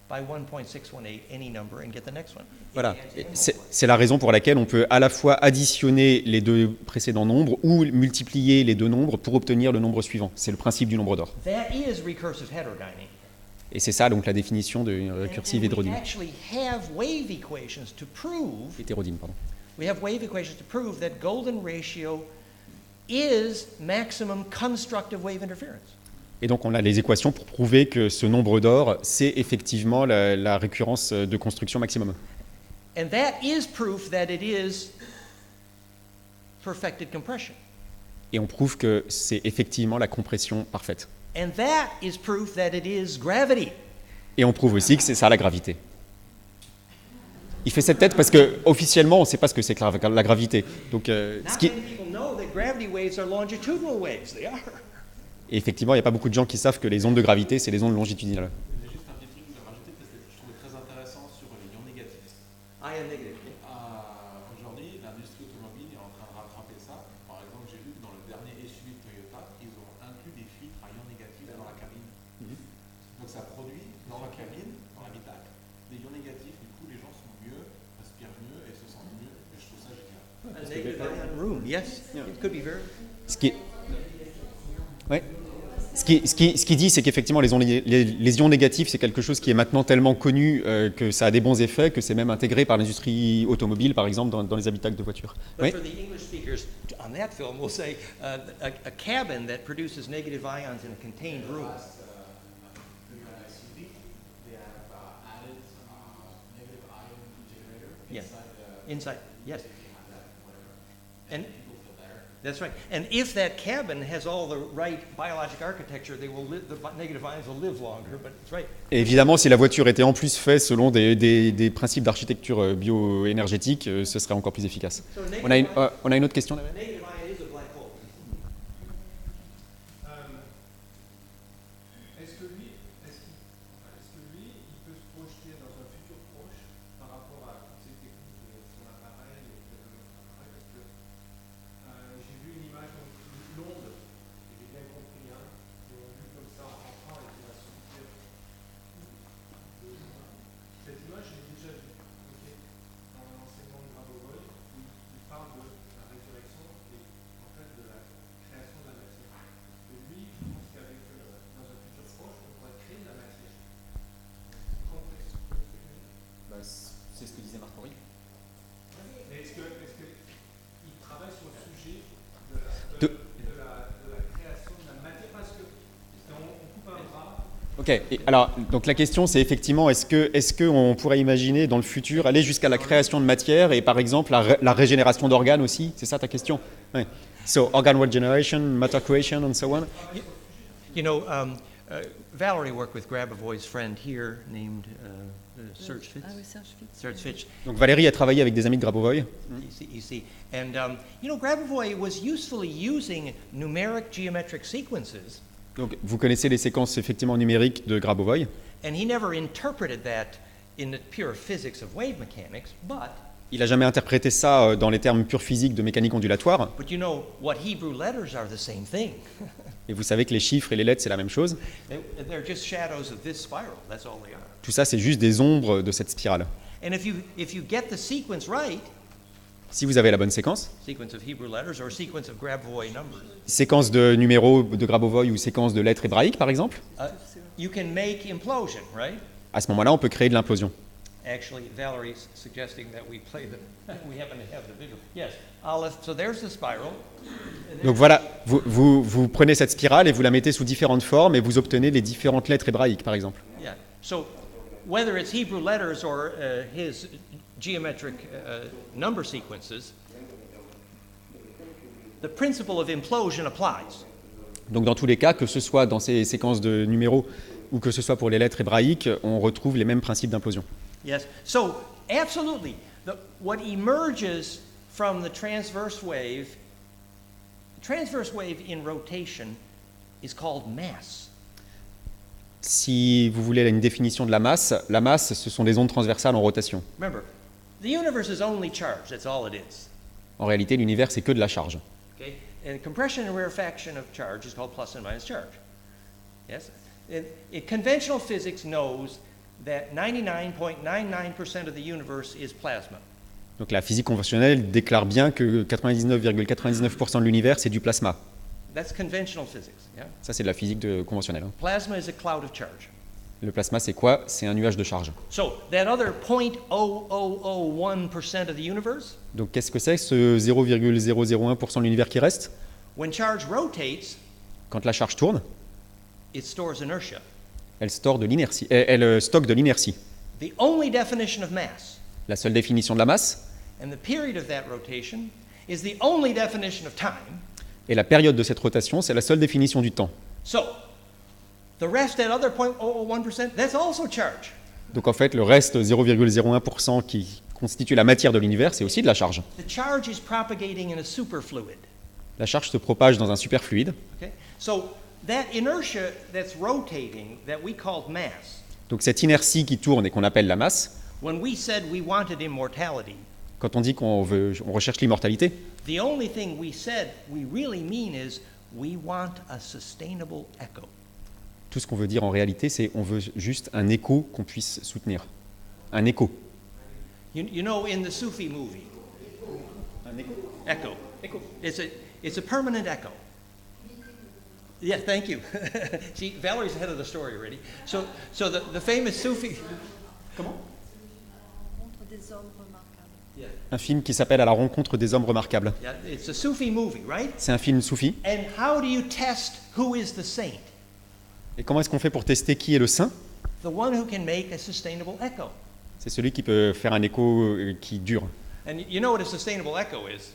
[SPEAKER 2] by 1.618 any number and get the next one.
[SPEAKER 1] Voilà, c'est la raison pour laquelle on peut à la fois additionner les deux précédents nombres ou multiplier les deux nombres pour obtenir le nombre suivant. C'est le principe du nombre d'or.
[SPEAKER 2] That is recursive heterodyning.
[SPEAKER 1] Et c'est ça donc la définition de récursive
[SPEAKER 2] And we
[SPEAKER 1] hétérodyne.
[SPEAKER 2] actually have wave equations to prove
[SPEAKER 1] Hétérodyne, pardon.
[SPEAKER 2] we have wave equations to prove that golden ratio is maximum constructive wave interference.
[SPEAKER 1] Et donc on a les équations pour prouver que ce nombre d'or, c'est effectivement la récurrence de construction maximum.
[SPEAKER 2] And that is proof that it is perfected compression.
[SPEAKER 1] Et on prouve que c'est effectivement la compression parfaite.
[SPEAKER 2] And that is proof that it is gravity.
[SPEAKER 1] Et on prouve aussi que c'est ça la gravité. Il fait cette tête parce que officiellement on ne sait pas ce que c'est que la gravité. Donc, ce
[SPEAKER 2] Not
[SPEAKER 1] qui...
[SPEAKER 2] many people know that gravity waves are longitudinal waves. They are.
[SPEAKER 1] Et effectivement, il n'y a pas beaucoup de gens qui savent que les ondes de gravité, c'est les ondes longitudinales.
[SPEAKER 5] J'ai juste un petit truc à rajouter parce que je trouvais très intéressant sur les ions négatifs.
[SPEAKER 2] I am negative.
[SPEAKER 5] Aujourd'hui, l'industrie automobile est en train de rattraper ça. Par exemple, j'ai vu que dans le dernier SUV Toyota, ils ont inclus des filtres à ions négatifs dans la cabine. Donc ça produit dans la cabine, dans l'habitacle, des ions négatifs. Du coup, les gens sont mieux, respirent mieux et se sentent mieux. Et je trouve ça génial.
[SPEAKER 2] A negative ion room. Yes, it could be very.
[SPEAKER 1] Ce qui est... Ouais. Ce qui dit, c'est qu'effectivement, les ions négatifs, c'est quelque chose qui est maintenant tellement connu que ça a des bons effets, que c'est même intégré par l'industrie automobile, par exemple, dans les habitacles de voitures.
[SPEAKER 2] But
[SPEAKER 1] Oui.
[SPEAKER 2] for the English speakers on that film, we'll say a cabin that produces negative ions in a contained room. Yeah. Inside, yes. And that's right. And if that cabin has all the right biologic architecture, they will live, the negative ions will live longer. But it's right.
[SPEAKER 1] Et évidemment, si la voiture était en plus faite selon des principes d'architecture bioénergétique, ce serait encore plus efficace.
[SPEAKER 2] So
[SPEAKER 1] On a une autre question là.
[SPEAKER 2] negative ion is a black hole.
[SPEAKER 6] Est-ce que lui, il peut se projeter dans un futur proche par rapport à toutes ces techniques de son appareil et peut-être un autre appareil? Parce que j'ai vu une image l'onde, et j'ai bien compris, hein, ils l'ont vu comme ça en rentrant et qui va sortir. Cette image, j'ai déjà vue, ok, dans l'enseignement de Grabovoi, où il parle de la résurrection et en fait de la création de la matière. Et lui, je pense qu'avec dans un futur proche, on pourrait créer de la matière. Complexe.
[SPEAKER 1] C'est ce que disait Marc Henry.
[SPEAKER 6] Mais est-ce qu'il travaille sur le sujet de
[SPEAKER 1] De-
[SPEAKER 6] la création de la matière? Parce que on coupe un bras.
[SPEAKER 1] Ok. Et alors, donc la question, c'est effectivement, est-ce qu'on pourrait imaginer dans le futur aller jusqu'à la création de matière et par exemple la régénération d'organes aussi? C'est ça ta question? Oui. So, organ regeneration, matter creation, and so on.
[SPEAKER 2] You know, Valerie worked with Grabovoy's friend here named Serge Fitz. Serge Fitz.
[SPEAKER 1] Donc Valérie a travaillé avec des amis de Grabovoi.
[SPEAKER 2] You see. And, you know, Grabovoi was usefully using numeric geometric sequences,
[SPEAKER 1] Donc vous connaissez les séquences effectivement numériques de Grabovoi.
[SPEAKER 2] and he never interpreted that in the pure physics of wave mechanics,
[SPEAKER 1] Il n'a jamais interprété ça dans les termes purs physiques de mécanique ondulatoire.
[SPEAKER 2] but you know, what Hebrew letters are the same thing.
[SPEAKER 1] Et vous savez que les chiffres et les lettres, c'est la même chose.
[SPEAKER 2] They're just shadows of this spiral, that's all they are.
[SPEAKER 1] Tout ça, c'est juste des ombres de cette spirale.
[SPEAKER 2] And if you get the sequence right,
[SPEAKER 1] Si vous avez la bonne séquence,
[SPEAKER 2] sequence of Hebrew letters or sequence of Grabovoi numbers,
[SPEAKER 1] séquence de numéros de Grabovoi ou séquence de lettres hébraïques par exemple,
[SPEAKER 2] you can make implosion, right?
[SPEAKER 1] à ce moment-là, on peut créer de l'implosion.
[SPEAKER 2] Actually, Valerie's suggesting that we play we happen to have the visual. Yes, Aleph, so there's the spiral.
[SPEAKER 1] Donc voilà, vous prenez cette spirale et vous la mettez sous différentes formes et vous obtenez les différentes lettres hébraïques par exemple.
[SPEAKER 2] Yeah, so whether it's Hebrew letters or his geometric number sequences, the principle of implosion applies.
[SPEAKER 1] Donc dans tous les cas, que ce soit dans ces séquences de numéros ou que ce soit pour les lettres hébraïques, on retrouve les mêmes principes d'implosion.
[SPEAKER 2] Yes, so absolutely, what emerges from the transverse wave in rotation is called mass.
[SPEAKER 1] Si vous voulez une définition de la masse, ce sont des ondes transversales en rotation.
[SPEAKER 2] Remember, the universe is only charge, that's all it is.
[SPEAKER 1] En réalité, l'univers, c'est que de la charge.
[SPEAKER 2] Okay? And compression and rarefaction of charge is called plus and minus charge. Yes? Conventional physics knows that 99.99% of the universe is plasma.
[SPEAKER 1] Donc la physique conventionnelle déclare bien que 99,99% de l'univers, c'est du plasma.
[SPEAKER 2] That's conventional physics. Yeah?
[SPEAKER 1] Ça, c'est de la physique conventionnelle. Hein.
[SPEAKER 2] Plasma is a cloud of charge.
[SPEAKER 1] Le plasma, c'est quoi? C'est un nuage de charge.
[SPEAKER 2] So that other 0.0001% of the universe,
[SPEAKER 1] Donc qu'est-ce que c'est ce 0,001% de l'univers qui reste?
[SPEAKER 2] when charge rotates,
[SPEAKER 1] Quand la charge tourne,
[SPEAKER 2] it stores inertia.
[SPEAKER 1] elle stocke de l'inertie.
[SPEAKER 2] The only definition of mass
[SPEAKER 1] La seule définition de la masse
[SPEAKER 2] and the period of that rotation is the only definition of time.
[SPEAKER 1] et la période de cette rotation, c'est la seule définition du temps.
[SPEAKER 2] So the rest, that other 0.001%, that's also charge.
[SPEAKER 1] Donc en fait, le reste 0,01% qui constitue la matière de l'univers, c'est aussi de la charge.
[SPEAKER 2] The charge is propagating in a superfluid.
[SPEAKER 1] La charge se propage dans un superfluide.
[SPEAKER 2] Okay? So that inertia that's rotating, that we called mass,
[SPEAKER 1] Donc cette inertie qui tourne et qu'on appelle la masse,
[SPEAKER 2] when we said we wanted immortality,
[SPEAKER 1] quand on dit qu'on recherche l'immortalité,
[SPEAKER 2] the only thing we said we really mean is we want a sustainable echo.
[SPEAKER 1] tout ce qu'on veut dire en réalité, c'est on veut juste un écho qu'on puisse soutenir. Un écho.
[SPEAKER 2] You know, in the Sufi movie,
[SPEAKER 1] Un écho.
[SPEAKER 2] echo. It's a permanent echo. Yeah, thank you. See, Valerie's ahead of the story already. So the famous Sufi. Comment?
[SPEAKER 7] Rencontre des hommes remarquables.
[SPEAKER 2] Yeah,
[SPEAKER 1] Un film qui s'appelle À la rencontre des hommes remarquables.
[SPEAKER 2] yeah, it's a Sufi movie, right?
[SPEAKER 1] C'est un film soufi.
[SPEAKER 2] And how do you test who is the saint?
[SPEAKER 1] Et comment est-ce qu'on fait pour tester qui est le saint?
[SPEAKER 2] The one who can make a sustainable echo.
[SPEAKER 1] C'est celui qui peut faire un écho qui dure.
[SPEAKER 2] And you know what a sustainable echo is?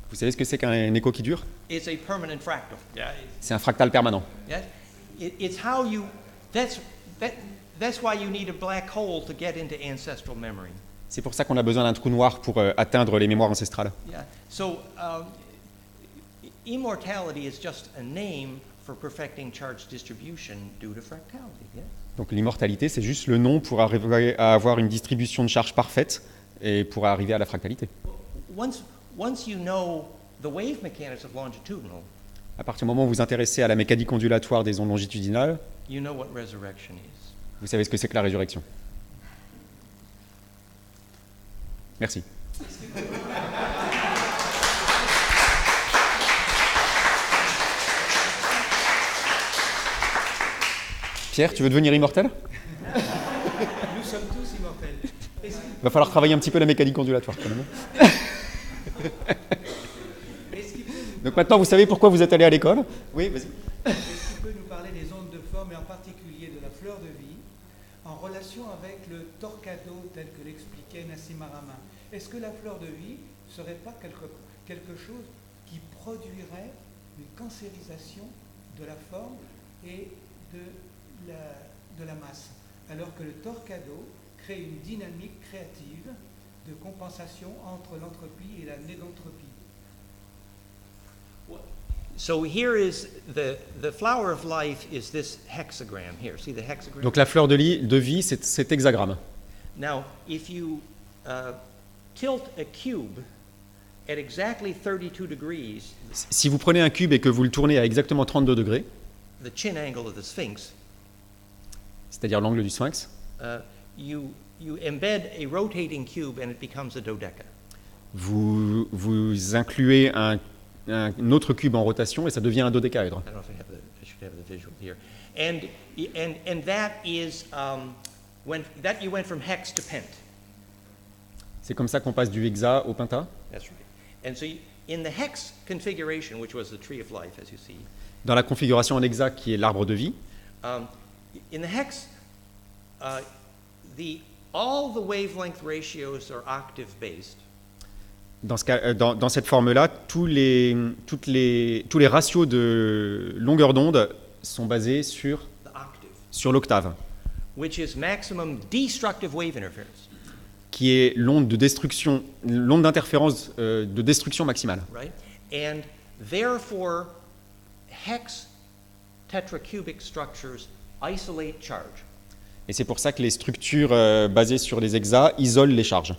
[SPEAKER 1] Vous savez ce que c'est qu'un écho qui dure?
[SPEAKER 2] It's a permanent fractal. Yeah,
[SPEAKER 1] C'est un fractal permanent.
[SPEAKER 2] yeah. It's how you. That's why you need a black hole to get into ancestral memory.
[SPEAKER 1] C'est pour ça qu'on a besoin d'un trou noir pour atteindre les mémoires ancestrales.
[SPEAKER 2] Yeah. So immortality is just a name for perfecting charge distribution due to fractality. Yeah.
[SPEAKER 1] Donc l'immortalité, c'est juste le nom pour arriver à avoir une distribution de charge parfaite et pour arriver à la fractalité.
[SPEAKER 2] Once you know the wave mechanics of longitudinal,
[SPEAKER 1] À partir du moment où vous vous intéressez à la mécanique ondulatoire des ondes longitudinales,
[SPEAKER 2] you know what resurrection is.
[SPEAKER 1] vous savez ce que c'est que la résurrection. Merci. Pierre, tu veux devenir immortel?
[SPEAKER 6] Nous sommes tous immortels. Est-ce qu'il
[SPEAKER 1] Va falloir travailler un petit peu la mécanique ondulatoire quand même.
[SPEAKER 6] est-ce qu'il peut nous
[SPEAKER 1] Donc maintenant, vous savez pourquoi vous êtes allé à l'école? Oui, vas-y.
[SPEAKER 6] Est-ce qu'il peut nous parler des ondes de forme et en particulier de la fleur de vie en relation avec le torcado tel que l'expliquait Nassim Haramein? Est-ce que la fleur de vie ne serait pas quelque chose qui produirait une cancérisation de la forme et de la masse, alors que le torcado crée une dynamique créative de compensation entre l'entropie et la négantropie?
[SPEAKER 2] So here is the flower of life is this hexagram here. See the hexagram?
[SPEAKER 1] Donc la fleur de vie, c'est cet hexagramme.
[SPEAKER 2] Now, if you tilt a cube at exactly 32 degrees,
[SPEAKER 1] Si vous prenez un cube et que vous le tournez à exactement 32 degrés,
[SPEAKER 2] the chin angle of the Sphinx,
[SPEAKER 1] c'est-à-dire l'angle du sphinx,
[SPEAKER 2] you embed a rotating cube and it becomes a dodeca.
[SPEAKER 1] vous incluez un autre cube en rotation et ça devient un dodécaèdre.
[SPEAKER 2] I don't know if I should have the visual here. And that is when that you went from hex to pent.
[SPEAKER 1] C'est comme ça qu'on passe du hexa au penta.
[SPEAKER 2] That's right. And so in the hex configuration, which was the tree of life, as you see,
[SPEAKER 1] Dans la configuration en hexa qui est l'arbre de vie,
[SPEAKER 2] in the hex, all the wavelength ratios are octave based.
[SPEAKER 1] dans cette forme-là, tous les ratios de longueur d'onde sont basés
[SPEAKER 2] The octave,
[SPEAKER 1] sur l'octave,
[SPEAKER 2] which is maximum destructive wave interference,
[SPEAKER 1] qui est l'onde d'interférence de destruction maximale.
[SPEAKER 2] right? And therefore, hex tetracubic structures isolate charge.
[SPEAKER 1] Et c'est pour ça que les structures basées sur les hexas isolent les charges.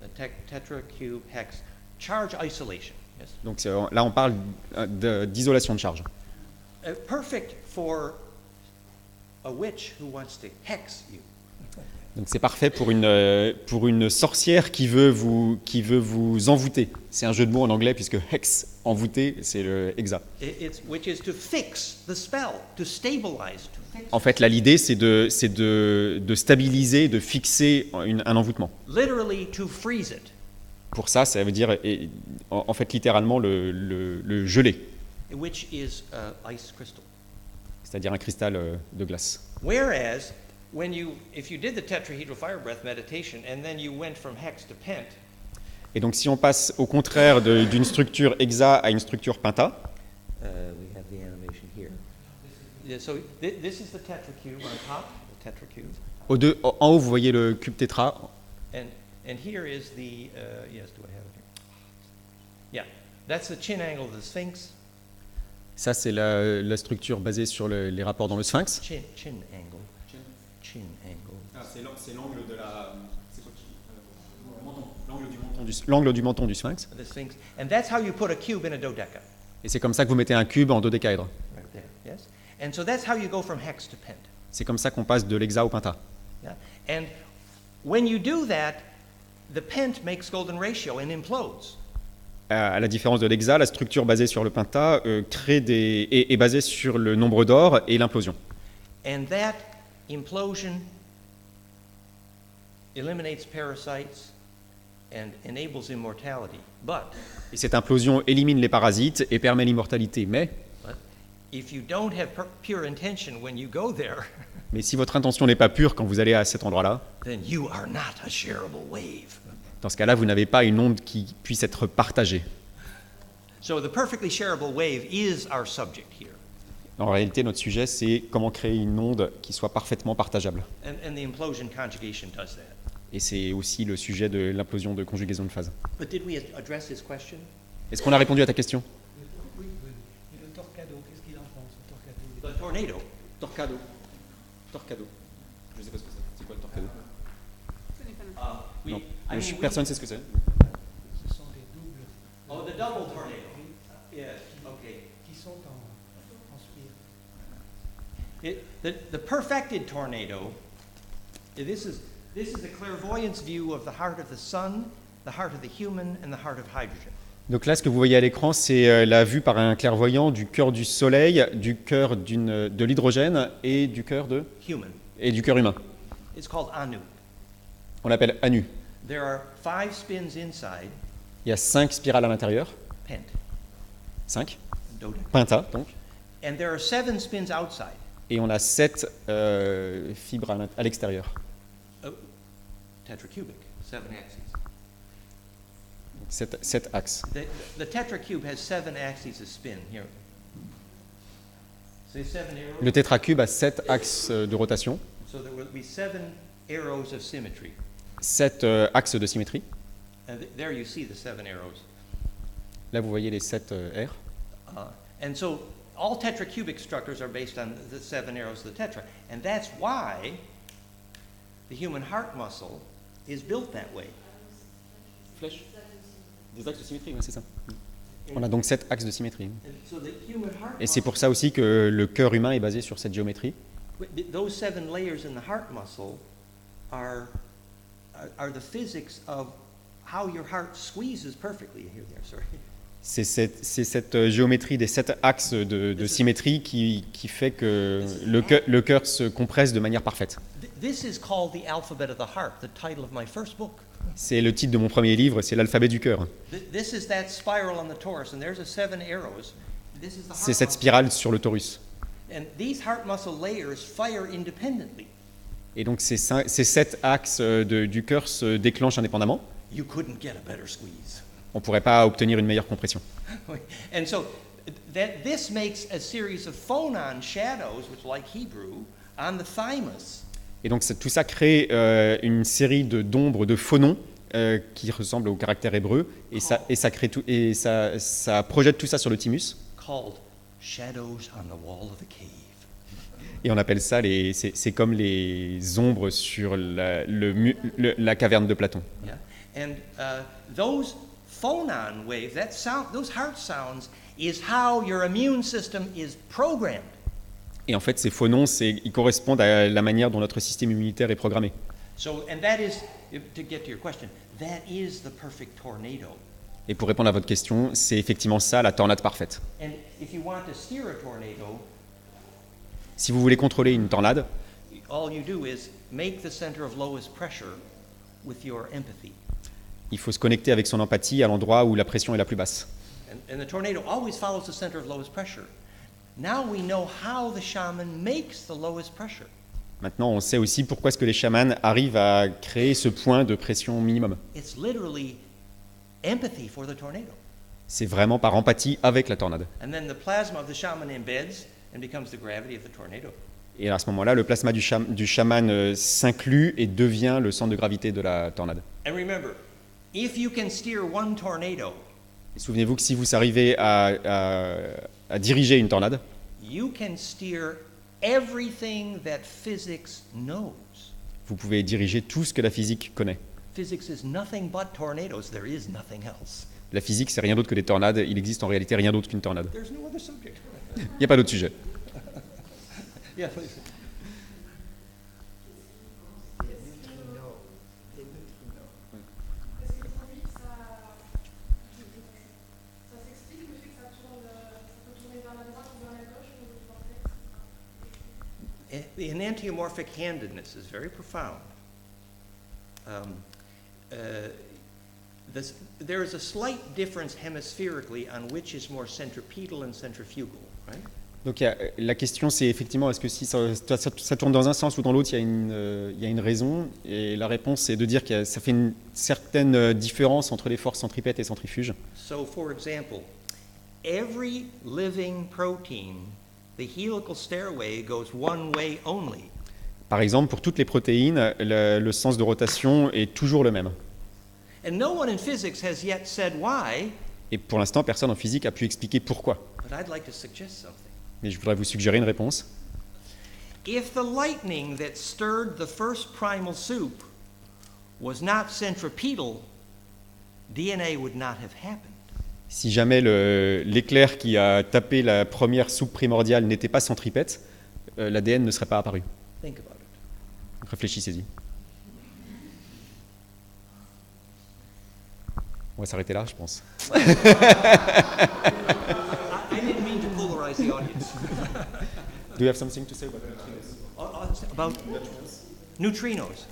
[SPEAKER 2] The tetracube hex charge isolation. Yes.
[SPEAKER 1] Donc là, on parle d'isolation de charge.
[SPEAKER 2] Perfect for a witch who wants to hex you.
[SPEAKER 1] Donc c'est parfait pour une sorcière qui veut vous envoûter. C'est un jeu de mots en anglais puisque hex, envoûter, c'est le hexa.
[SPEAKER 2] Which is to fix the spell, to stabilize, to fix.
[SPEAKER 1] En fait, là, l'idée, c'est de stabiliser, de fixer un envoûtement.
[SPEAKER 2] Literally to freeze it,
[SPEAKER 1] Pour ça, ça veut dire, en fait, littéralement, le geler,
[SPEAKER 2] which is ice crystal.
[SPEAKER 1] c'est-à-dire un cristal de glace.
[SPEAKER 2] Whereas, if you did the tetrahedral fire breath meditation and then you went from hex to pent,
[SPEAKER 1] Et donc, si on passe au contraire d'une structure hexa à une structure penta,
[SPEAKER 2] we have the animation here. Yeah, so this is the tetracube on top, the tetracube,
[SPEAKER 1] en haut, vous voyez le cube tétra,
[SPEAKER 2] and here is the yes, do I have it here? Yeah, that's the chin angle of the Sphinx.
[SPEAKER 1] ça, c'est la structure basée sur les rapports dans le sphinx.
[SPEAKER 2] Chin angle. Chin angle.
[SPEAKER 1] C'est l'angle de l'angle du menton du sphinx.
[SPEAKER 2] The Sphinx, and that's how you put a cube in a dodeca,
[SPEAKER 1] Et c'est comme ça que vous mettez un cube en dodécaèdre.
[SPEAKER 2] right there. Yes, and so that's how you go from hex to pent.
[SPEAKER 1] C'est comme ça qu'on passe de l'hexa au penta.
[SPEAKER 2] Yeah, and when you do that, the pent makes golden ratio and implodes.
[SPEAKER 1] à la différence de l'hexa, la structure basée sur le penta est basée sur le nombre d'or et l'implosion.
[SPEAKER 2] And that implosion eliminates parasites and enables immortality. But
[SPEAKER 1] Et cette implosion élimine les parasites et permet l'immortalité. Mais
[SPEAKER 2] if you don't have pure intention when you go there,
[SPEAKER 1] si votre intention n'est pas pure quand vous allez à cet endroit-là,
[SPEAKER 2] then you are not a shareable wave.
[SPEAKER 1] dans ce cas-là, vous n'avez pas une onde qui puisse être partagée.
[SPEAKER 2] So the perfectly shareable wave is our subject here.
[SPEAKER 1] En réalité, notre sujet, c'est comment créer une onde qui soit parfaitement partageable.
[SPEAKER 2] And the implosion conjugation does that.
[SPEAKER 1] Et c'est aussi le sujet de l'implosion de conjugaison de phase.
[SPEAKER 2] But did we address this question?
[SPEAKER 1] Est-ce qu'on a répondu à ta question?
[SPEAKER 6] Oui, oui. Et le torcado, qu'est-ce qu'il en pense, le torcado?
[SPEAKER 2] The tornado.
[SPEAKER 1] Torcado. Torcado. Je ne sais pas ce que c'est. C'est quoi le torcado?
[SPEAKER 2] We,
[SPEAKER 1] Personne ne sait ce que c'est.
[SPEAKER 6] Ce sont des doubles.
[SPEAKER 2] Oh, the double tornado. Yes, okay.
[SPEAKER 6] Qui sont en spire.
[SPEAKER 2] The perfected tornado, this is a clairvoyance view of the heart of the sun, the heart of the human, and the heart of hydrogen.
[SPEAKER 1] Donc là, ce que vous voyez à l'écran, c'est la vue par un clairvoyant du cœur du Soleil, du cœur de l'hydrogène et du cœur
[SPEAKER 2] Human.
[SPEAKER 1] humain.
[SPEAKER 2] It's called Anu.
[SPEAKER 1] On l'appelle Anu.
[SPEAKER 2] There are 5 spins inside,
[SPEAKER 1] Il y a 5 spirales à l'intérieur,
[SPEAKER 2] pent,
[SPEAKER 1] 5,
[SPEAKER 2] dodec.
[SPEAKER 1] penta donc,
[SPEAKER 2] And there are 7 spins outside,
[SPEAKER 1] et on a 7 fibres à l'extérieur.
[SPEAKER 2] tetracubic, 7 axes.
[SPEAKER 1] 7 axes.
[SPEAKER 2] The tetracube has 7 axes of spin. Here. See 7 arrows?
[SPEAKER 1] Le tétracube a 7 axes de rotation,
[SPEAKER 2] So there will be 7 arrows of symmetry.
[SPEAKER 1] 7 axes de symétrie.
[SPEAKER 2] And there you see the 7 arrows.
[SPEAKER 1] Là, vous voyez les 7 R.
[SPEAKER 2] And so all tetracubic structures are based on the 7 arrows of the tetra. And that's why the human heart muscle is built that way.
[SPEAKER 1] Flèche. Des axes de symétrie, oui, c'est ça. On a donc 7 axes de symétrie.
[SPEAKER 2] And so the human heart
[SPEAKER 1] Et c'est
[SPEAKER 2] muscle,
[SPEAKER 1] pour ça aussi que le cœur humain est basé sur cette géométrie.
[SPEAKER 2] those 7 layers in the heart muscle are the physics of how your heart squeezes perfectly. Here, there, sorry.
[SPEAKER 1] C'est cette géométrie des 7 axes de symétrie qui fait que le cœur se compresse de manière parfaite.
[SPEAKER 2] This is called the alphabet of the heart, the title of my first book.
[SPEAKER 1] C'est le titre de mon premier livre, c'est l'alphabet du cœur.
[SPEAKER 2] This is that spiral on the torus, and there's a 7 arrows. This is the
[SPEAKER 1] C'est
[SPEAKER 2] heart
[SPEAKER 1] cette
[SPEAKER 2] muscle.
[SPEAKER 1] spirale sur le torus.
[SPEAKER 2] And these heart muscle layers fire independently.
[SPEAKER 1] Et donc ces 7 axes du cœur se déclenchent indépendamment.
[SPEAKER 2] You couldn't get a better squeeze.
[SPEAKER 1] On ne pourrait pas obtenir une meilleure compression.
[SPEAKER 2] And so this makes a series of phonon shadows, which like Hebrew, on the thymus.
[SPEAKER 1] Et donc tout ça crée une série d'ombres, de phonons qui ressemblent au caractère hébreu, et ça projette tout ça sur le thymus.
[SPEAKER 2] Called shadows on the wall of the cave.
[SPEAKER 1] Et on appelle ça, c'est comme les ombres sur la caverne de Platon.
[SPEAKER 2] Yeah? And those phonon waves, those heart sounds, is how your immune system is programmed.
[SPEAKER 1] Et en fait, ces phonons, ils correspondent à la manière dont notre système immunitaire est programmé.
[SPEAKER 2] So, and that is, to get to your question, that is the perfect tornado.
[SPEAKER 1] Et pour répondre à votre question, c'est effectivement ça, la tornade parfaite.
[SPEAKER 2] And if you want to steer a tornado,
[SPEAKER 1] Si vous voulez contrôler une tornade,
[SPEAKER 2] all you do is make the center of lowest pressure with your empathy.
[SPEAKER 1] il faut se connecter avec son empathie à l'endroit où la pression est la plus basse.
[SPEAKER 2] And the tornado always follows the center of lowest pressure. Now we know how the shaman makes the lowest pressure.
[SPEAKER 1] Maintenant, on sait aussi pourquoi est-ce que les chamans arrivent à créer ce point de pression minimum.
[SPEAKER 2] It's literally empathy for the tornado.
[SPEAKER 1] C'est vraiment par empathie avec la tornade.
[SPEAKER 2] And then the plasma of the shaman embeds and becomes the gravity of the tornado.
[SPEAKER 1] Et à ce moment-là, le plasma du chaman s'inclut et devient le centre de gravité de la tornade.
[SPEAKER 2] And remember, if you can steer one tornado,
[SPEAKER 1] Et souvenez-vous que si vous arrivez à diriger une tornade,
[SPEAKER 2] you can steer everything that physics knows.
[SPEAKER 1] vous pouvez diriger tout ce que la physique connaît.
[SPEAKER 2] Physics is nothing but tornadoes. There is nothing else.
[SPEAKER 1] La physique, c'est rien d'autre que des tornades. Il existe en réalité rien d'autre qu'une tornade.
[SPEAKER 2] There's no other subject.
[SPEAKER 1] Il n'y a pas d'autre sujet.
[SPEAKER 2] Yeah, please. The enantiomorphic handedness is very profound. There is a slight difference hemispherically on which is more centripetal and centrifugal, right?
[SPEAKER 1] Donc la question c'est effectivement est-ce que si ça tourne dans un sens ou dans l'autre, il y a une raison, et la réponse c'est de dire que ça fait une certaine différence entre les forces centripètes et centrifuges.
[SPEAKER 2] So for example, every living protein, the helical stairway goes one way only.
[SPEAKER 1] Par exemple, pour toutes les protéines, le sens de rotation est toujours le même.
[SPEAKER 2] And no one in physics has yet said why,
[SPEAKER 1] Et pour l'instant, personne en physique a pu expliquer pourquoi.
[SPEAKER 2] but I'd like to suggest something.
[SPEAKER 1] Mais je voudrais vous suggérer une réponse.
[SPEAKER 2] If the lightning that stirred the first primal soup was not centripetal, DNA would not have happened.
[SPEAKER 1] Si jamais l'éclair qui a tapé la première soupe primordiale n'était pas centripète, l'ADN ne serait pas apparu.
[SPEAKER 2] Think about it.
[SPEAKER 1] Donc réfléchissez-y. On va s'arrêter là, je pense.
[SPEAKER 2] I didn't mean to polarize the audience.
[SPEAKER 1] Do you have something to say about
[SPEAKER 2] Neutrinos.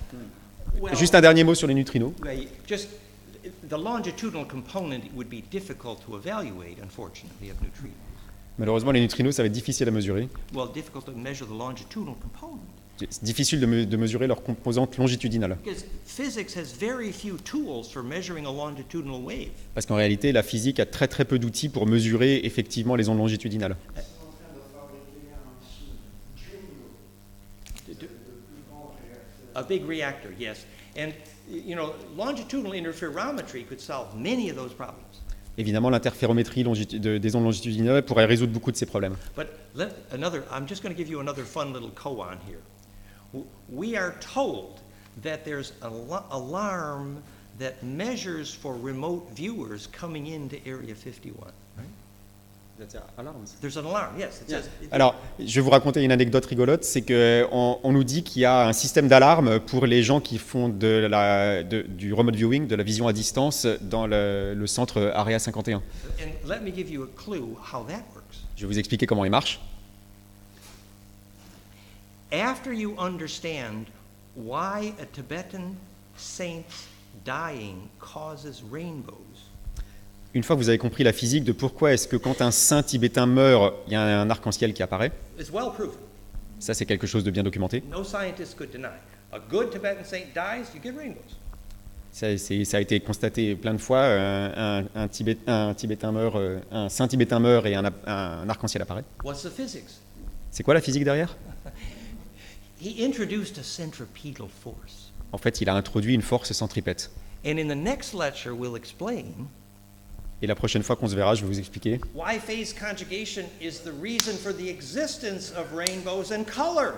[SPEAKER 2] Well,
[SPEAKER 1] Juste un dernier mot sur les neutrinos.
[SPEAKER 2] just the longitudinal component would be difficult to evaluate, unfortunately, of neutrinos.
[SPEAKER 1] Malheureusement, les neutrinos, ça va être difficile à mesurer.
[SPEAKER 2] Well, difficult to measure the longitudinal component.
[SPEAKER 1] C'est difficile de mesurer leur composante longitudinale.
[SPEAKER 2] Because physics has very few tools for measuring a longitudinal wave.
[SPEAKER 1] Parce qu'en réalité, la physique a très très peu d'outils pour mesurer effectivement les ondes longitudinales.
[SPEAKER 2] A big reactor, yes. And, longitudinal interferometry could solve many of those problems.
[SPEAKER 1] Évidemment, l'interférométrie des ondes longitudinales pourrait résoudre beaucoup de ces problèmes.
[SPEAKER 2] But I'm just going to give you another fun little koan here. We are told that there's an alarm that measures for remote viewers coming into Area 51. Right? There's an alarm, yes. It says,
[SPEAKER 1] Alors, je vais vous raconter une anecdote rigolote, c'est qu'on nous dit qu'il y a un système d'alarme pour les gens qui font du remote viewing, de la vision à distance, dans le centre Area 51.
[SPEAKER 2] and let me give you a clue how that works.
[SPEAKER 1] Je vais vous expliquer comment il marche.
[SPEAKER 2] After you understand why a Tibetan saint's dying causes rainbows,
[SPEAKER 1] Une fois que vous avez compris la physique de pourquoi est-ce que quand un saint tibétain meurt, il y a un arc-en-ciel qui apparaît,
[SPEAKER 2] it's well proven.
[SPEAKER 1] ça c'est quelque chose de bien documenté.
[SPEAKER 2] No scientist could deny. A good Tibetan saint dies, you get rainbows.
[SPEAKER 1] Ça a été constaté plein de fois, un tibétain meurt, un saint tibétain meurt et un arc-en-ciel apparaît.
[SPEAKER 2] What's the physics?
[SPEAKER 1] C'est quoi la physique derrière?
[SPEAKER 2] He introduced a centripetal force.
[SPEAKER 1] En fait, il a introduit une force centripète.
[SPEAKER 2] And in the next lecture, we'll explain
[SPEAKER 1] Et la prochaine fois qu'on se verra, je vais vous expliquer
[SPEAKER 2] why phase conjugation is the reason for the existence of rainbows and color.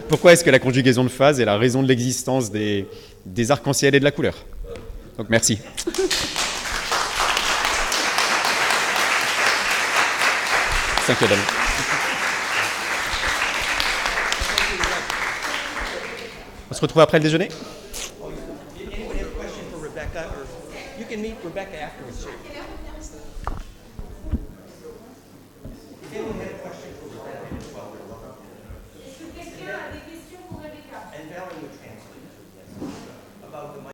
[SPEAKER 1] pourquoi est-ce que la conjugaison de phase est la raison de l'existence des arcs-en-ciel et de la couleur. Donc merci. Thank you, Dan. On se retrouve après le déjeuner?
[SPEAKER 2] Anyone have a question for Rebecca? Or you can meet Rebecca afterwards.